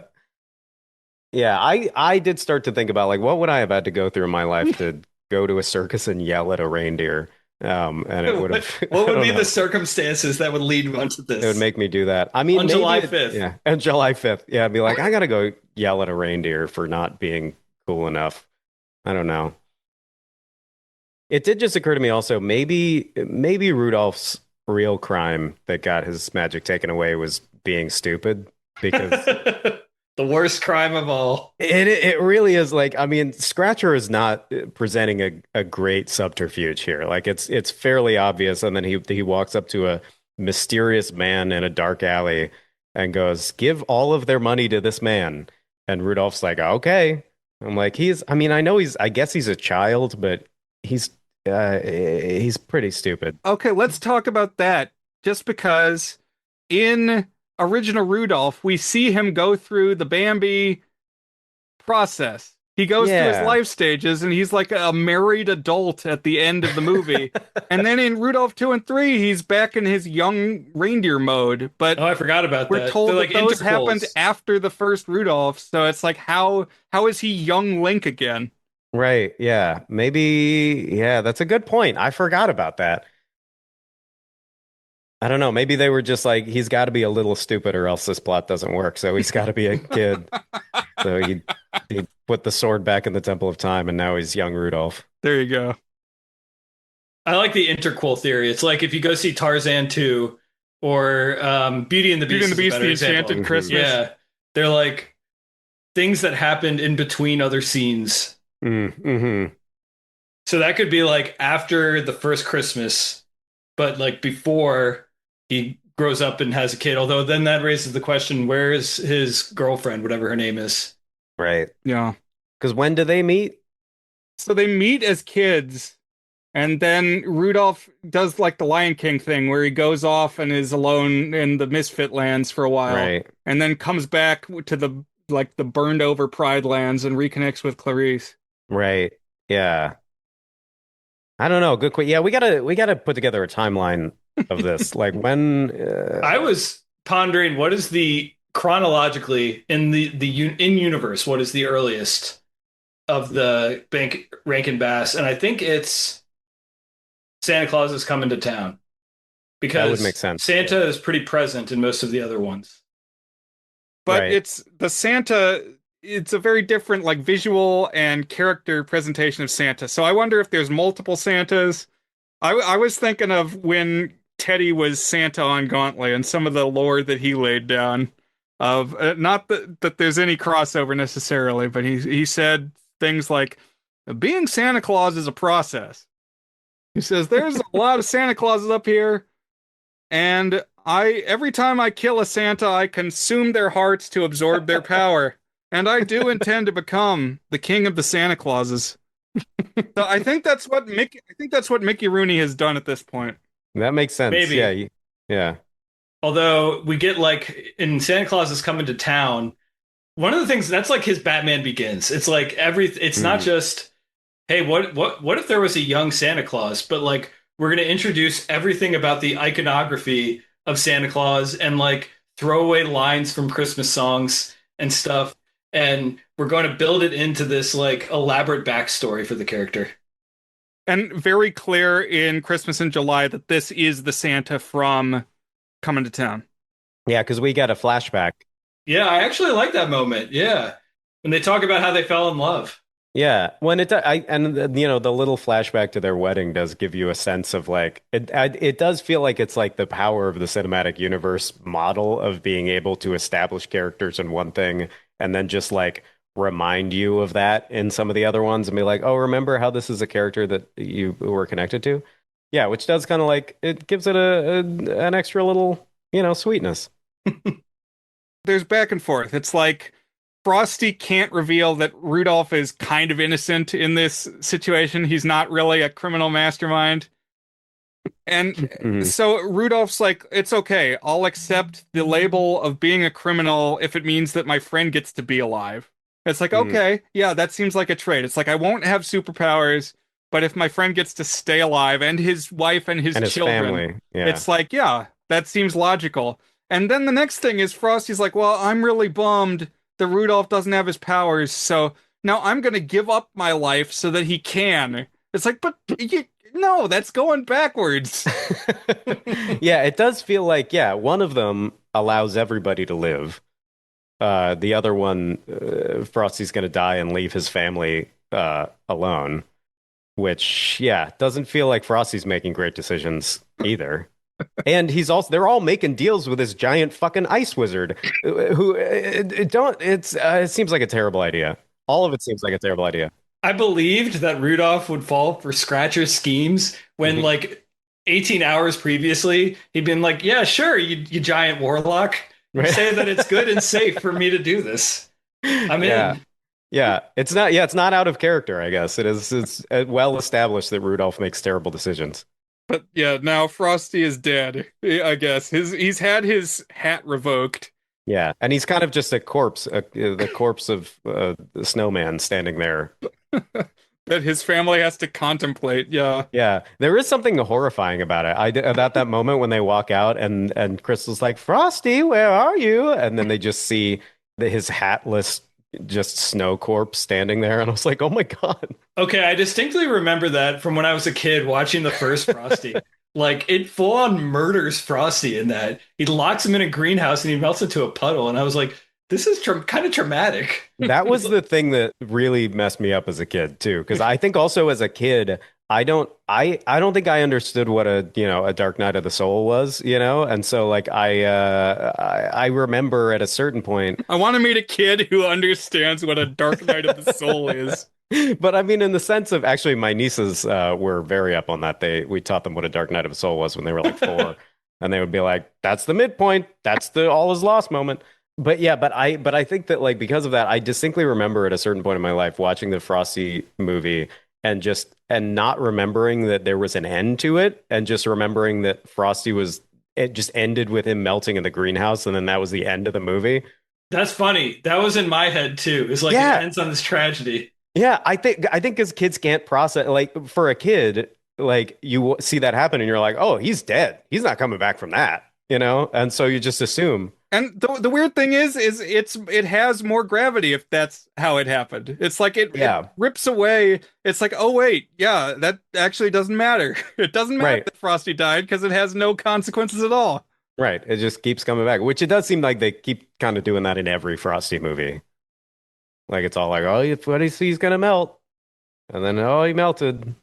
Yeah, I did start to think about like what would I have had to go through in my life to go to a circus and yell at a reindeer? And it would What, have what I would don't be the know. circumstances that would lead one to It would this? make me do that. I mean, On maybe July 5th. yeah, and July 5th. Yeah, I'd be like, I gotta go yell at a reindeer for not being cool enough. I don't know. It did just occur to me also, maybe Rudolph's real crime that got his magic taken away was being stupid because The worst crime of all. it really is like I mean Scratcher is not presenting a great subterfuge here. Like it's fairly obvious, and then he walks up to a mysterious man in a dark alley and goes, "Give all of their money to this man." And Rudolph's like, "Okay." I'm like, I mean, I know I guess he's a child, but he's he's pretty stupid. Okay, let's talk about that. Just because in original Rudolph, we see him go through the Bambi process. He goes through his Yeah. life stages and he's like a married adult at the end of the movie. And then in Rudolph 2 and 3, he's back in his young reindeer mode. But Oh, I forgot about we're that. told They're that like those happened interpol's. after the first Rudolph. So it's like, how is he young Link again? Right. Yeah. Maybe. Yeah, that's a good point. I forgot about that. I don't know. Maybe they were just like, he's got to be a little stupid or else this plot doesn't work. So he's got to be a kid. So he put the sword back in the Temple of Time, and now he's young Rudolph. There you go. I like the interquel theory. It's like if you go see Tarzan 2 or Beauty and the Beauty Beast and the is a Beast, better the example. Enchanted Christmas. Yeah. They're like things that happened in between other scenes. Mm-hmm. So that could be like after the first Christmas, but like before he grows up and has a kid. Although then that raises the question, where is his girlfriend, whatever her name is? Right. Yeah. Because when do they meet? So they meet as kids, and then Rudolph does like the Lion King thing where he goes off and is alone in the Misfit lands for a while, Right. and then comes back to the burned over Pride lands and reconnects with Clarice. Right. Yeah. I don't know. Good question. Yeah, we gotta put together a timeline of this. Like when I was pondering what is the chronologically in in universe, what is the earliest of the Rankin Bass? And I think it's Santa Claus is coming to town that would make because sense. Santa is pretty present in most of the other ones. But Right. it's the Santa. It's a very different like visual and character presentation of Santa. So I wonder if there's multiple Santas. I was thinking of when Teddy was Santa on Gauntlet and some of the lore that he laid down. Of not that there's any crossover necessarily, but he said things like being Santa Claus is a process. He says there's a lot of Santa Clauses up here, and I every time I kill a Santa, I consume their hearts to absorb their power. And I do intend to become the king of the Santa Clauses. So I think that's what Mickey Rooney has done at this point. That makes sense. Maybe. Yeah. Yeah. Although we get like in Santa Claus is coming to town, one of the things that's like his Batman Begins. It's like it's not Mm. just, hey, what if there was a young Santa Claus, but like we're going to introduce everything about the iconography of Santa Claus and like throwaway lines from Christmas songs and stuff, and we're going to build it into this like elaborate backstory for the character. And very clear in Christmas in July that this is the Santa from Coming to Town. Yeah, because we got a flashback. Yeah, I actually like that moment. Yeah, when they talk about how they fell in love. Yeah, when you know, the little flashback to their wedding does give you a sense of like it does feel like it's like the power of the cinematic universe model of being able to establish characters in one thing and then just like remind you of that in some of the other ones and be like, oh, remember how this is a character that you were connected to? Yeah, which does kind of like it gives it an extra little, you know, sweetness. There's back and forth. It's like Frosty can't reveal that Rudolph is kind of innocent in this situation. He's not really a criminal mastermind. And Mhm. so Rudolph's like, it's okay. I'll accept the label of being a criminal if it means that my friend gets to be alive. It's like, Mhm. okay, yeah, that seems like a trade. It's like, I won't have superpowers, but if my friend gets to stay alive and his wife and his And his children, family. Yeah. it's like, yeah, that seems logical. And then the next thing is Frosty's like, well, I'm really bummed that Rudolph doesn't have his powers, so now I'm going to give up my life so that he can. It's like, but no, that's going backwards. Yeah, it does feel like, yeah, one of them allows everybody to live. The other one, Frosty's going to die and leave his family alone, which, yeah, doesn't feel like Frosty's making great decisions either. And they're all making deals with this giant fucking ice wizard who it seems like a terrible idea. All of it seems like a terrible idea. I believed that Rudolph would fall for Scratcher's schemes when, Mhm. like, 18 hours previously, he'd been like, yeah, sure, you giant warlock. Right. Say that it's good and safe for me to do this. I'm Yeah. in. Yeah, it's not out of character, I guess. It's well established that Rudolph makes terrible decisions. But yeah, now Frosty is dead. I guess he's had his hat revoked. Yeah, and he's kind of just a corpse, the corpse of the snowman standing there. That his family has to contemplate. Yeah. Yeah, there is something horrifying about it. About that moment when they walk out and Crystal's like, "Frosty, where are you?" And then they just see his hatless, just snow corpse standing there, and I was like, "Oh my God." Okay, I distinctly remember that from when I was a kid watching the first Frosty. Like it full on murders Frosty in that. He locks him in a greenhouse and he melts into a puddle. And I was like, this is kind of traumatic. That was the thing that really messed me up as a kid too, because I think also as a kid, I don't think I understood what a Dark Night of the Soul was, and so like I remember at a certain point, I want to meet a kid who understands what a dark night of the soul is. but I mean in the sense of actually my nieces were very up on that. We taught them what a Dark Night of the Soul was when they were like 4, and they would be like, "That's the midpoint, that's the all is lost moment." But yeah, but I think that like because of that, I distinctly remember at a certain point in my life watching the Frosty movie and not remembering that there was an end to it, and just remembering that it just ended with him melting in the greenhouse, and then that was the end of the movie. That's funny. That was in my head too. It's like Yeah. it ends on this tragedy. Yeah, I think because kids can't process, like for a kid, like you see that happen and you're like, oh, he's dead. He's not coming back from that, and so you just assume. And the weird thing is it has more gravity if that's how it happened. It's like it Yeah. rips away. It's like, oh wait, yeah, that actually doesn't matter. It doesn't matter Right. that Frosty died because it has no consequences at all. Right. It just keeps coming back, which it does seem like they keep kind of doing that in every Frosty movie. Like it's all like, oh, what he sees gonna melt, and then oh, he melted.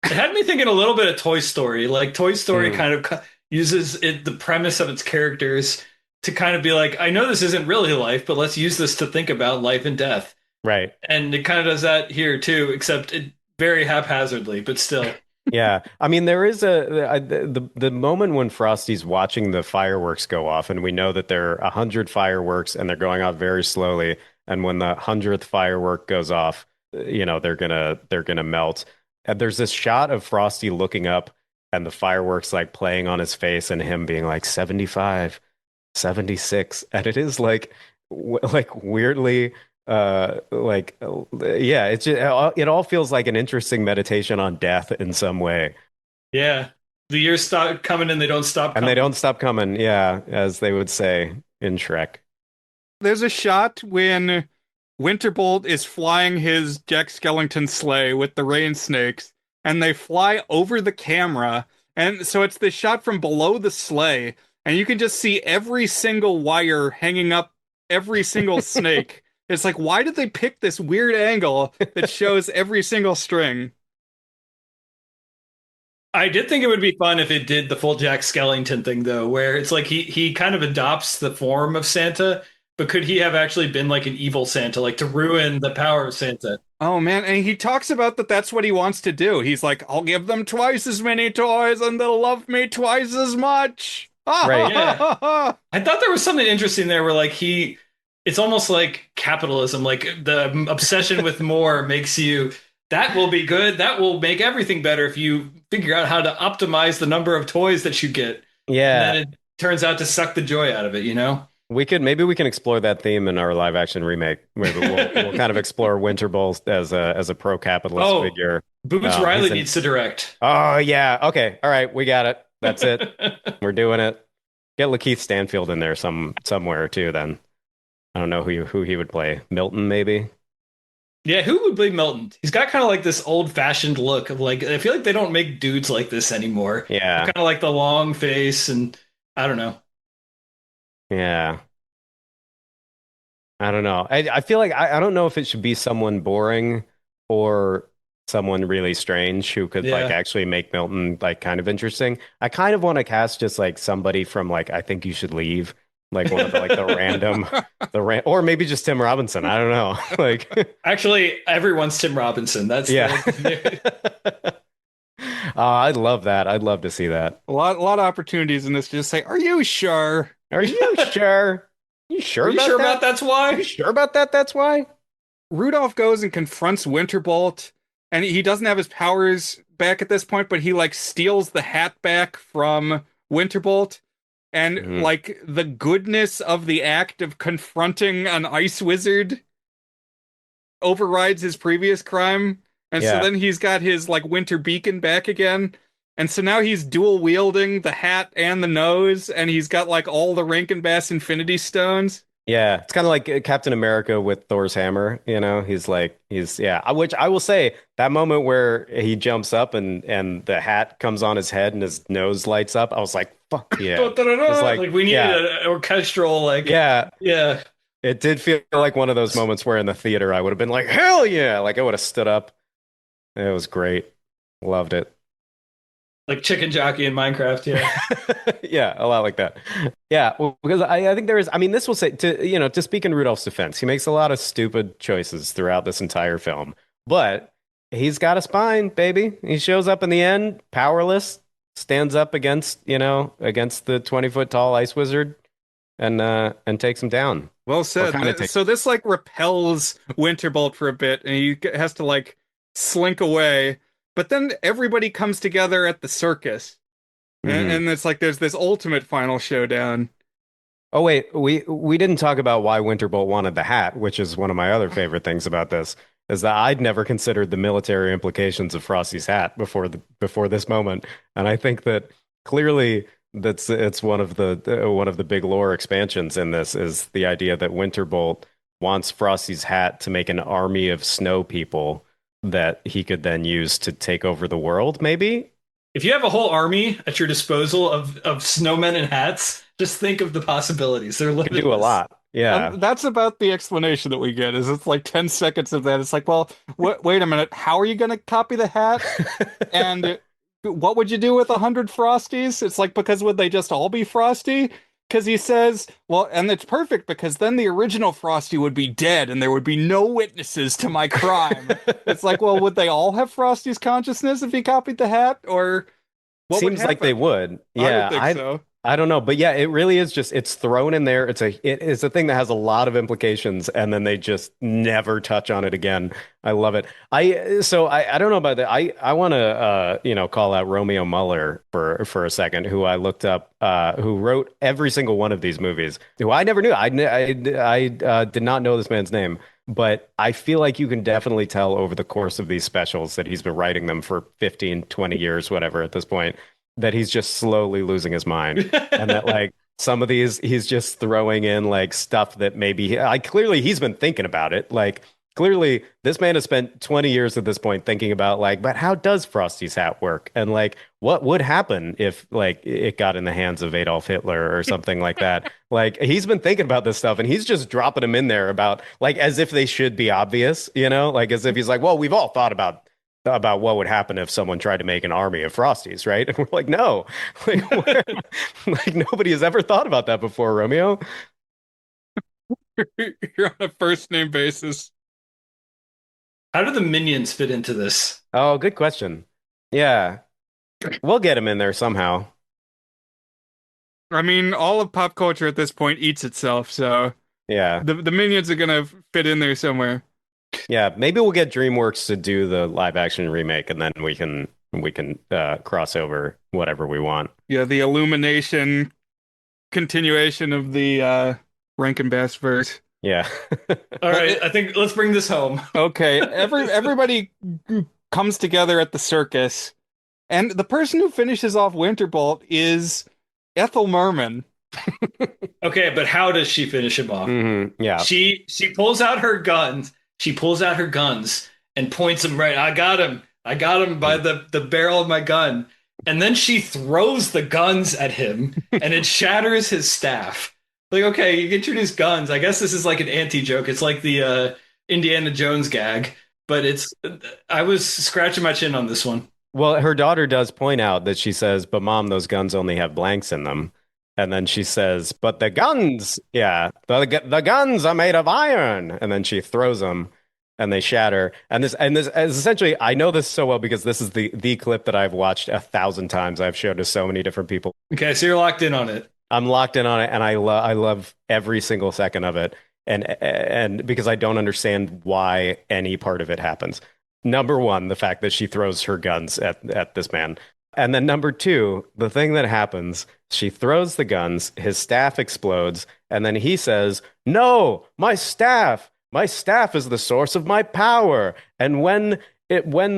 It had me thinking a little bit of Toy Story. Like Toy Story Mm. kind of uses the premise of its characters to kind of be like, I know this isn't really life, but let's use this to think about life and death. Right. And it kind of does that here too, except it very haphazardly, but still. Yeah. I mean, there is the moment when Frosty's watching the fireworks go off, and we know that there are 100 fireworks, and they're going off very slowly. And when the 100th firework goes off, they're gonna melt. And there's this shot of Frosty looking up, and the fireworks like playing on his face, and him being like 75, 76, and it is like like weirdly yeah, it all feels like an interesting meditation on death in some way. Yeah. The years stop coming and they don't stop And they coming. don't stop coming, yeah, as they would say in Shrek. There's a shot when Winterbolt is flying his Jack Skellington sleigh with the rain snakes, and they fly over the camera. And so it's the shot from below the sleigh, and you can just see every single wire hanging up every single snake. It's like, why did they pick this weird angle that shows every single string? I did think it would be fun if it did the full Jack Skellington thing though, where it's like he kind of adopts the form of Santa, but could he have actually been like an evil Santa, like to ruin the power of Santa? Oh man, and he talks about that that's what he wants to do. He's like, I'll give them twice as many toys and they'll love me twice as much. Right. Yeah. I thought there was something interesting there where like it's almost like capitalism, like the obsession with more makes you that will be good, that will make everything better if you figure out how to optimize the number of toys that you get. Yeah. And then it turns out to suck the joy out of it, you know? Maybe we can explore that theme in our live action remake. Maybe we'll kind of explore Winterbolt as a pro-capitalist figure. Boots Riley needs to direct. Oh yeah. Okay. All right. We got it. That's it. We're doing it. Get Lakeith Stanfield in there somewhere too. Then I don't know who he would play. Milton maybe. Yeah, who would play Milton? He's got kind of like this old-fashioned look of like I feel like they don't make dudes like this anymore. Yeah. Kind of like the long face and I don't know. Yeah. I don't know. I feel like I don't know if it should be someone boring or someone really strange who could like Yeah. actually make Milton like kind of interesting. I kind of want to cast just like somebody from like I Think You Should Leave, like one of the like the random or maybe just Tim Robinson. I don't know. Like Actually, everyone's Tim Robinson. That's yeah. the- I'd love that. I'd love to see that. A lot of opportunities in this to just say, are you sure? Are you sure? You sure Are you about sure that? about that's why? Are you sure about that? That's why. Rudolph goes and confronts Winterbolt, and he doesn't have his powers back at this point, but he like steals the hat back from Winterbolt. And Mhm. like the goodness of the act of confronting an ice wizard overrides his previous crime. And so Yeah. then he's got his like winter beacon back again. And so now he's dual wielding the hat and the nose, and he's got like all the Rankin Bass Infinity Stones. Yeah, it's kind of like Captain America with Thor's hammer, you know? Which I will say that moment where he jumps up and the hat comes on his head and his nose lights up, I was like, fuck yeah. It's Like we needed yeah, an orchestral, like, yeah. yeah. It did feel like one of those moments where in the theater I would have been like, hell yeah. Like I would have stood up. It was great. Loved it. Like chicken jockey in Minecraft, yeah. Yeah, a lot like that. Yeah, well, because I think there is, I mean, this will say to speak in Rudolph's defense, he makes a lot of stupid choices throughout this entire film, but he's got a spine, baby. He shows up in the end, powerless, stands up against the 20-foot tall ice wizard and takes him down. Well Or kind of said. So this like repels Winterbolt for a bit, and he has to like slink away. But then everybody comes together at the circus, and it's like there's this ultimate final showdown. Oh wait, we didn't talk about why Winterbolt wanted the hat, which is one of my other favorite things about this, is that I'd never considered the military implications of Frosty's hat before this moment, and I think that clearly it's one of the big lore expansions in this is the idea that Winterbolt wants Frosty's hat to make an army of snow people that he could then use to take over the world, maybe. If you have a whole army at your disposal of snowmen and hats, just think of the possibilities. They're Could do a limitless. lot. Yeah. That's about the explanation that we get. Is it's like 10 seconds of that. It's like, well, wait a minute. How are you going to copy the hat? And what would you do with 100 Frosties? It's like, because would they just all be Frosty? Because he says, well, and it's perfect because then the original Frosty would be dead and there would be no witnesses to my crime. It's like, well, would they all have Frosty's consciousness if he copied the hat? Or what would Seems like they happen? would. I would Yeah, think so. I don't know, but yeah, it really is just it's thrown in there. It is a thing that has a lot of implications, and then they just never touch on it again. I love it. I don't know about that. I want to call out Romeo Muller for a second, who I looked up, who wrote every single one of these movies. Who I never knew. I did not know this man's name, but I feel like you can definitely tell over the course of these specials that he's been writing them for 15, 20 years, whatever at this point, that he's just slowly losing his mind. And that like some of these he's just throwing in like stuff that maybe clearly he's been thinking about it. Like clearly this man has spent 20 years at this point thinking about like, but how does Frosty's hat work? And like what would happen if like it got in the hands of Adolf Hitler or something like that? Like he's been thinking about this stuff and he's just dropping them in there about like as if they should be obvious, like as if he's like, well, we've all thought about what would happen if someone tried to make an army of Frosties, right? And we're like, no, like, like nobody has ever thought about that before, Romeo. You're on a first name basis. How do the minions fit into this? Oh, good question. Yeah, we'll get him in there somehow. I mean, all of pop culture at this point eats itself, so Yeah, the minions are gonna fit in there somewhere. yeah. Maybe we'll get DreamWorks to do the live action remake, and then we can cross over whatever we want. Yeah, the Illumination continuation of the Rankin Bass verse. Yeah. All right, I think let's bring this home. Okay, everybody comes together at the circus, and the person who finishes off Winterbolt is Ethel Merman. Okay, but how does she finish him off? Yeah. She pulls out her guns. She pulls out her guns and points them right. I got him. I got him by the barrel of my gun. And then she throws the guns at him and it shatters his staff. Like, okay, you introduce guns. I guess this is like an anti-joke. It's like the Indiana Jones gag. But I was scratching my chin on this one. Well, her daughter does point out that she says, but mom, those guns only have blanks in them. And then she says, but the guns, yeah, the guns are made of iron. And then she throws them and they shatter. And this is essentially, I know this so well because this is the clip that I've watched 1,000 times. I've showed to so many different people. Okay, so you're locked in on it. I'm locked in on it and I love every single second of it. and because I don't understand why any part of it happens. Number one, the fact that she throws her guns at this man. And then number two, the thing that happens, she throws the guns, his staff explodes, and then he says, "No, my staff! My staff is the source of my power. And when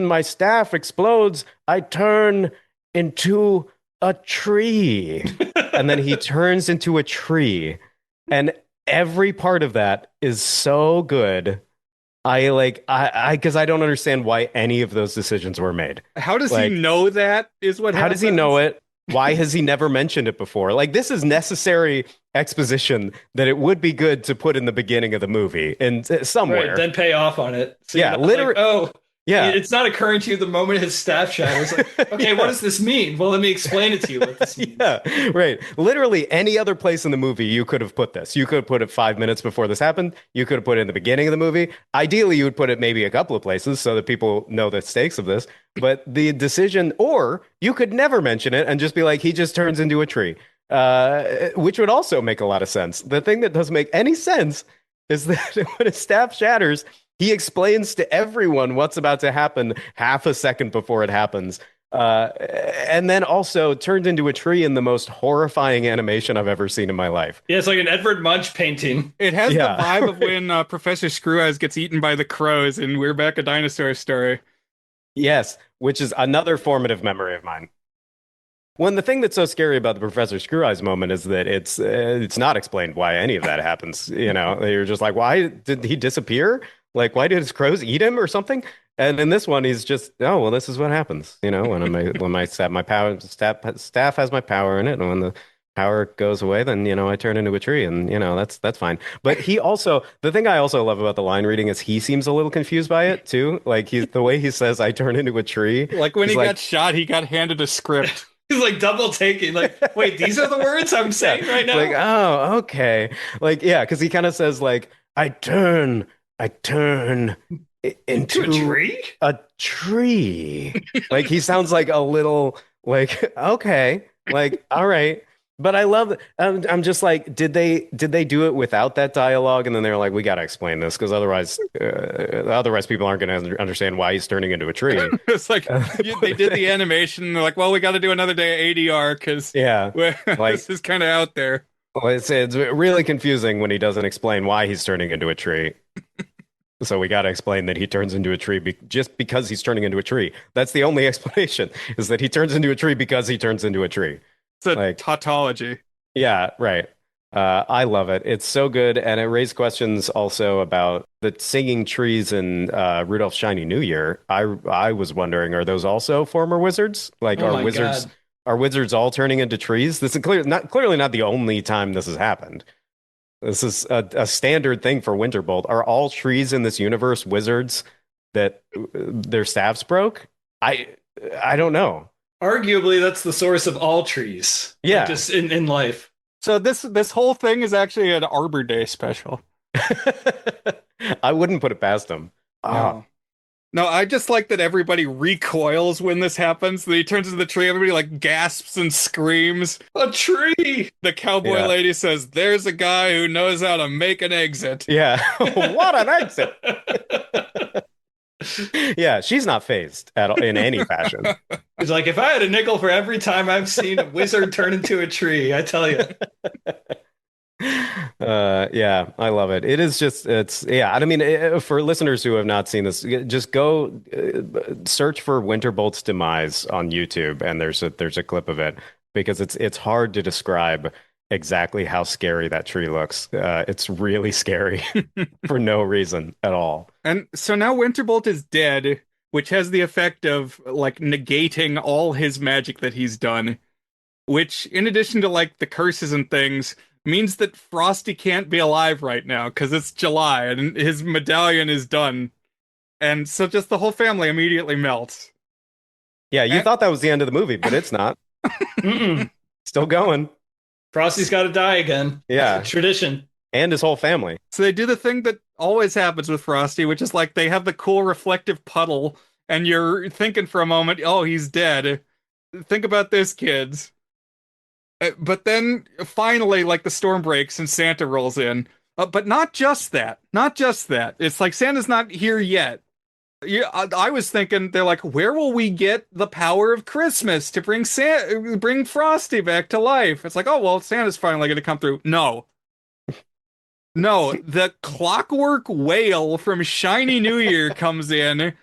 my staff explodes, I turn into a tree." And then he turns into a tree. And every part of that is so good. Because I don't understand why any of those decisions were made. How does he Like, know that is what how does he happens? know it? Why has he never mentioned it before? Like, this is necessary exposition that it would be good to put in the beginning of the movie and somewhere. Right, then pay off on it. So Yeah, literally. Oh, Yeah. it's not occurring to you the moment his staff shatters. Like, okay, what does this mean? Well, let me explain it to you what this means. Yeah, right. Literally any other place in the movie you could have put this. You could have put it 5 minutes before this happened. You could have put it in the beginning of the movie. Ideally, you would put it maybe a couple of places so that people know the stakes of this. But the decision, or you could never mention it and just be like, he just turns into a tree, which would also make a lot of sense. The thing that doesn't make any sense is that when his staff shatters, he explains to everyone what's about to happen half a second before it happens. And then also turned into a tree in the most horrifying animation I've ever seen in my life. Yeah, it's like an Edvard Munch painting. It has Yeah. the vibe of when Professor Screw-Eyes gets eaten by the crows in We're Back, a Dinosaur Story. Yes, which is another formative memory of mine. When the thing that's so scary about the Professor Screw-Eyes moment is that it's not explained why any of that happens. You know, you're just like, why did he disappear? Like, why did his crows eat him or something? And in this one, he's just, oh, well, this is what happens. You know, when my staff has my power in it, and when the power goes away, then I turn into a tree, and that's fine. But the thing I also love about the line reading is he seems a little confused by it too. Like the way he says, "I turn into a tree." Like when he's he got shot, he got handed a script. He's like double taking. Like, wait, these are the words I'm saying right now? Like, oh, okay. Like, yeah, because he kind of says like, I turn into To a tree? a tree. Like he sounds like a little like, okay, like, all right. But I love I'm just like, did they do it without that dialogue? And then they're like, we got to explain this because otherwise people aren't going to understand why he's turning into a tree. It's like they did the animation. And they're like, well, we got to do another day of ADR because Yeah. Like, this is kind of out there. well, it's really confusing when he doesn't explain why he's turning into a tree. So we got to explain that he turns into a tree just because he's turning into a tree. That's the only explanation, is that he turns into a tree because he turns into a tree. It's a Like, tautology. yeah, right. I love it. It's so good, and it raised questions also about the singing trees in Rudolph's Shiny New Year. I was wondering, are those also former wizards? Like, Oh are my wizards God. are wizards all turning into trees? This is clearly not the only time this has happened. This is a standard thing for Winterbolt. Are all trees in this universe wizards that their staffs broke? I don't know. Arguably, that's the source of all trees. Like, Yeah. just in life. So this whole thing is actually an Arbor Day special. I wouldn't put it past them. Ah, No, I just like that everybody recoils when this happens. That he turns into the tree, everybody like gasps and screams. A tree! The cowboy Yeah. lady says, "There's a guy who knows how to make an exit." yeah. What an exit. Yeah, she's not phased at all in any fashion. He's like, if I had a nickel for every time I've seen a wizard turn into a tree, I tell you. Yeah, I love it. Yeah. I mean, for listeners who have not seen this, just go search for Winterbolt's demise on YouTube, and there's a clip of it because it's hard to describe exactly how scary that tree looks. It's really scary for no reason at all. And so now Winterbolt is dead, which has the effect of like negating all his magic that he's done, which in addition to like the curses and things means that Frosty can't be alive right now because it's July and his medallion is done. And so just the whole family immediately melts. Yeah, you And- thought that was the end of the movie, but it's not. Mm-mm. Still going. Frosty's got to die again. Yeah. Tradition. And his whole family. So they do the thing that always happens with Frosty, which is like they have the cool reflective puddle, and you're thinking for a moment, oh, he's dead. Think about this, kids. But then finally, like the storm breaks and Santa rolls in. But not just that. Not just that. It's like Santa's not here yet. Yeah, I was thinking they're like, where will we get the power of Christmas to bring Frosty back to life? It's like, oh well, Santa's finally going to come through. No, no, the clockwork whale from Shiny New Year comes in,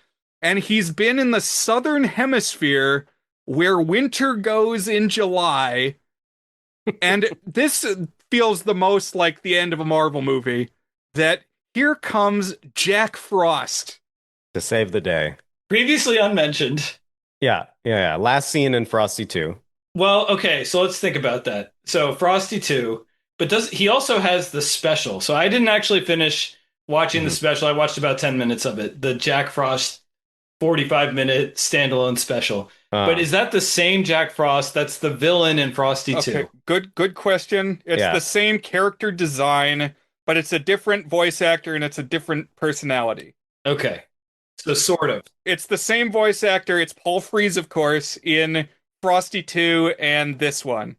and he's been in the southern hemisphere where winter goes in July, and this feels the most like the end of a Marvel movie. That here comes Jack Frost. To save the day. Previously unmentioned. Yeah. Last scene in Frosty 2. Well, okay, so let's think about that. So Frosty 2, but does he also has the special? So I didn't actually finish watching the special. I watched about 10 minutes of it. The Jack Frost 45-minute standalone special. But is that the same Jack Frost that's the villain in Frosty 2? Okay, good question. It's the same character design, but it's a different voice actor and it's a different personality. Okay. So sort of. It's the same voice actor. It's Paul Frees, of course, in Frosty 2 and this one.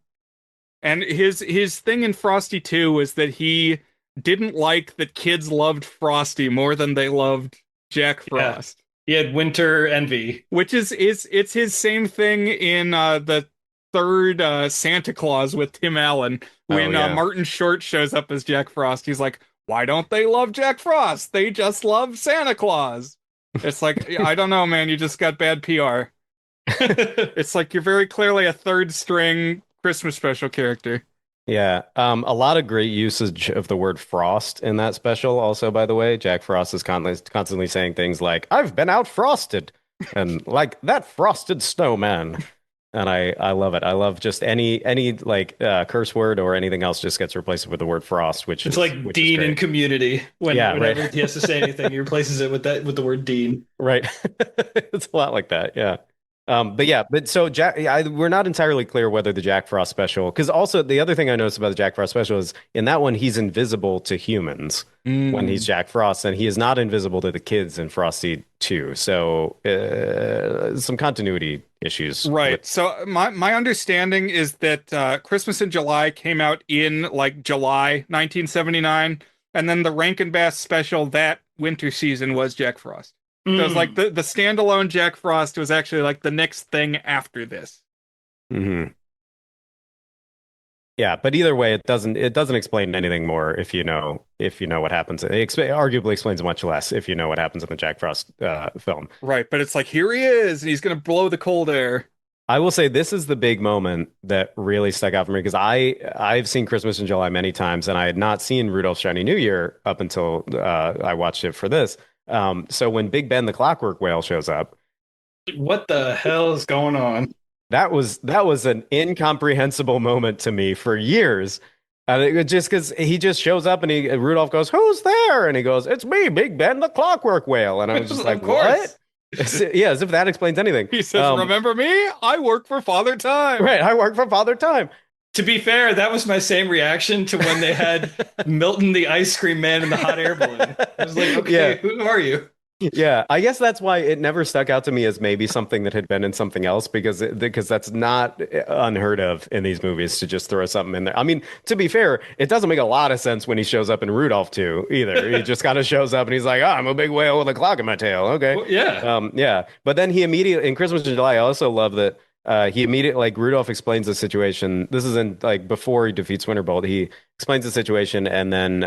And his thing in Frosty 2 was that he didn't like that kids loved Frosty more than they loved Jack Frost. He had winter envy. Which is it's his same thing in the third Santa Claus with Tim Allen. When Martin Short shows up as Jack Frost, he's like, why don't they love Jack Frost? They just love Santa Claus. It's like, I don't know, man. You just got bad PR. It's like you're very clearly a third string Christmas special character. Yeah. A lot of great usage of the word frost in that special. Also, by the way, Jack Frost is constantly saying things like, I've been out frosted, and like that frosted snowman. And I love it. I love just any like curse word or anything else just gets replaced with the word frost, which it's is like Dean in Community. Whenever he has to say anything, he replaces it with the word Dean. Right. It's a lot like that. Yeah. But so we're not entirely clear whether the Jack Frost special, because also the other thing I noticed about the Jack Frost special is in that one he's invisible to humans when he's Jack Frost, and he is not invisible to the kids in Frosty 2. So some continuity issues. Right. So my understanding is that Christmas in July came out in like July 1979, and then the Rankin Bass special that winter season was Jack Frost. So it was like the standalone Jack Frost was actually like the next thing after this. Mm-hmm. Yeah, but either way, it doesn't explain anything more if you know what happens. It arguably explains much less if you know what happens in the Jack Frost film. Right, but it's like here he is, and he's gonna blow the cold air. I will say this is the big moment that really stuck out for me because I've seen Christmas in July many times, and I had not seen Rudolph's Shiny New Year up until I watched it for this. So when Big Ben the Clockwork Whale shows up, what the hell is going on? That was an incomprehensible moment to me for years. And it just because he just shows up and Rudolph goes, "Who's there?" And he goes, "It's me, Big Ben the Clockwork Whale." And I was just like, "What?" Yeah, as if that explains anything. He says, "Remember me? I work for Father Time." Right, I work for Father Time. To be fair, that was my same reaction to when they had Milton the Ice Cream Man in the hot air balloon. I was like, okay, who are you? Yeah, I guess that's why it never stuck out to me as maybe something that had been in something else because that's not unheard of in these movies to just throw something in there. I mean, to be fair, it doesn't make a lot of sense when he shows up in Rudolph 2 either. He just kind of shows up and he's like, "Oh, I'm a big whale with a clock in my tail." Okay. Well, yeah. Yeah. But then he immediately in Christmas in July, I also love that he immediately, like, Rudolph explains the situation. This is in, like, before he defeats Winterbolt. He explains the situation, and then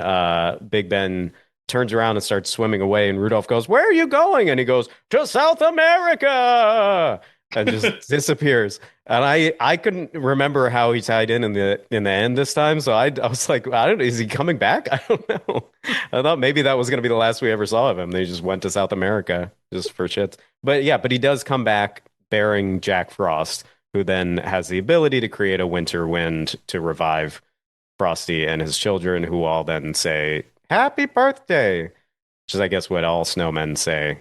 Big Ben turns around and starts swimming away, and Rudolph goes, "Where are you going?" And he goes, "To South America!" And just disappears. And I couldn't remember how he tied in the end this time, so I was like, I don't know, is he coming back? I don't know. I thought maybe that was going to be the last we ever saw of him. They just went to South America just for shits. But yeah, but he does come back bearing Jack Frost, who then has the ability to create a winter wind to revive Frosty and his children, who all then say, "Happy birthday," which is, I guess, what all snowmen say.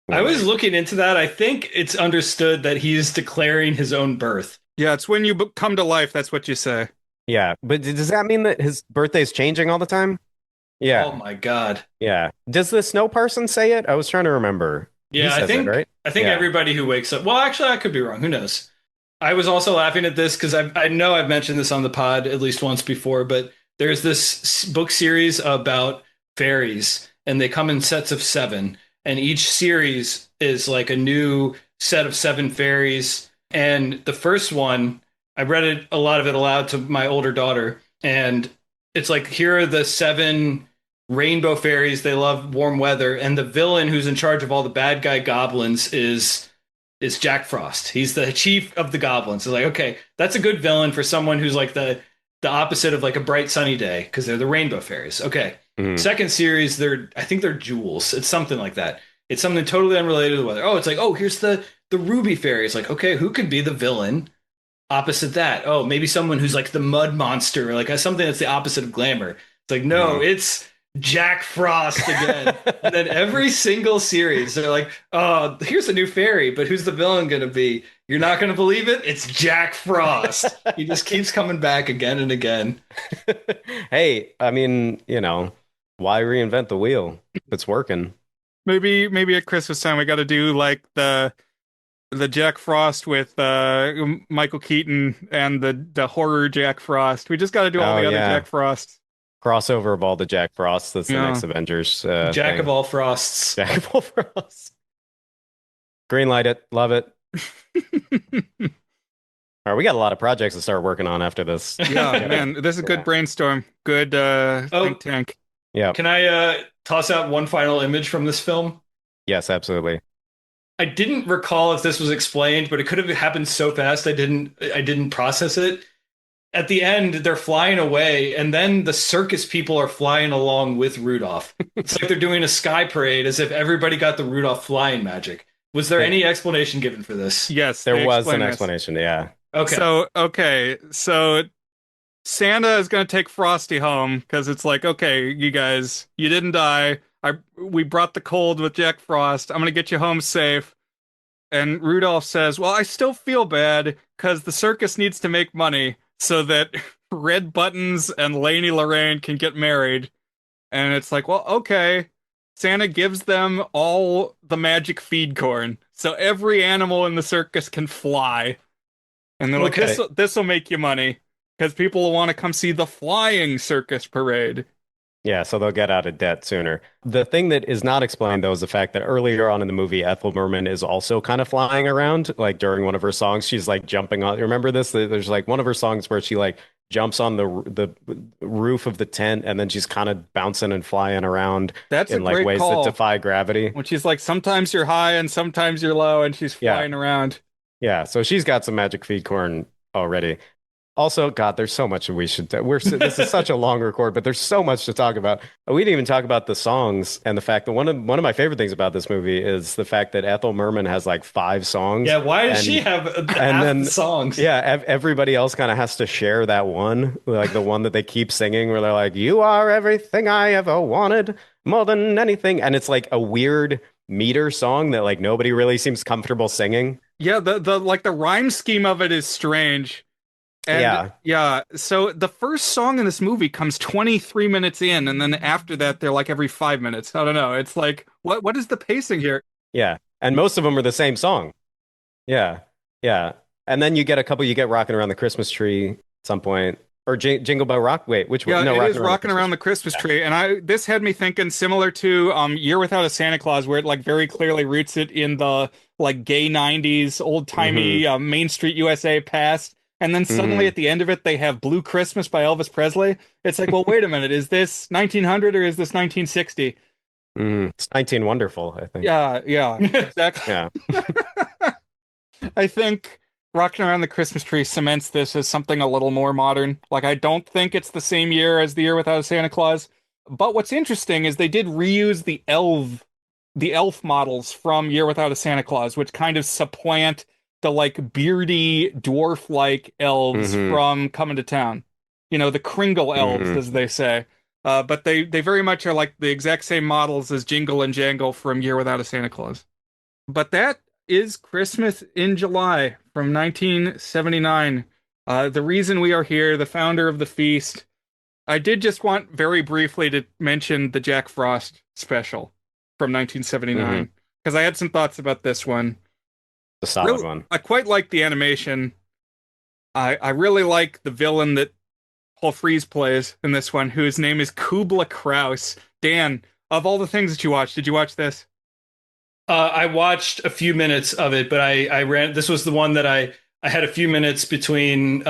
I was looking into that. I think it's understood that he's declaring his own birth. Yeah, it's when you come to life, that's what you say. Yeah, but does that mean that his birthday's changing all the time? Yeah. Oh my God. Yeah. Does the snow person say it? I was trying to remember. Yeah, I think, right? I think everybody who wakes up. Well, actually, I could be wrong. Who knows? I was also laughing at this because I know I've mentioned this on the pod at least once before, but there's this book series about fairies, and they come in sets of 7, and each series is like a new set of 7 fairies. And the first one, I read it a lot of it aloud to my older daughter, and it's like, here are the 7 rainbow fairies. They love warm weather, and the villain who's in charge of all the bad guy goblins is Jack Frost. He's the chief of the goblins. It's like, okay, that's a good villain for someone who's like the opposite of like a bright sunny day, because they're the rainbow fairies. Okay. Second series, I think they're jewels. It's something like that. It's something totally unrelated to the weather. Oh, it's like, oh, here's the ruby fairy. It's like, okay, who could be the villain opposite that? Oh, maybe someone who's like the mud monster, or like something that's the opposite of glamour. It's like, no, it's Jack Frost again. And then every single series, they're like, oh, here's a new fairy, but who's the villain going to be? You're not going to believe it. It's Jack Frost. He just keeps coming back again and again. Hey, I mean, why reinvent the wheel? It's working. Maybe at Christmas time we got to do like the Jack Frost with Michael Keaton and the horror Jack Frost. We just got to do all the other Jack Frosts. Crossover of all the Jack Frosts. That's the next Avengers. Jack thing. of all Frosts. Jack of all Frosts. Greenlight it. Love it. All right, we got a lot of projects to start working on after this. Yeah, man, this is a good brainstorm. Good think tank. Yeah. Can I toss out one final image from this film? Yes, absolutely. I didn't recall if this was explained, but it could have happened so fast I didn't process it. At the end, they're flying away, and then the circus people are flying along with Rudolph. It's like they're doing a sky parade, as if everybody got the Rudolph flying magic. Was there any explanation given for this? Yes, there was an explanation. Yeah. Okay. So Santa is going to take Frosty home because it's like, okay, you guys, you didn't die. We brought the cold with Jack Frost. I'm going to get you home safe. And Rudolph says, well, I still feel bad because the circus needs to make money so that Red Buttons and Lainey Lorraine can get married. And it's like, well, okay. Santa gives them all the magic feed corn. So every animal in the circus can fly. And they're like, this will make you money because people will want to come see the flying circus parade. Yeah, so they'll get out of debt sooner. The thing that is not explained, though, is the fact that earlier on in the movie, Ethel Merman is also kind of flying around. Like during one of her songs, she's like jumping on. Remember this? There's like one of her songs where she like jumps on the roof of the tent, and then she's kind of bouncing and flying around. That's in a like great ways call. that defy gravity. When she's like, sometimes you're high and sometimes you're low, and she's flying around. Yeah, so she's got some magic feed corn already. Also, God, there's so much we should. This is such a long record, but there's so much to talk about. We didn't even talk about the songs and the fact that one of my favorite things about this movie is the fact that Ethel Merman has like 5 songs. Yeah, why does she have half the songs? Yeah, everybody else kind of has to share that one, like the one that they keep singing, where they're like, "You are everything I ever wanted, more than anything," and it's like a weird meter song that like nobody really seems comfortable singing. Yeah, the rhyme scheme of it is strange. And yeah. So the first song in this movie comes 23 minutes in, and then after that, they're like every 5 minutes. I don't know. It's like, what is the pacing here? Yeah, and most of them are the same song. Yeah, and then you get Rockin' Around the Christmas Tree at some point, or Jingle Bell Rock. Wait, which one? Yeah, no, it is Rockin' Around the Christmas Tree, and this had me thinking similar to Year Without a Santa Claus, where it like very clearly roots it in the like gay 90s old timey Main Street USA past. And then suddenly at the end of it, they have Blue Christmas by Elvis Presley. It's like, well, wait a minute. Is this 1900 or is this 1960? It's 19 Wonderful, I think. Yeah, exactly. Yeah. I think Rockin' Around the Christmas Tree cements this as something a little more modern. Like, I don't think it's the same year as The Year Without a Santa Claus. But what's interesting is they did reuse the elf models from Year Without a Santa Claus, which kind of supplant the like beardy dwarf-like elves from Coming to Town. You know, the Kringle elves, as they say. But they very much are like the exact same models as Jingle and Jangle from Year Without a Santa Claus. But that is Christmas in July from 1979. The reason we are here, the founder of the feast. I did just want very briefly to mention the Jack Frost special from 1979, because I had some thoughts about this one. A solid one. I quite like the animation. I really like the villain that Paul Frees plays in this one, whose name is Kubla Kraus. Dan, of all the things that you watched, did you watch this? I watched a few minutes of it, but I ran. This was the one that I had a few minutes between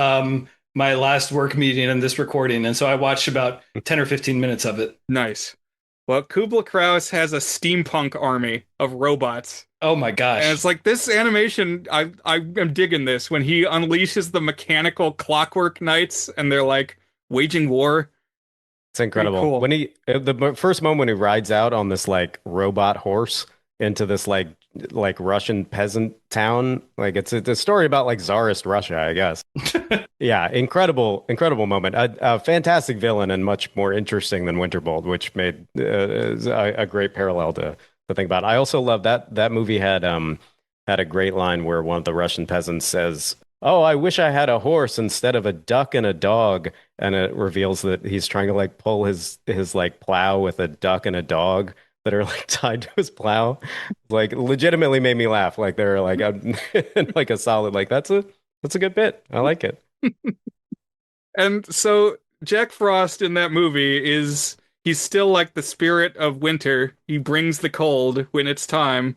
my last work meeting and this recording, and so I watched about 10 or 15 minutes of it. Nice. Well, Kubla Kraus has a steampunk army of robots. Oh my And gosh. it's like this animation, I am digging this when he unleashes the mechanical clockwork knights and they're like waging war. It's Pretty incredible. cool. When first moment when he rides out on this like robot horse into this like Russian peasant town, like it's a story about like Tsarist Russia, I guess. Yeah, incredible moment. A fantastic villain and much more interesting than Winterbolt, which made a great parallel to think about. I also love that movie had a great line where one of the Russian peasants says, "Oh, I wish I had a horse instead of a duck and a dog," and it reveals that he's trying to like pull his like plow with a duck and a dog that are like tied to his plow. Like legitimately made me laugh. Like they're like like a solid like that's a good bit. I like it. And so Jack Frost in that movie he's still like the spirit of winter. He brings the cold when it's time.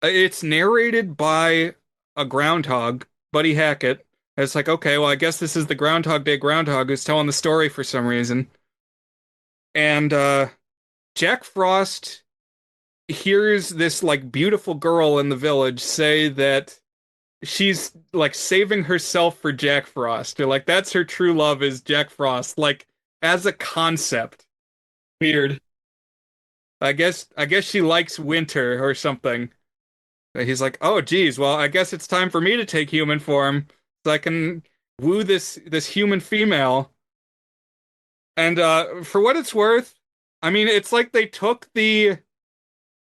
It's narrated by a groundhog, Buddy Hackett. It's like, okay, well, I guess this is the Groundhog Day groundhog who's telling the story for some reason. And Jack Frost hears this like beautiful girl in the village say that she's like saving herself for Jack Frost. Or like that's her true love is Jack Frost, like as a concept. Weird. I guess she likes winter or something. He's like, oh geez, well, I guess it's time for me to take human form so I can woo this human female. And for what it's worth, I mean, it's like they took the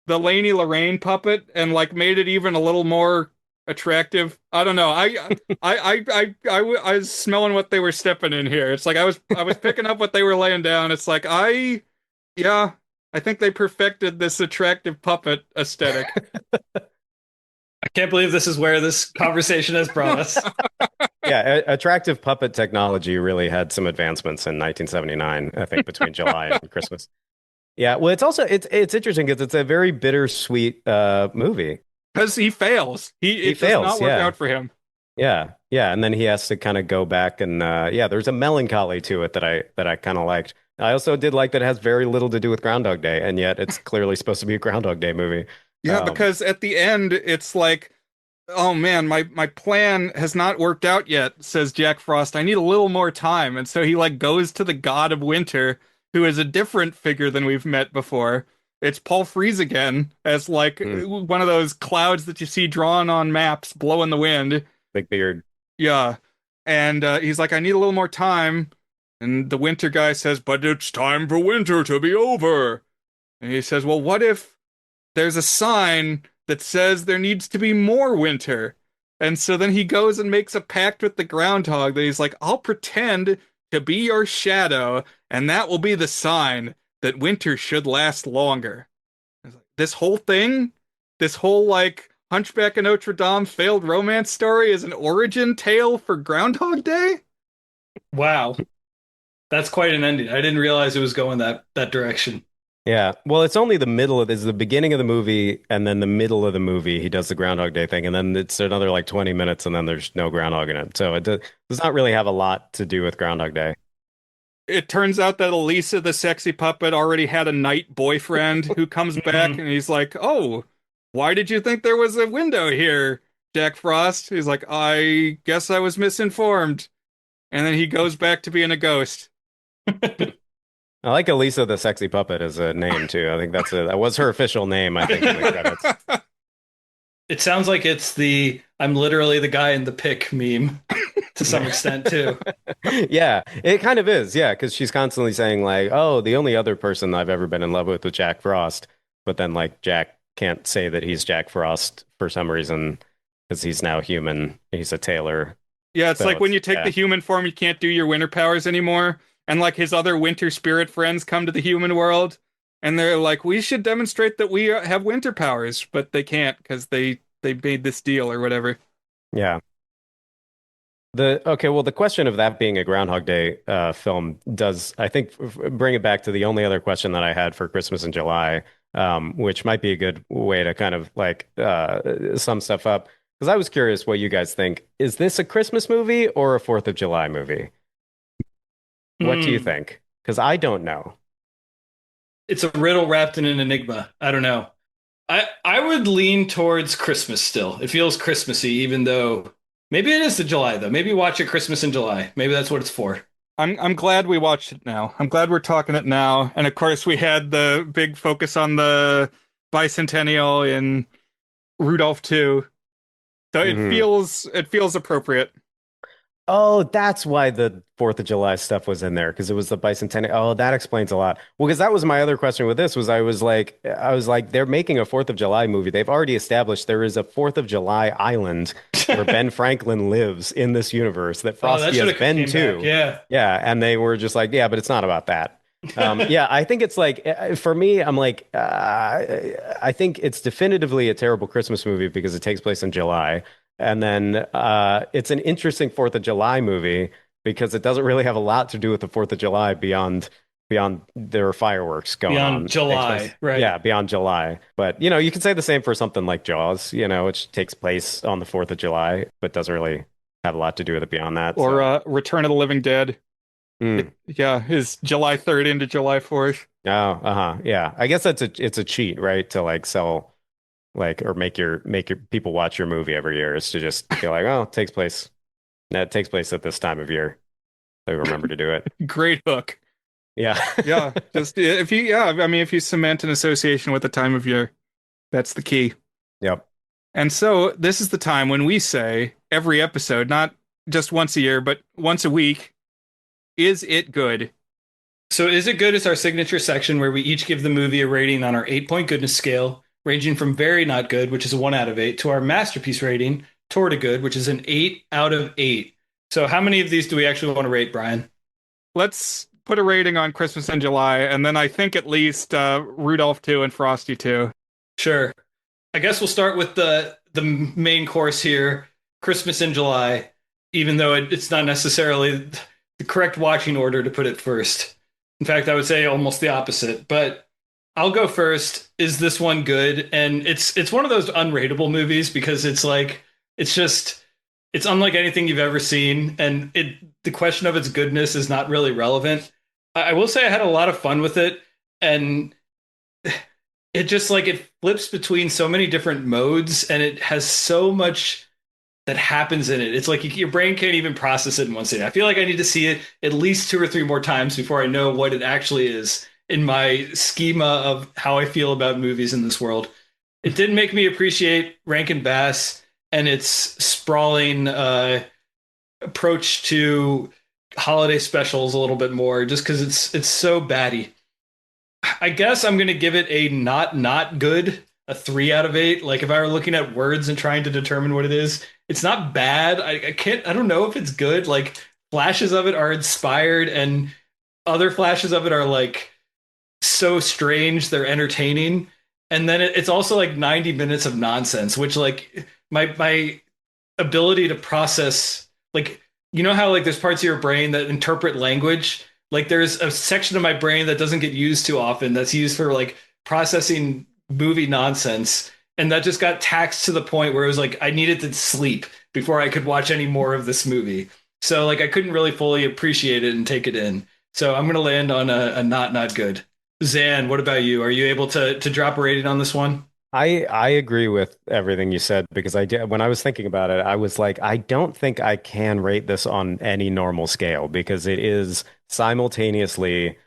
Laney Lorraine puppet and like made it even a little more attractive. I don't know. I was smelling what they were stepping in here. It's like I was picking up what they were laying down. It's like yeah, I think they perfected this attractive puppet aesthetic. I can't believe this is where this conversation has brought us. Yeah, attractive puppet technology really had some advancements in 1979, I think, between July and Christmas. Yeah, well, it's interesting because it's a very bittersweet movie. Because he fails. It does fails, not work yeah. out for him. Yeah, and then he has to kind of go back and yeah, there's a melancholy to it that I kind of liked. I also did like that it has very little to do with Groundhog Day, and yet it's clearly supposed to be a Groundhog Day movie. Yeah, because at the end it's like, oh man, my plan has not worked out yet, says Jack Frost. I need a little more time. And so he like goes to the god of winter, who is a different figure than we've met before. It's Paul Frees again, as like one of those clouds that you see drawn on maps blow in the wind. Big beard. Yeah. And he's like, I need a little more time. And the winter guy says, but it's time for winter to be over. And he says, well, what if there's a sign that says there needs to be more winter? And so then he goes and makes a pact with the groundhog that he's like, I'll pretend to be your shadow, and that will be the sign that winter should last longer. This whole thing, this whole like Hunchback of Notre Dame failed romance story is an origin tale for Groundhog Day? Wow. That's quite an ending. I didn't realize it was going that direction. Yeah. Well, it's only the middle of this, the beginning of the movie, and then the middle of the movie, he does the Groundhog Day thing, and then it's another like 20 minutes, and then there's no groundhog in it. So does not really have a lot to do with Groundhog Day. It turns out that Elisa, the sexy puppet, already had a night boyfriend who comes back and he's like, oh, why did you think there was a window here, Jack Frost? He's like, I guess I was misinformed. And then he goes back to being a ghost. I like Elisa the sexy puppet as a name too. I think that was her official name, I think, in the credits. It sounds like it's the I'm literally the guy in the pic meme to some extent too. Yeah, it kind of is. Yeah, because she's constantly saying like, "Oh, the only other person I've ever been in love with was Jack Frost," but then like Jack can't say that he's Jack Frost for some reason because he's now human. He's a tailor. Yeah, it's So like when you take yeah. the human form, you can't do your winter powers anymore. And like his other winter spirit friends come to the human world, and they're like, we should demonstrate that we have winter powers, but they can't because they made this deal or whatever. Yeah. The question of that being a Groundhog Day film does, I think, bring it back to the only other question that I had for Christmas in July, which might be a good way to kind of like sum stuff up. Because I was curious what you guys think. Is this a Christmas movie or a Fourth of July movie? What do you Hmm. think? Because I don't know. It's a riddle wrapped in an enigma. I don't know. I would lean towards Christmas still. It feels Christmassy, even though maybe it is the July though. Maybe watch it Christmas in July. Maybe that's what it's for. I'm glad we watched it now. I'm glad we're talking it now. And of course, we had the big focus on the bicentennial in Rudolph 2. So Mhm. it feels appropriate. Oh, that's why the Fourth of July stuff was in there because it was the bicentennial. Oh, that explains a lot. Well, because that was my other question with this was I was like, they're making a Fourth of July movie. They've already established there is a Fourth of July island where Ben Franklin lives in this universe that Oh, that Frosty should has have been came back. to. Yeah. Yeah, and they were just like, yeah, but it's not about that. Yeah, I think it's like for me, I'm like, I think it's definitively a terrible Christmas movie because it takes place in July. And then it's an interesting Fourth of July movie because it doesn't really have a lot to do with the Fourth of July beyond their fireworks going Beyond on. It takes place, July, right? yeah, beyond July. But you can say the same for something like Jaws, which takes place on the Fourth of July, but doesn't really have a lot to do with it beyond that. Or So, Return of the Living Dead. mm. Yeah, is July 3rd into July 4th. Oh, uh-huh, yeah. I guess it's a cheat, right? To like sell like or make your people watch your movie every year is to just be like, oh, it takes place at this time of year. They remember to do it. Great hook. Yeah. Yeah, just if you, yeah, I mean, if you cement an association with the time of year, that's the key. Yep. And so this is the time when we say every episode, not just once a year, but once a week, is it good? So, is it good? Is our signature section where we each give the movie a rating on our 8 point goodness scale, ranging from very not good, which is a 1 out of 8, to our masterpiece rating, toward a good, which is an 8 out of 8. So, how many of these do we actually want to rate, Brian? Let's put a rating on Christmas in July, and then I think at least Rudolph 2 and Frosty 2. Sure. I guess we'll start with the main course here, Christmas in July, even though it's not necessarily the correct watching order to put it first. In fact, I would say almost the opposite. But I'll go first. Is this one good? And it's one of those unrateable movies because it's like it's just it's unlike anything you've ever seen, and the question of its goodness is not really relevant. I will say I had a lot of fun with it, and it just like it flips between so many different modes and it has so much that happens in it. It's like your brain can't even process it in one sitting. I feel like I need to see it at least 2 or 3 more times before I know what it actually is in my schema of how I feel about movies in this world. It did make me appreciate Rankin Bass and its sprawling approach to holiday specials a little bit more, just because it's so batty. I guess I'm gonna give it a not good, a 3 out of 8. Like if I were looking at words and trying to determine what it is, it's not bad. I can't. I don't know if it's good. Like flashes of it are inspired, and other flashes of it are like so strange they're entertaining. And then it's also like 90 minutes of nonsense, which like my ability to process like how like there's parts of your brain that interpret language, like there's a section of my brain that doesn't get used too often that's used for like processing movie nonsense, and that just got taxed to the point where it was like I needed to sleep before I could watch any more of this movie. So like I couldn't really fully appreciate it and take it in. So I'm gonna land on a not good. Zan, what about you? Are you able to drop a rating on this one? I agree with everything you said because I did when I was thinking about it, I was like, I don't think I can rate this on any normal scale because it is simultaneously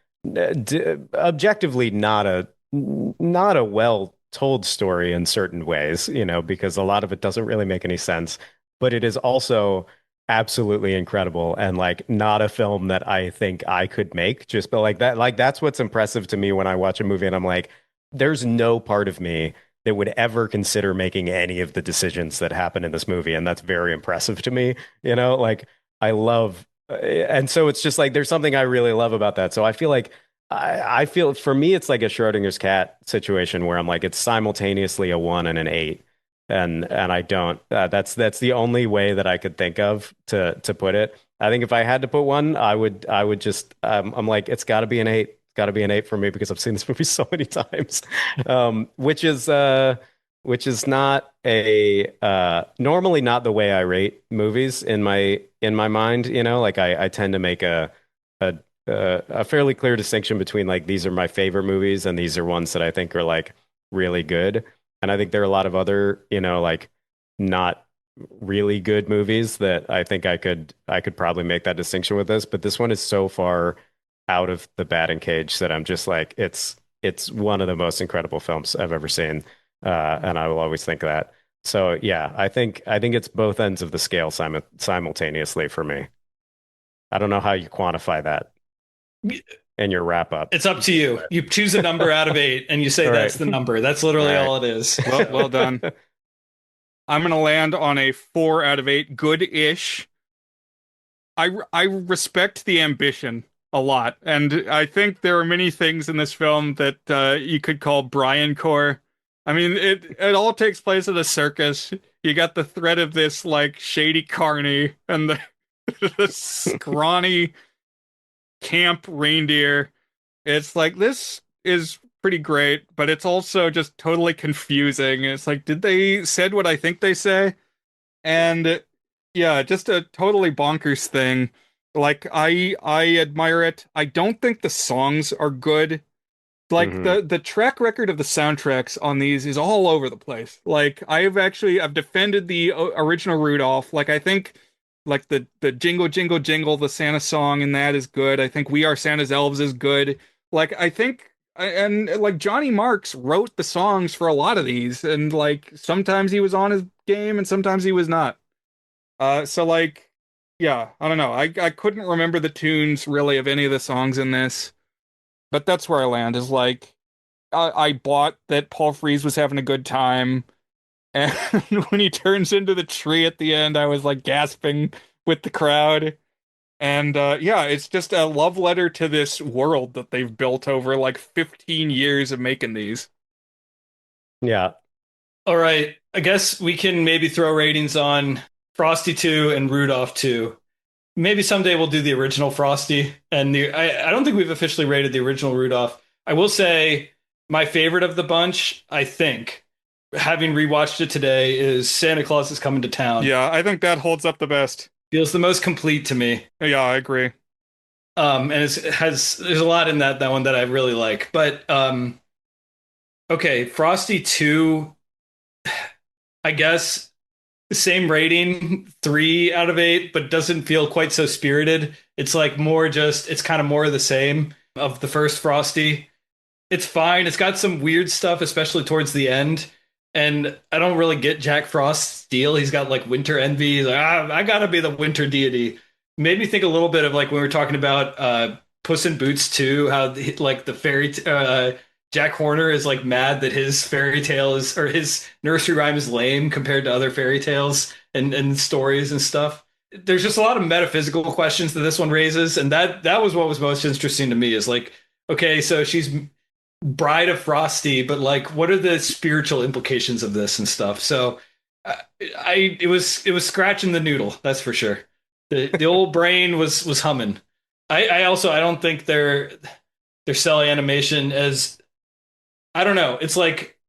objectively not a well told story in certain ways, because a lot of it doesn't really make any sense, but it is also absolutely incredible and like not a film that I think I could make just but like that like that's what's impressive to me when I watch a movie and I'm like there's no part of me that would ever consider making any of the decisions that happen in this movie. And that's very impressive to me. Like I love, and so it's just like there's something I really love about that. So I feel like I feel for me, it's like a Schrodinger's cat situation where I'm like, it's simultaneously a 1 and an 8. and I don't. That's the only way that I could think of to put it. I think if I had to put one, I would just I'm like it's got to be an 8. It's got to be an 8 for me because I've seen this movie so many times. Which is not a normally not the way I rate movies in my mind, like I tend to make a a fairly clear distinction between like these are my favorite movies and these are ones that I think are like really good. And I think there are a lot of other, like not really good movies that I think I could probably make that distinction with this, but this one is so far out of the batting cage that I'm just like it's one of the most incredible films I've ever seen. And I will always think that. So yeah, I think it's both ends of the scale simultaneously for me. I don't know how you quantify that in your wrap up. It's up to you. You choose a number out of 8 and you say All right. that's the number. That's literally All right. all it is. Well done. I'm gonna land on a 4 out of 8, good-ish. I respect the ambition a lot, and I think there are many things in this film that you could call Brian core. I mean, it all takes place at a circus. You got the threat of this like shady carny and the scrawny camp reindeer. It's like this is pretty great, but it's also just totally confusing. It's like, did they said what I think they say? And yeah, just a totally bonkers thing. Like I admire it. I don't think the songs are good. Like Mhm. the track record of the soundtracks on these is all over the place. Like I've defended the original Rudolph. Like I think like the Jingle Jingle Jingle, the Santa song in that is good. I think We Are Santa's Elves is good. Like I think and like Johnny Marks wrote the songs for a lot of these, and like sometimes he was on his game and sometimes he was not. So like yeah, I don't know. I couldn't remember the tunes really of any of the songs in this, but that's where I land is like I bought that Paul Frees was having a good time, and when he turns into the tree at the end, I was like gasping with the crowd. And yeah, it's just a love letter to this world that they've built over like 15 years of making these. Yeah. All right. I guess we can maybe throw ratings on Frosty 2 and Rudolph 2. Maybe someday we'll do the original Frosty. I don't think we've officially rated the original Rudolph. I will say my favorite of the bunch, I think, having rewatched it today, is Santa Claus is Coming to Town. Yeah, I think that holds up the best. Feels the most complete to me. Yeah, I agree. And there's a lot in that one that I really like. But okay, Frosty 2, I guess same rating, 3 out of 8, but doesn't feel quite so spirited. It's like more just, it's kind of more of the same of the first Frosty. It's fine. It's got some weird stuff, especially towards the end. And I don't really get Jack Frost's deal. He's got like winter envy. He's like, I gotta be the winter deity. Made me think a little bit of like when we were talking about Puss in Boots 2, how like the Jack Horner is like mad that his fairy tale is, or his nursery rhyme is lame compared to other fairy tales and stories and stuff. There's just a lot of metaphysical questions that this one raises, and that was what was most interesting to me. Is like, okay, so she's bride of Frosty, but like, what are the spiritual implications of this and stuff? So, it was scratching the noodle, that's for sure. The old brain was humming. I don't think their cell animation as, I don't know. It's like,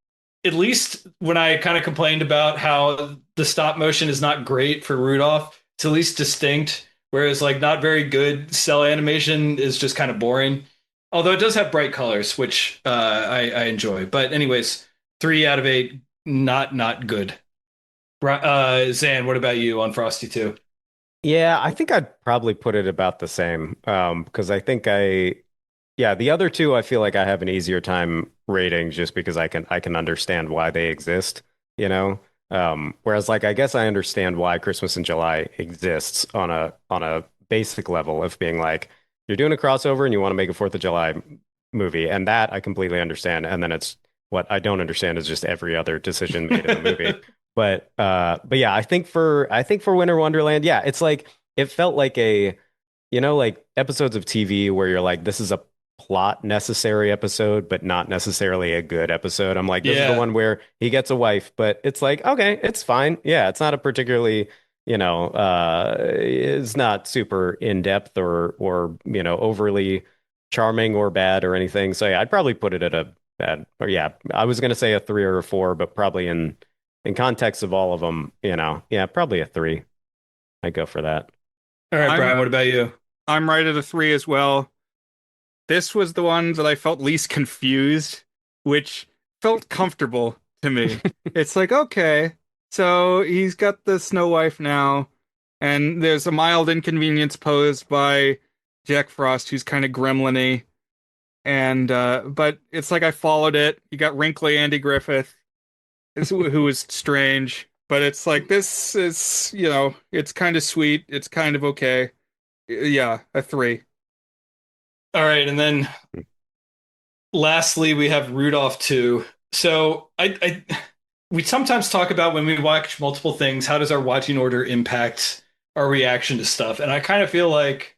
at least when I kind of complained about how the stop motion is not great for Rudolph, it's at least distinct. Whereas like not very good cell animation is just kind of boring. Although it does have bright colors, which I enjoy. But anyways, 3 out of 8, not good. Zan, what about you on Frosty 2? Yeah, I think I'd probably put it about the same. Because yeah, the other two I feel like I have an easier time rating just because I can understand why they exist, you know? Whereas like I guess I understand why Christmas in July exists on a basic level of being like you're doing a crossover and you want to make a Fourth of July movie, and that I completely understand. And then it's what I don't understand is just every other decision made in the movie. But yeah, I think for Winter Wonderland, yeah, it's like it felt like like episodes of TV where you're like, this is a plot necessary episode, but not necessarily a good episode. I'm like, this is the Yeah. one where he gets a wife, but it's like, okay, it's fine. Yeah, it's not a particularly, it's not super in depth or overly charming or bad or anything. So yeah, I'd probably put it at a bad, or yeah, I was gonna say a 3 or a 4, but probably in context of all of them, yeah, probably a 3. I go for that. All right, I'm Brian, what about you? I'm right at a 3 as well. This was the one that I felt least confused, which felt comfortable to me. It's like, okay, so he's got the Snow Wife now, and there's a mild inconvenience posed by Jack Frost, who's kind of gremlin-y. And but it's like I followed it. You got wrinkly Andy Griffith, who was strange, but it's like this is, it's kind of sweet. It's kind of okay. Yeah, a 3. All right, and then lastly, we have Rudolph 2. So we sometimes talk about when we watch multiple things, how does our watching order impact our reaction to stuff? And I kind of feel like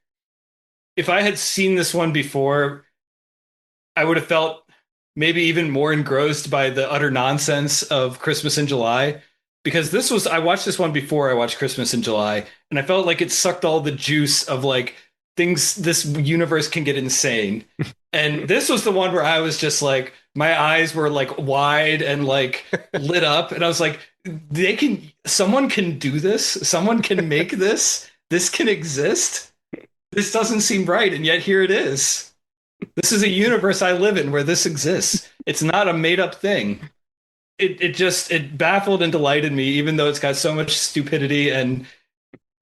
if I had seen this one before, I would have felt maybe even more engrossed by the utter nonsense of Christmas in July. Because I watched this one before I watched Christmas in July, and I felt like it sucked all the juice of like things, this universe can get insane. And this was the one where I was just like, my eyes were like wide and like lit up. And I was like, someone can do this. Someone can make this. This can exist. This doesn't seem right. And yet here it is. This is a universe I live in where this exists. It's not a made up thing. It baffled and delighted me, even though it's got so much stupidity and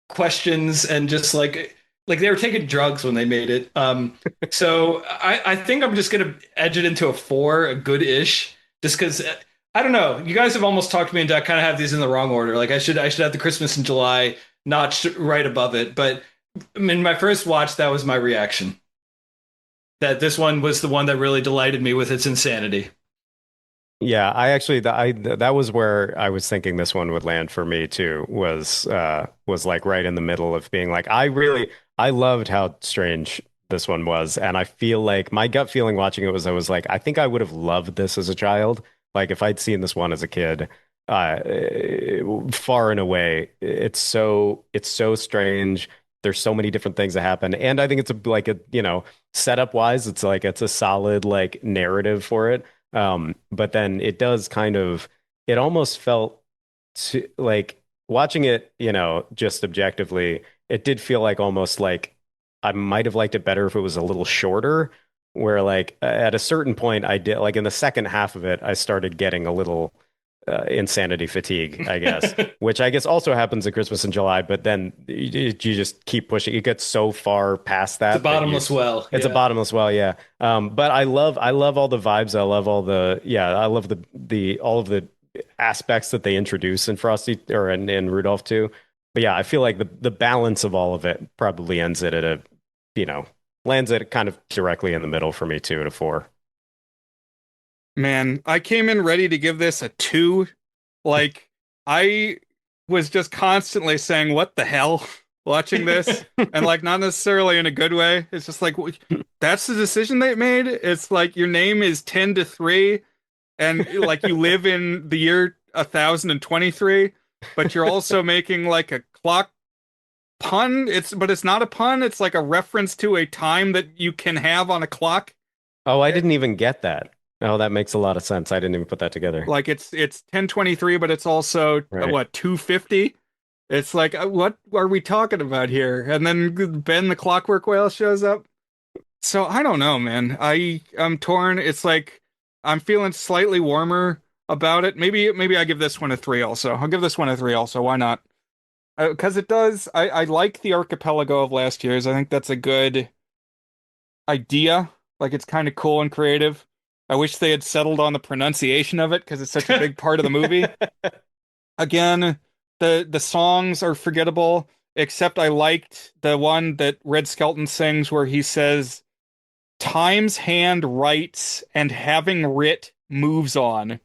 questions and just like they were taking drugs when they made it. So I think I'm just gonna edge it into a 4, a good-ish, just because I don't know. You guys have almost talked me into I kind of have these in the wrong order. Like I should have the Christmas in July notched right above it, but in my first watch, that was my reaction. That this one was the one that really delighted me with its insanity. Yeah, I actually that was where I was thinking this one would land for me too, was like right in the middle of being like I loved how strange this one was, and I feel like my gut feeling watching it was I was like I think I would have loved this as a child. Like if I'd seen this one as a kid, far and away, it's so strange. There's so many different things that happen, and I think it's setup wise, it's a solid like narrative for it. But then it does it almost felt like watching it, just objectively, it did feel like almost like I might have liked it better if it was a little shorter, where like at a certain point I did like in the second half of it, I started getting a little insanity fatigue, I guess, which I guess also happens at Christmas in July, but then you just keep pushing. You get so far past It's a that bottomless well. it's a Yeah. bottomless well, yeah. But I love all the vibes. I love all I love the all of the aspects that they introduce in Frosty or in Rudolph too. But yeah, I feel like the balance of all of it probably ends it at you know, lands it kind of directly in the middle for me too, at a 4. Man, I came in ready to give this a 2. Like, I was just constantly saying, what the hell, watching this. And, like, not necessarily in a good way. It's just like, that's the decision they made. It's like your name is 10 to 3, and, like, you live in the year 1023, but you're also making, like, a clock pun. But it's not a pun. It's like a reference to a time that you can have on a clock. Oh, I didn't even get that. Oh, that makes a lot of sense. I didn't even put that together. Like it's 1023, but it's also Right. what, 250? It's like what are we talking about here? And then Ben the Clockwork Whale shows up. So I don't know, man. I'm torn. It's like I'm feeling slightly warmer about it. Maybe I give this one a 3 also. I'll give this one a 3 also. Why not? Because it does. I like the archipelago of last year's. I think that's a good idea. Like it's kind of cool and creative. I wish they had settled on the pronunciation of it because it's such a big part of the movie. Again, the songs are forgettable, except I liked the one that Red Skelton sings where he says, "Time's hand writes and having writ moves on."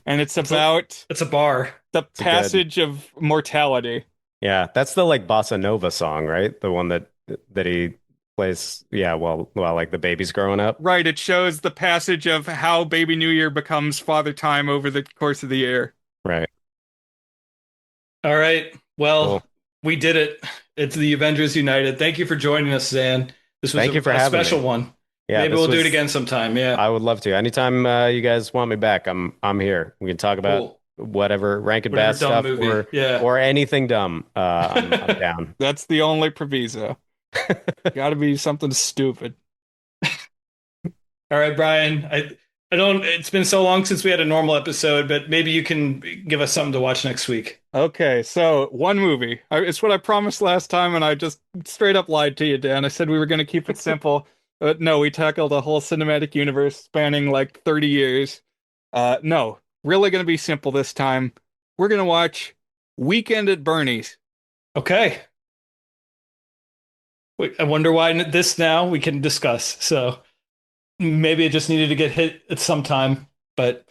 And it's about It's a bar. the It's a good. passage of mortality. Yeah, that's the like bossa nova song, right? The one that he place. Yeah, well, like the baby's growing up. Right, it shows the passage of how Baby New Year becomes Father Time over the course of the year. Right. All right. Well, Cool. we did it. It's the Avengers United. Thank you for joining us, Zan. This was Thank you for a having special me. one. Yeah, Maybe this we'll do it was. again sometime. Yeah. I would love to. Anytime you guys want me back, I'm here. We can talk about Cool. whatever Rankin Whatever Bass dumb stuff movie. Yeah. or anything dumb. I'm down. That's the only proviso. Gotta be something stupid. All right, Brian. I don't it's been so long since we had a normal episode, but maybe you can give us something to watch next week. Okay, so one movie. It's what I promised last time, and I just straight up lied to you, Dan. I said we were going to keep it simple, but no, we tackled a whole cinematic universe spanning like 30 years. No, really going to be simple this time. We're going to watch Weekend at Bernie's. Okay. Wait, I wonder why this now we can discuss. So maybe it just needed to get hit at some time. But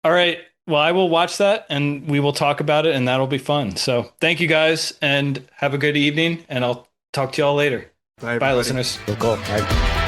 all right. Well, I will watch that and we will talk about it and that'll be fun. So thank you guys and have a good evening. And I'll talk to y'all later. Bye, Bye, everybody. listeners. Cool. All right.